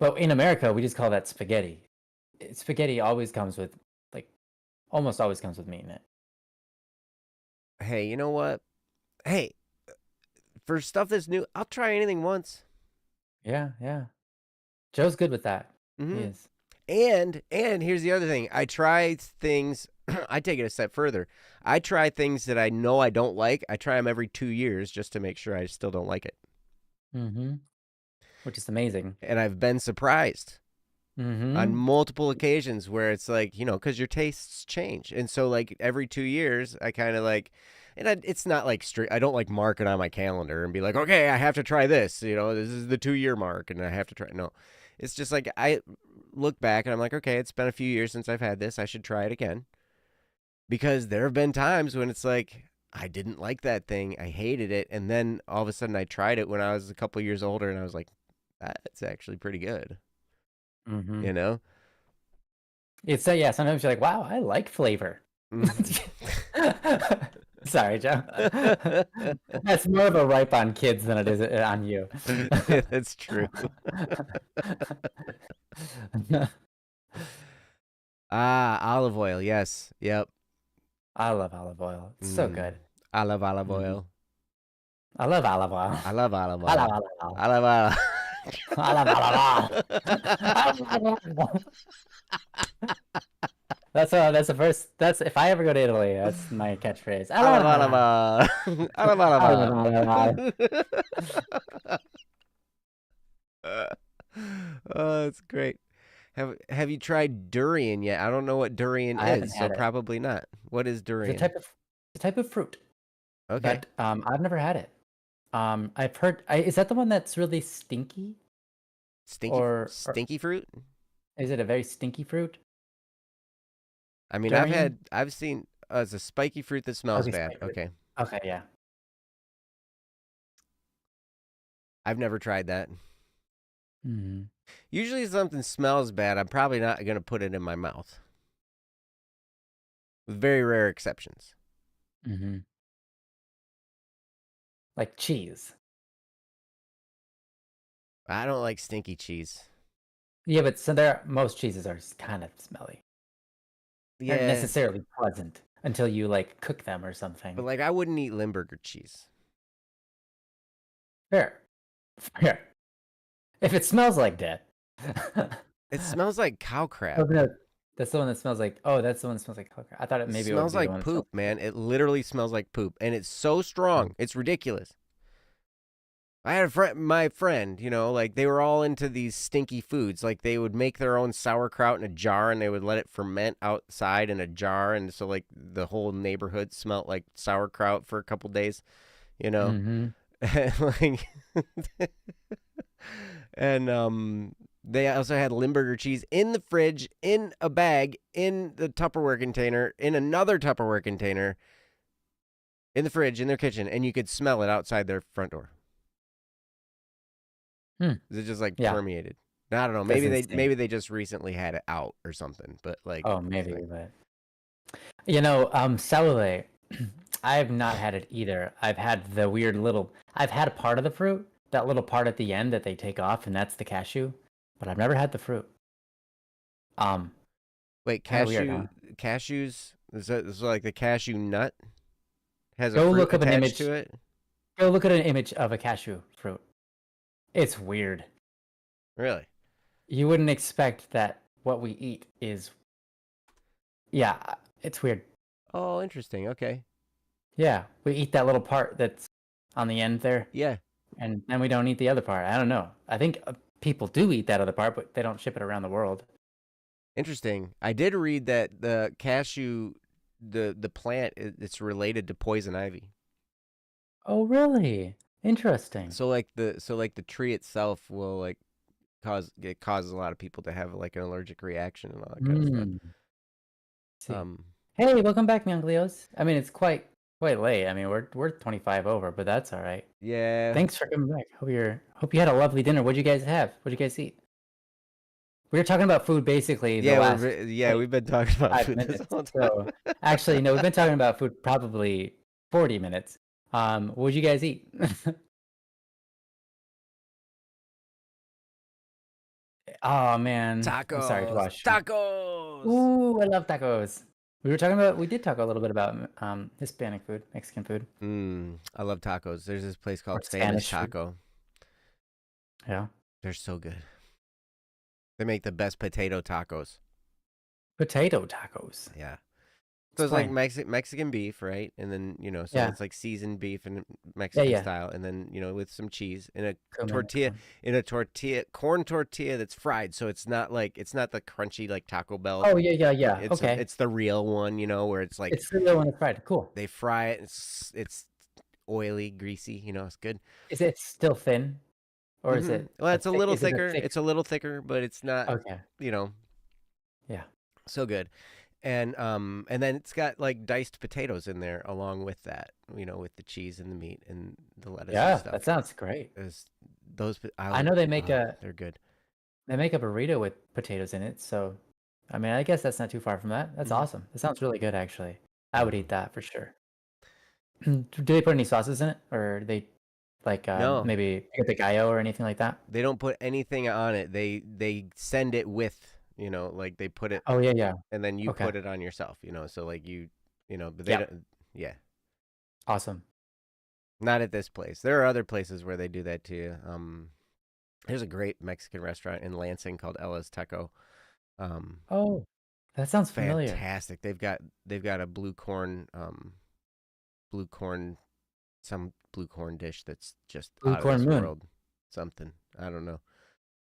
But in America, we just call that spaghetti. Spaghetti always comes with almost always comes with meat in it. Hey, you know what? Hey, for stuff that's new, I'll try anything once. Yeah. Joe's good with that. He is. And here's the other thing. I try things. I take it a step further. I try things that I know I don't like. I try them every 2 years just to make sure I still don't like it. Which is amazing. And I've been surprised on multiple occasions where it's like, you know, because your tastes change. And so like every 2 years, I kind of like, and it's not like strict. I don't like mark it on my calendar and be like, okay, I have to try this. You know, this is the 2-year mark and I have to try. No, it's just like I look back and I'm like, okay, it's been a few years since I've had this. I should try it again. Because there have been times when it's like, I didn't like that thing. I hated it. And then all of a sudden I tried it when I was a couple years older and I was like, that's actually pretty good. You know? It's sometimes you're like, wow, I like flavor. Sorry, Joe. That's more of a ripe on kids than it is on you. Yeah, that's true. Olive oil. Yes. Yep. I love olive oil. It's so good. I love olive oil. I love olive oil. I love olive oil. I love olive oil. I love olive. I love olive oil. That's the first. That's if I ever go to Italy, that's my catchphrase. I love olive oil. I love olive oil. Oh, that's great. Have you tried durian yet? I don't know what durian is, so probably not. What is durian? It's a type of fruit. Okay. but I've never had it. I've heard. Is that the one that's really stinky, or Stinky fruit? is it a very stinky fruit? I mean, Durian? I've seen it's a spiky fruit that smells Okay, bad. spiky fruit. Okay. Okay, yeah. I've never tried that. Mm-hmm. Usually if something smells bad, I'm probably not going to put it in my mouth. With very rare exceptions. Mm-hmm. Like cheese. I don't like stinky cheese. Yeah, but most cheeses are kind of smelly. They're not Yeah, necessarily pleasant until you like cook them or something. but like I wouldn't eat Limburger cheese. Fair. Fair. If it smells like that. It smells like cow crap. Oh, no. That's the one that smells like. Oh, that's the one that smells like cow crap. I thought It maybe it would smells be the like one that smells poop, man. It literally smells like poop, and it's so strong. It's ridiculous. I had my friend, like they were all into these stinky foods. Like they would make their own sauerkraut in a jar and they would let it ferment outside in a jar. And so like the whole neighborhood smelled like sauerkraut for a couple days, you know? Mm-hmm. And like, and they also had Limburger cheese in the fridge, in a bag, in the Tupperware container, in another Tupperware container, in the fridge, in their kitchen. And you could smell it outside their front door. It just like permeated. I don't know. Maybe they just recently had it out or something. But like, oh, maybe. But saule, I have not had it either. I've had the weird little. I've had a part of the fruit, that little part at the end that they take off, and that's the cashew. But I've never had the fruit. Wait, weird, huh? cashews? Is that like the cashew nut has a Go fruit look up an attached image. to it? Go look at an image of a cashew fruit. It's weird. Really? You wouldn't expect that what we eat is. Yeah, it's weird. Oh, interesting. Okay. Yeah, we eat that little part that's on the end there. Yeah. And then we don't eat the other part. I don't know. I think people do eat that other part, but they don't ship it around the world. Interesting. I did read that the cashew, the plant, it's related to poison ivy. Oh, really? Interesting. So like the tree itself will like causes a lot of people to have like an allergic reaction and all that kind of stuff. See. Hey, welcome back, Mianglios. I mean, it's quite late. I mean, we're 25 over, but that's all right. Yeah. Thanks for coming back. Hope you had a lovely dinner. What'd you guys have? What'd you guys eat? We were talking about food basically the last. We've been talking about 5 food minutes. this whole time. So, actually, no, we've been talking about food probably 40 minutes. What'd you guys eat? Oh man, Tacos. I'm sorry to watch. Tacos. Ooh, I love tacos. We did talk a little bit about Hispanic food, Mexican food. I love tacos. There's this place called Spanish Famous Taco. Yeah. They're so good. They make the best potato tacos. Potato tacos. Yeah. So it's like Mexican beef, right? And then, it's like seasoned beef and Mexican style. And then, with some cheese in a corn tortilla that's fried. So it's not the crunchy like Taco Bell. Oh, yeah. It's the real one, where it's like. It's the real one that's fried. Cool. They fry it. It's oily, greasy, it's good. Is it still thin? Or is it? Well, it's a little thicker. It's a little thicker, but it's not, okay. Yeah. So good. And then it's got like diced potatoes in there along with that, with the cheese and the meat and the lettuce and stuff. That sounds great. I know they make they're good. They make a burrito with potatoes in it, so I mean, I guess that's not too far from that. That's awesome. That sounds really good, actually. I would eat that for sure. Do they put any sauces in it, or do they like no. maybe the gallo or anything like that? They don't put anything on it. They send it with. Like they put it. Oh yeah. And then you put it on yourself. So like but they don't. Yeah. Awesome. Not at this place. There are other places where they do that too. There's a great Mexican restaurant in Lansing called Ella's Teco. Oh, that sounds familiar. Fantastic. They've got a blue corn dish that's just out of this world. Something I don't know.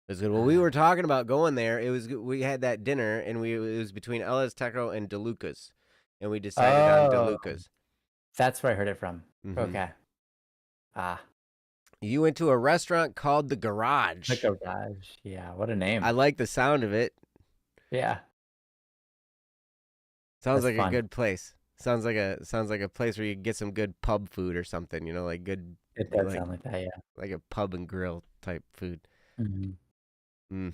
It was good. Well, we were talking about going there. It was good. We had that dinner, and it was between Ella's Teco and DeLuca's, and we decided on DeLuca's. That's where I heard it from. Mm-hmm. Okay. Ah. You went to a restaurant called The The Garage. Garage. Yeah, what a name. I like the sound of it. Yeah. Sounds That's like a fun. good place. Sounds like a place where you get some good pub food or something, like good It does sound like that, yeah. like a pub and grill type food. Mm-hmm.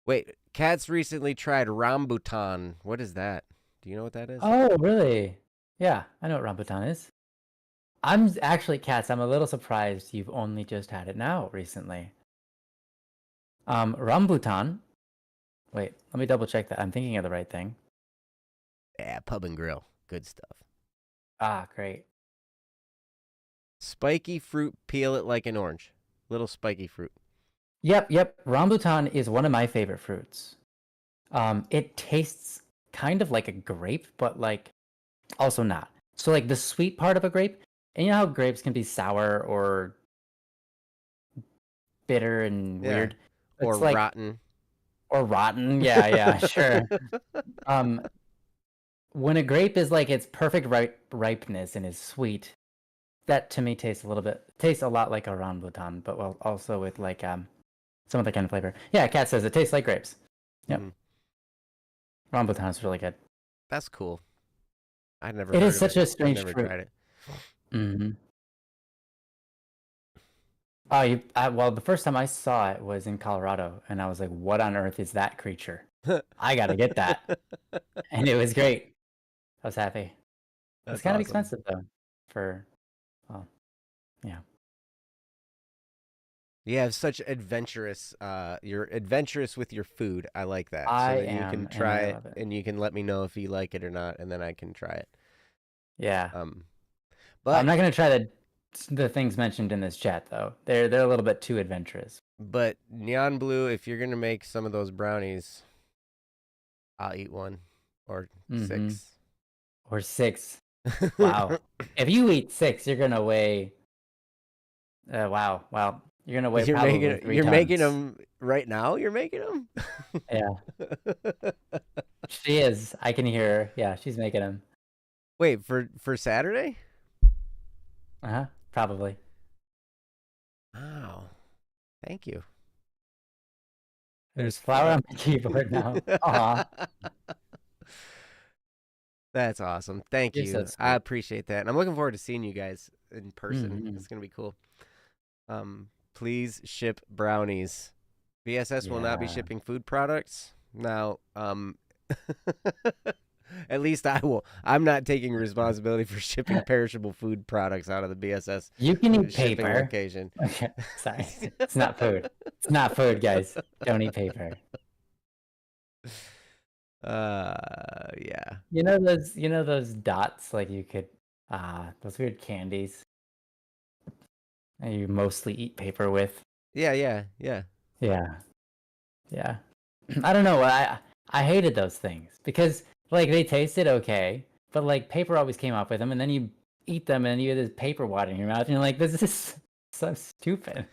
Wait, Kat's recently tried rambutan. What is that? Do you know what that is? Oh, really? Yeah, I know what rambutan is. I'm actually, Katz, I'm a little surprised you've only just had it now recently. Rambutan. Wait, let me double check that. I'm thinking of the right thing. Yeah, pub and grill. Good stuff. Ah, great. Spiky fruit, peel it like an orange. Little spiky fruit. Yep. Rambutan is one of my favorite fruits. It tastes kind of like a grape, but like also not. So like the sweet part of a grape, and you know how grapes can be sour or bitter and weird. Or It's like rotten. or rotten. Yeah, sure. When a grape is like its perfect ripeness and is sweet, that to me tastes a lot like a rambutan, but well, also with like some other kind of flavor. Yeah, Kat says it tastes like grapes. Yep. Rambutan is really good. That's cool. I'd never. It heard is of such it. a strange I've never fruit. tried it. Mm-hmm. Oh, well, the first time I saw it was in Colorado, and I was like, "What on earth is that creature? I gotta get that!" And it was great. I was happy. That's It's kind of awesome. expensive though. Well, yeah. You have such adventurous. You're adventurous with your food. I like that. I so then am, you can and try I it, love it. and you can let me know if you like it or not, and then I can try it. Yeah. But I'm not gonna try the things mentioned in this chat though. They're a little bit too adventurous. But Neon Blue, if you're gonna make some of those brownies, I'll eat one or 6. Or 6. Wow. If you eat 6, you're gonna weigh. Wow. You're gonna weigh probably 3 You're tons. making them right now. You're making them. Yeah. She is. I can hear her. Yeah, she's making them. Wait for Saturday. Probably. Wow. Thank you. There's flour on my keyboard now. Aw. That's awesome. Thank You're you. so sweet. I appreciate that. And I'm looking forward to seeing you guys in person. Mm-hmm. It's going to be cool. Please ship brownies. BSS will not be shipping food products. Now, at least I will. I'm not taking responsibility for shipping perishable food products out of the BSS. You can eat shipping paper. location. Okay. Sorry. It's not food. It's not food, guys. Don't eat paper. Yeah. You know those dots like you could those weird candies that you mostly eat paper with? Yeah. Yeah. I don't know. I hated those things because like they tasted okay, but like paper always came off with them, and then you eat them and you have this paper water in your mouth, and you're like, this is so stupid.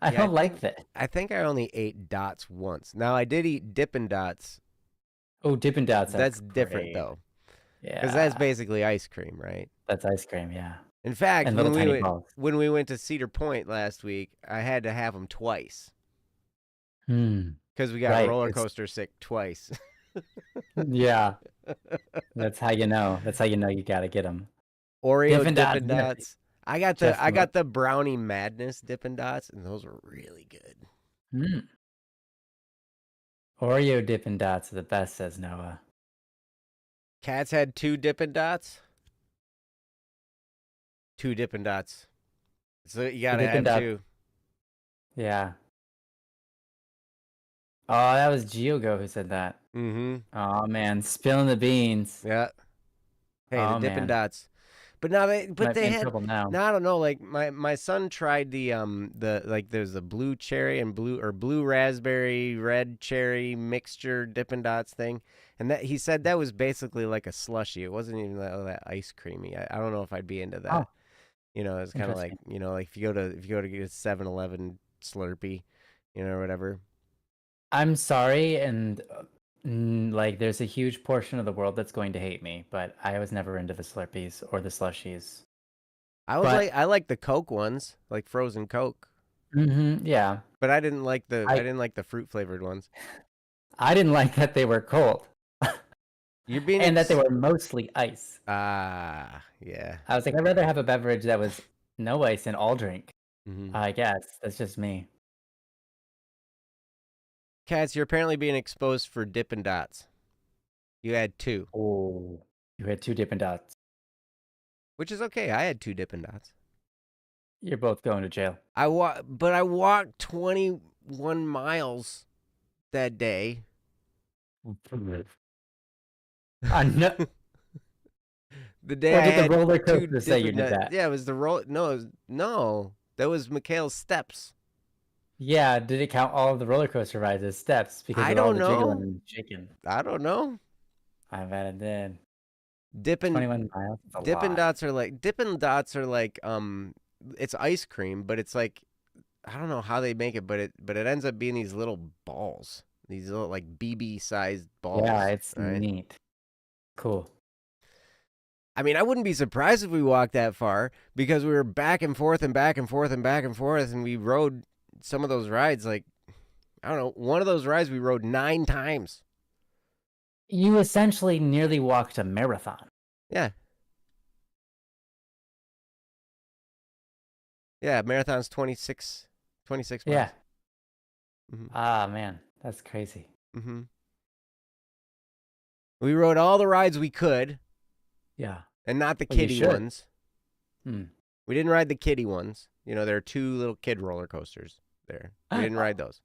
I don't like that. I think I only ate dots once. Now I did eat Dippin' Dots. Oh, Dippin' Dots. That's different though. Yeah. Because that's basically ice cream, right? That's ice cream, yeah. In fact, And when we went to Cedar Point last week, I had to have them twice. Because we got roller coaster sick twice. Yeah. That's how you know. That's how you know you gotta get them. Oreo Dippin' Dots. I got the Brownie Madness Dippin' Dots, and those were really good. Oreo Dippin' Dots are the best, says Noah. Cats had 2 Dippin' Dots. 2 Dippin' Dots. So you gotta have 2. Yeah. Oh, that was Giogo who said that. Oh man, spilling the beans. Yeah. Hey, the Dippin' Dots. But now they had now. I don't know. Like my son tried the like there's a blue cherry and blue raspberry red cherry mixture Dippin' Dots thing, and that he said that was basically like a slushy. It wasn't even that ice creamy. I don't know if I'd be into that. Oh. It's kind of like like if you go to get a 7-Eleven Slurpee, or whatever. I'm sorry, and Like, there's a huge portion of the world that's going to hate me, but I was never into the Slurpees or the slushies. But I like the Coke ones, like frozen Coke. Yeah. But I didn't like I the fruit flavored ones. I didn't like that they were cold. You're being and that they were mostly ice. Yeah. I was like, I'd rather have a beverage that was no ice and all drink. I guess that's just me. Cats, you're apparently being exposed for Dippin' Dots. You had 2. Oh, you had 2 Dippin' Dots. Which is okay. I had 2 Dippin' Dots. You're both going to jail. But I walked 21 miles that day. No. The day Or I did had the roller 2 coaster say you Dippin' did Dots. that? Yeah, it was the roll. No, that was Mikhail's steps. Yeah, did it count all of the roller coaster rides as steps because I of all don't the know. jiggling and shaking? I don't know. I bet it did. Dippin' 21 miles. That's a Dippin' lot. Dots are like it's ice cream, but it's like I don't know how they make it, but it ends up being these little balls. These little like BB sized balls. Yeah, it's right? neat. Cool. I mean, I wouldn't be surprised if we walked that far because we were back and forth and back and forth and back and forth, and we rode some of those rides. Like, I don't know, one of those rides we rode 9 times. You essentially nearly walked a marathon. Yeah. Yeah, marathon's 26 miles. Yeah. Ah, man, that's crazy. We rode all the rides we could. Yeah. And not the kiddie ones. We didn't ride the kiddie ones. You know, there are 2 little kid roller coasters there. We didn't ride those.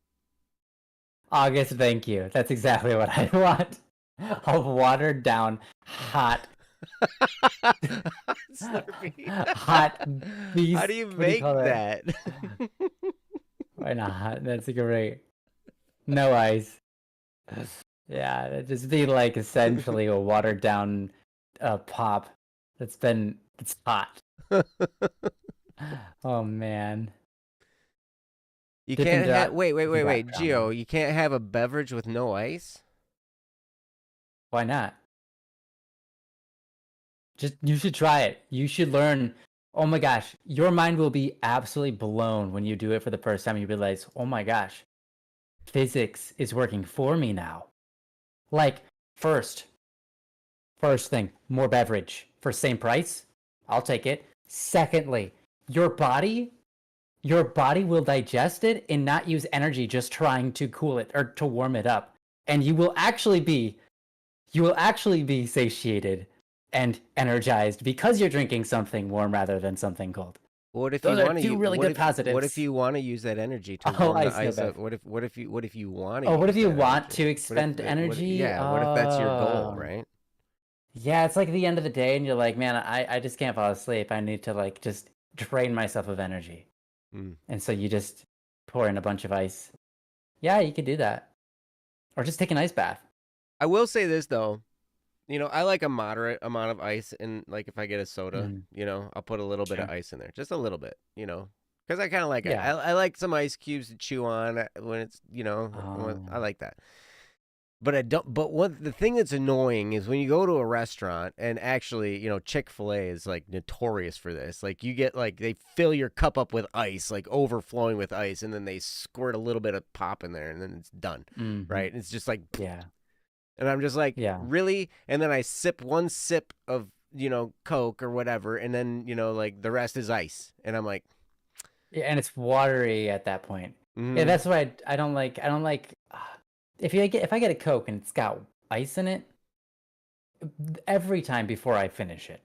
August, thank you. That's exactly what I want. A watered down, hot, hot beast. How do you make that? Why not? That's great. No ice. Yeah, it'd just be like essentially a watered down pop it's hot. Oh man. You can't have wait, Gio, you can't have a beverage with no ice? Why not? You should try it. You should learn. Oh my gosh, your mind will be absolutely blown when you do it for the first time. You realize, oh my gosh, physics is working for me now. Like, first thing, more beverage for same price. I'll take it. Secondly, your body will digest it and not use energy just trying to cool it or to warm it up. And you will actually be satiated and energized because you're drinking something warm rather than something cold. What if Those you are two really good positives. What if you want to use that energy to warm the ice up? What if you want to? Oh, what if you want to expend energy? What if that's your goal, right? Yeah, it's like the end of the day, and you're like, man, I just can't fall asleep. I need to like just drain myself of energy, and so you just pour in a bunch of ice. Yeah, you could do that, or just take an ice bath. I will say this though, you know, I like a moderate amount of ice, and like if I get a soda, you know, I'll put a little bit of ice in there, just a little bit, you know, because I kind of like it. I like some ice cubes to chew on when it's, you know, I like that. But I don't. But the thing that's annoying is when you go to a restaurant, and actually, you know, Chick-fil-A is like notorious for this. Like you get like they fill your cup up with ice, like overflowing with ice, and then they squirt a little bit of pop in there, and then it's done, right? And it's just like and I'm just like, really? And then I sip one sip of, you know, Coke or whatever, and then, you know, like the rest is ice, and I'm like, yeah, and it's watery at that point. Yeah, that's why I don't like. If I get a Coke and it's got ice in it, every time before I finish it,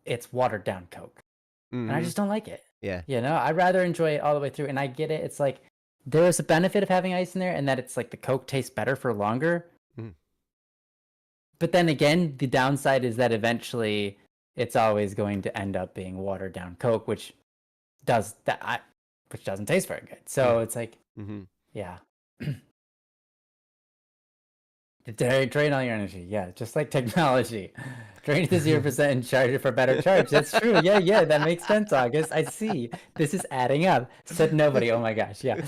it's watered down Coke, and I just don't like it. Yeah, you know, I'd rather enjoy it all the way through. And I get it. It's like there is a benefit of having ice in there, and that it's like the Coke tastes better for longer. But then again, the downside is that eventually it's always going to end up being watered down Coke, which doesn't taste very good. So it's like, yeah. Drain all your energy. Yeah, just like technology. Drain it to 0% and charge it for better charge. That's true. Yeah, that makes sense, August. I see. This is adding up. Said nobody. Oh my gosh, yeah.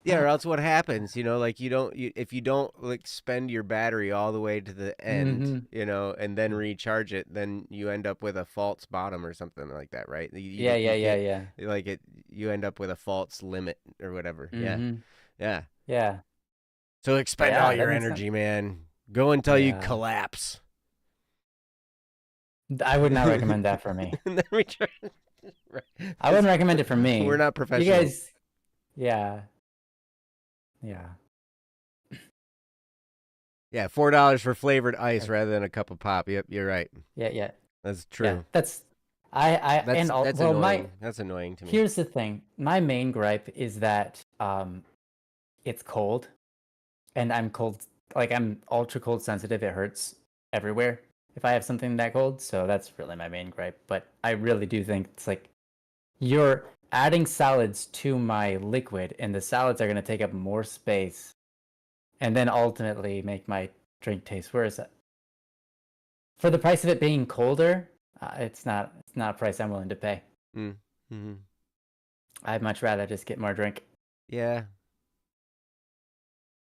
Yeah, or else what happens? Like if you don't like spend your battery all the way to the end, and then recharge it, then you end up with a false bottom or something like that, right? Yeah. Like you end up with a false limit or whatever. Yeah, yeah. Yeah. So expend all Yeah, that your makes sense. energy, man. Go until you Yeah. collapse. I would not recommend that for me. And then recharge. Right. I wouldn't recommend it for me. We're not You professionals. guys, yeah. Yeah. Yeah, $4 for flavored ice rather than a cup of pop. Yep, you're right. Yeah. That's true. Yeah, that's annoying. That's annoying to me. Here's the thing. My main gripe is that it's cold, and I'm cold. Like I'm ultra cold sensitive. It hurts everywhere if I have something that cold. So that's really my main gripe. But I really do think it's like you're adding solids to my liquid, and the solids are going to take up more space, and then ultimately make my drink taste worse. For the price of it being colder, it's not a price I'm willing to pay. Mm-hmm. I'd much rather just get more drink. Yeah,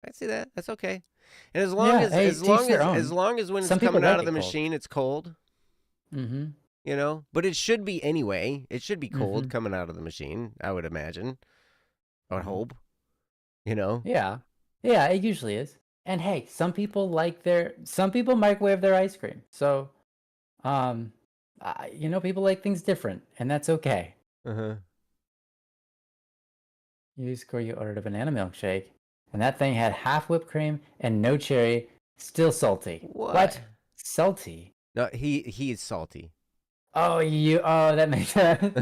I see that. That's okay. And as long as when it's coming out of the machine, it's cold. Mm-hmm. But it should be anyway. It should be cold coming out of the machine, I would imagine. I would hope. Yeah, it usually is. And hey, some people microwave their ice cream. So, people like things different, and that's okay. You ordered a banana milkshake, and that thing had half whipped cream and no cherry, still salty. What? Salty? No, he is salty. Oh, that makes sense.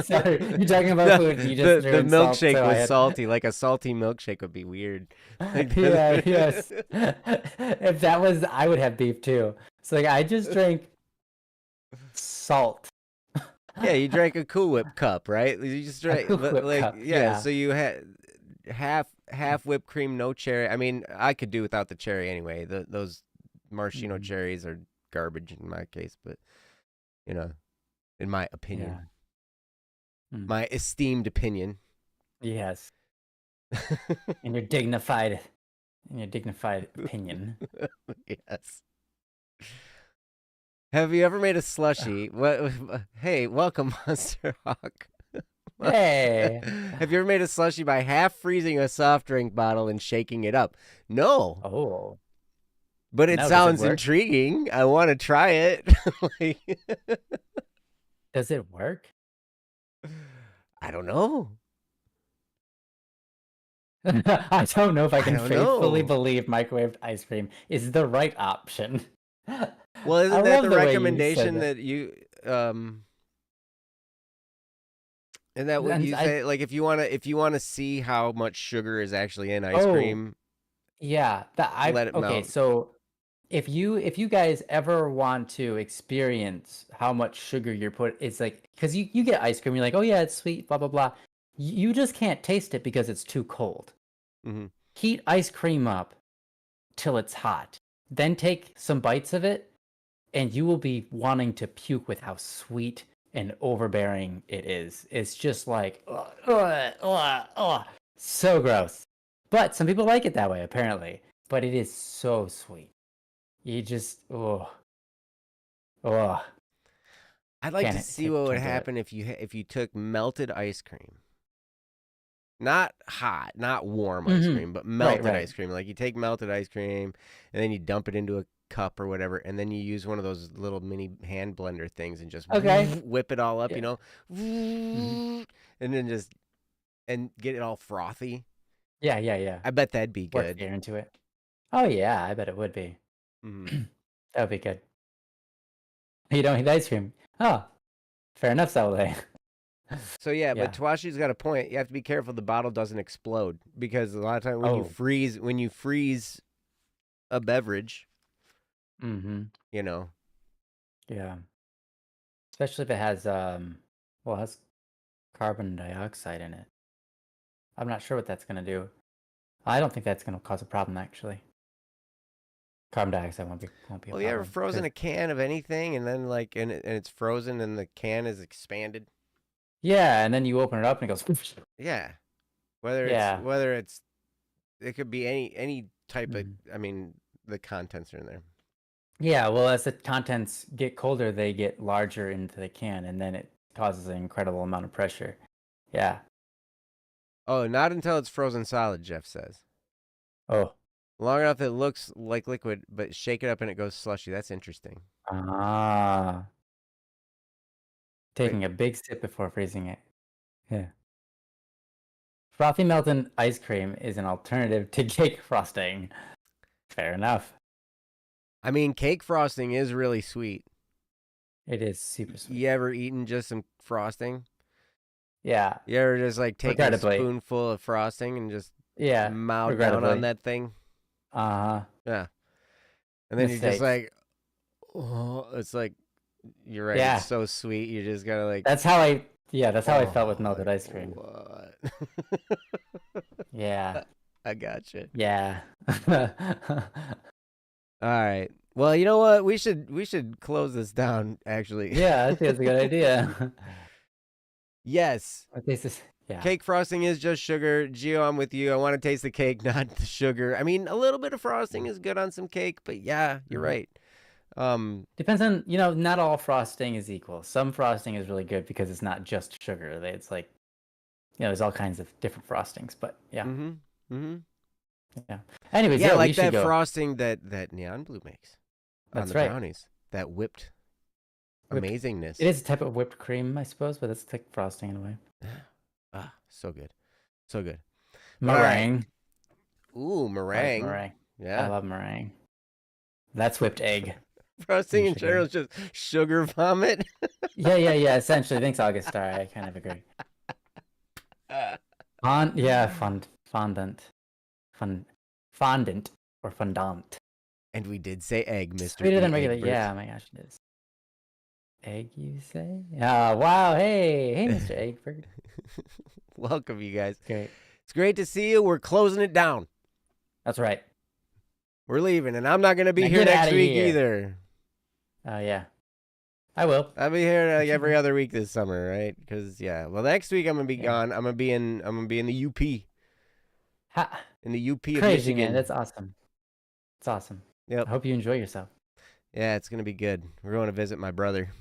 Sorry, you're talking about food. You just the milkshake was salty. Like a salty milkshake would be weird. Yeah, yes. If that was, I would have beef too. So like, I just drank salt. Yeah, you drank a Cool Whip cup, right? You just drank, cup. Yeah. So you had half whipped cream, no cherry. I mean, I could do without the cherry anyway. Those maraschino cherries are garbage in my case, but in my opinion, my esteemed opinion. Yes. in your dignified opinion. Yes. Have you ever made a slushie? Hey, welcome, Monster Hawk. Hey. Have you ever made a slushie by half freezing a soft drink bottle and shaking it up? No. Oh. But it sounds intriguing. I want to try it. Does it work? I don't know. I don't know if I can faithfully believe microwaved ice cream is the right option. Well, isn't that the recommendation that you and that what you say? Like if you want to see how much sugar is actually in ice cream. Yeah, let it melt. So if you guys ever want to experience how much sugar you're it's like, because you get ice cream, you're like, oh yeah, it's sweet, blah blah blah. You just can't taste it because it's too cold. Heat ice cream up till it's hot, then take some bites of it, and you will be wanting to puke with how sweet and overbearing it is. It's just like, so gross. But some people like it that way, apparently. But it is so sweet. You just, I'd like to see what would happen if you took melted ice cream. Not hot, not warm ice cream, but melted ice cream. Like you take melted ice cream and then you dump it into a cup or whatever, and then you use one of those little mini hand blender things and just whip it all up, and then and get it all frothy. Yeah. I bet that'd be good. Work air into it. Oh yeah, I bet it would be. That would be good. You don't eat ice cream. Oh, fair enough, Saule. So but Tawashi's got a point. You have to be careful the bottle doesn't explode, because a lot of times when you freeze a beverage, yeah, especially if it has it has carbon dioxide in it. I'm not sure what that's gonna do. I don't think that's gonna cause a problem, actually. Carbon dioxide won't be a problem. Well, you ever frozen a can of anything and then and it's frozen and the can is expanded? Yeah, and then you open it up and it goes. Yeah. Whether Yeah. it's it could be any type of, I mean, the contents are in there. Yeah, well, as the contents get colder, they get larger into the can, and then it causes an incredible amount of pressure. Yeah. Oh, not until it's frozen solid, Jeff says. Oh. Long enough it looks like liquid, but shake it up and it goes slushy. That's interesting. Ah. Taking a big sip before freezing it. Yeah. Frothy melted ice cream is an alternative to cake frosting. Fair enough. I mean, cake frosting is really sweet. It is super sweet. You ever eaten just some frosting? Yeah. You ever just like take a spoonful of frosting and just mouth down on that thing? Uh-huh. Yeah. And then you're just like, oh, it's like, you're right. Yeah. It's so sweet. You just gotta like. That's how I felt with melted ice cream. What? Yeah. I gotcha. Yeah. All right. Well, you know what? We should close this down, actually. Yeah, I think that's a good idea. Yes. Yeah. Cake frosting is just sugar. Gio, I'm with you. I want to taste the cake, not the sugar. I mean, a little bit of frosting is good on some cake, but yeah, you're right. Depends on, not all frosting is equal. Some frosting is really good because it's not just sugar. It's like, there's all kinds of different frostings, but yeah. Yeah. Anyways, yeah, like that frosting that Neon Blue makes. That's on the right. Brownies. That whipped amazingness. It is a type of whipped cream, I suppose, but it's like frosting in a way. Ah, so good. So good. Meringue. Right. Ooh, meringue. Meringue. Yeah. I love meringue. That's whipped egg. Frosting in general is just sugar vomit. Yeah. Essentially. Thanks, August Star. I kind of agree. Fondant. Fondant or fondant. And we did say egg, Mr. Sweeter than regular. Yeah, my gosh, it is. Egg, you say? Wow. Hey, Mr. Egbert. Welcome, you guys. Great. It's great to see you. We're closing it down. That's right. We're leaving, and I'm not going to be here next week either. Yeah. I will. I'll be here like every other week this summer, right? Because next week I'm gonna be gone. I'm gonna be in the UP. In the UP of Michigan. Man. That's awesome. It's awesome. Yep. I hope you enjoy yourself. Yeah, it's gonna be good. We're going to visit my brother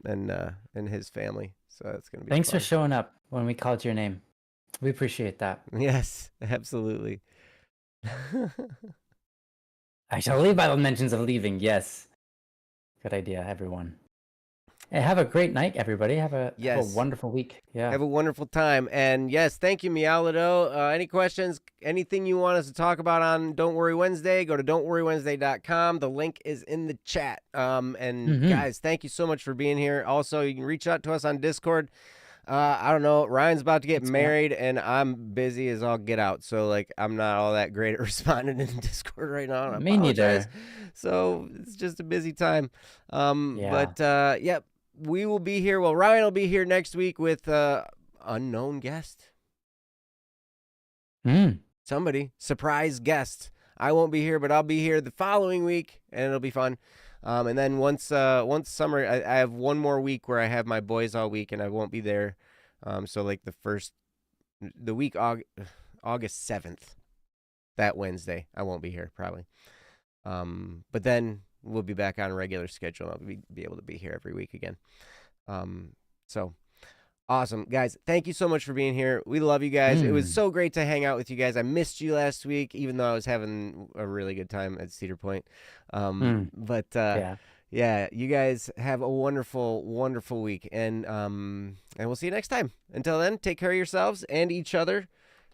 and his family, so it's gonna be. Thanks for showing up when we called your name. We appreciate that. Yes, absolutely. I shall leave by the mentions of leaving. Yes. Good idea, everyone. Hey, have a great night, everybody. Have a wonderful week. Yeah. Have a wonderful time. And yes, thank you, Mialido. Any questions, anything you want us to talk about on Don't Worry Wednesday, go to don'tworrywednesday.com. The link is in the chat. Guys, thank you so much for being here. Also, you can reach out to us on Discord. I don't know. Ryan's about to get married, and I'm busy as all get out. So, I'm not all that great at responding in Discord right now. Me neither. So, it's just a busy time. But, we will be here. Well, Ryan will be here next week with unknown guest. Somebody. Surprise guest. I won't be here, but I'll be here the following week, and it'll be fun. And then once summer, I have one more week where I have my boys all week, and I won't be there. So the week August 7th, that Wednesday, I won't be here probably. But then we'll be back on a regular schedule. I'll be able to be here every week again. So awesome, guys. Thank you so much for being here. We love you guys. It was so great to hang out with you guys. I missed you last week, even though I was having a really good time at Cedar Point. Yeah, you guys have a wonderful, wonderful week. And we'll see you next time. Until then, take care of yourselves and each other.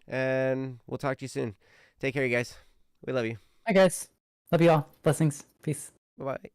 And we'll talk to you soon. Take care, you guys. We love you. Hi, guys. Love you all. Blessings. Peace. Bye-bye.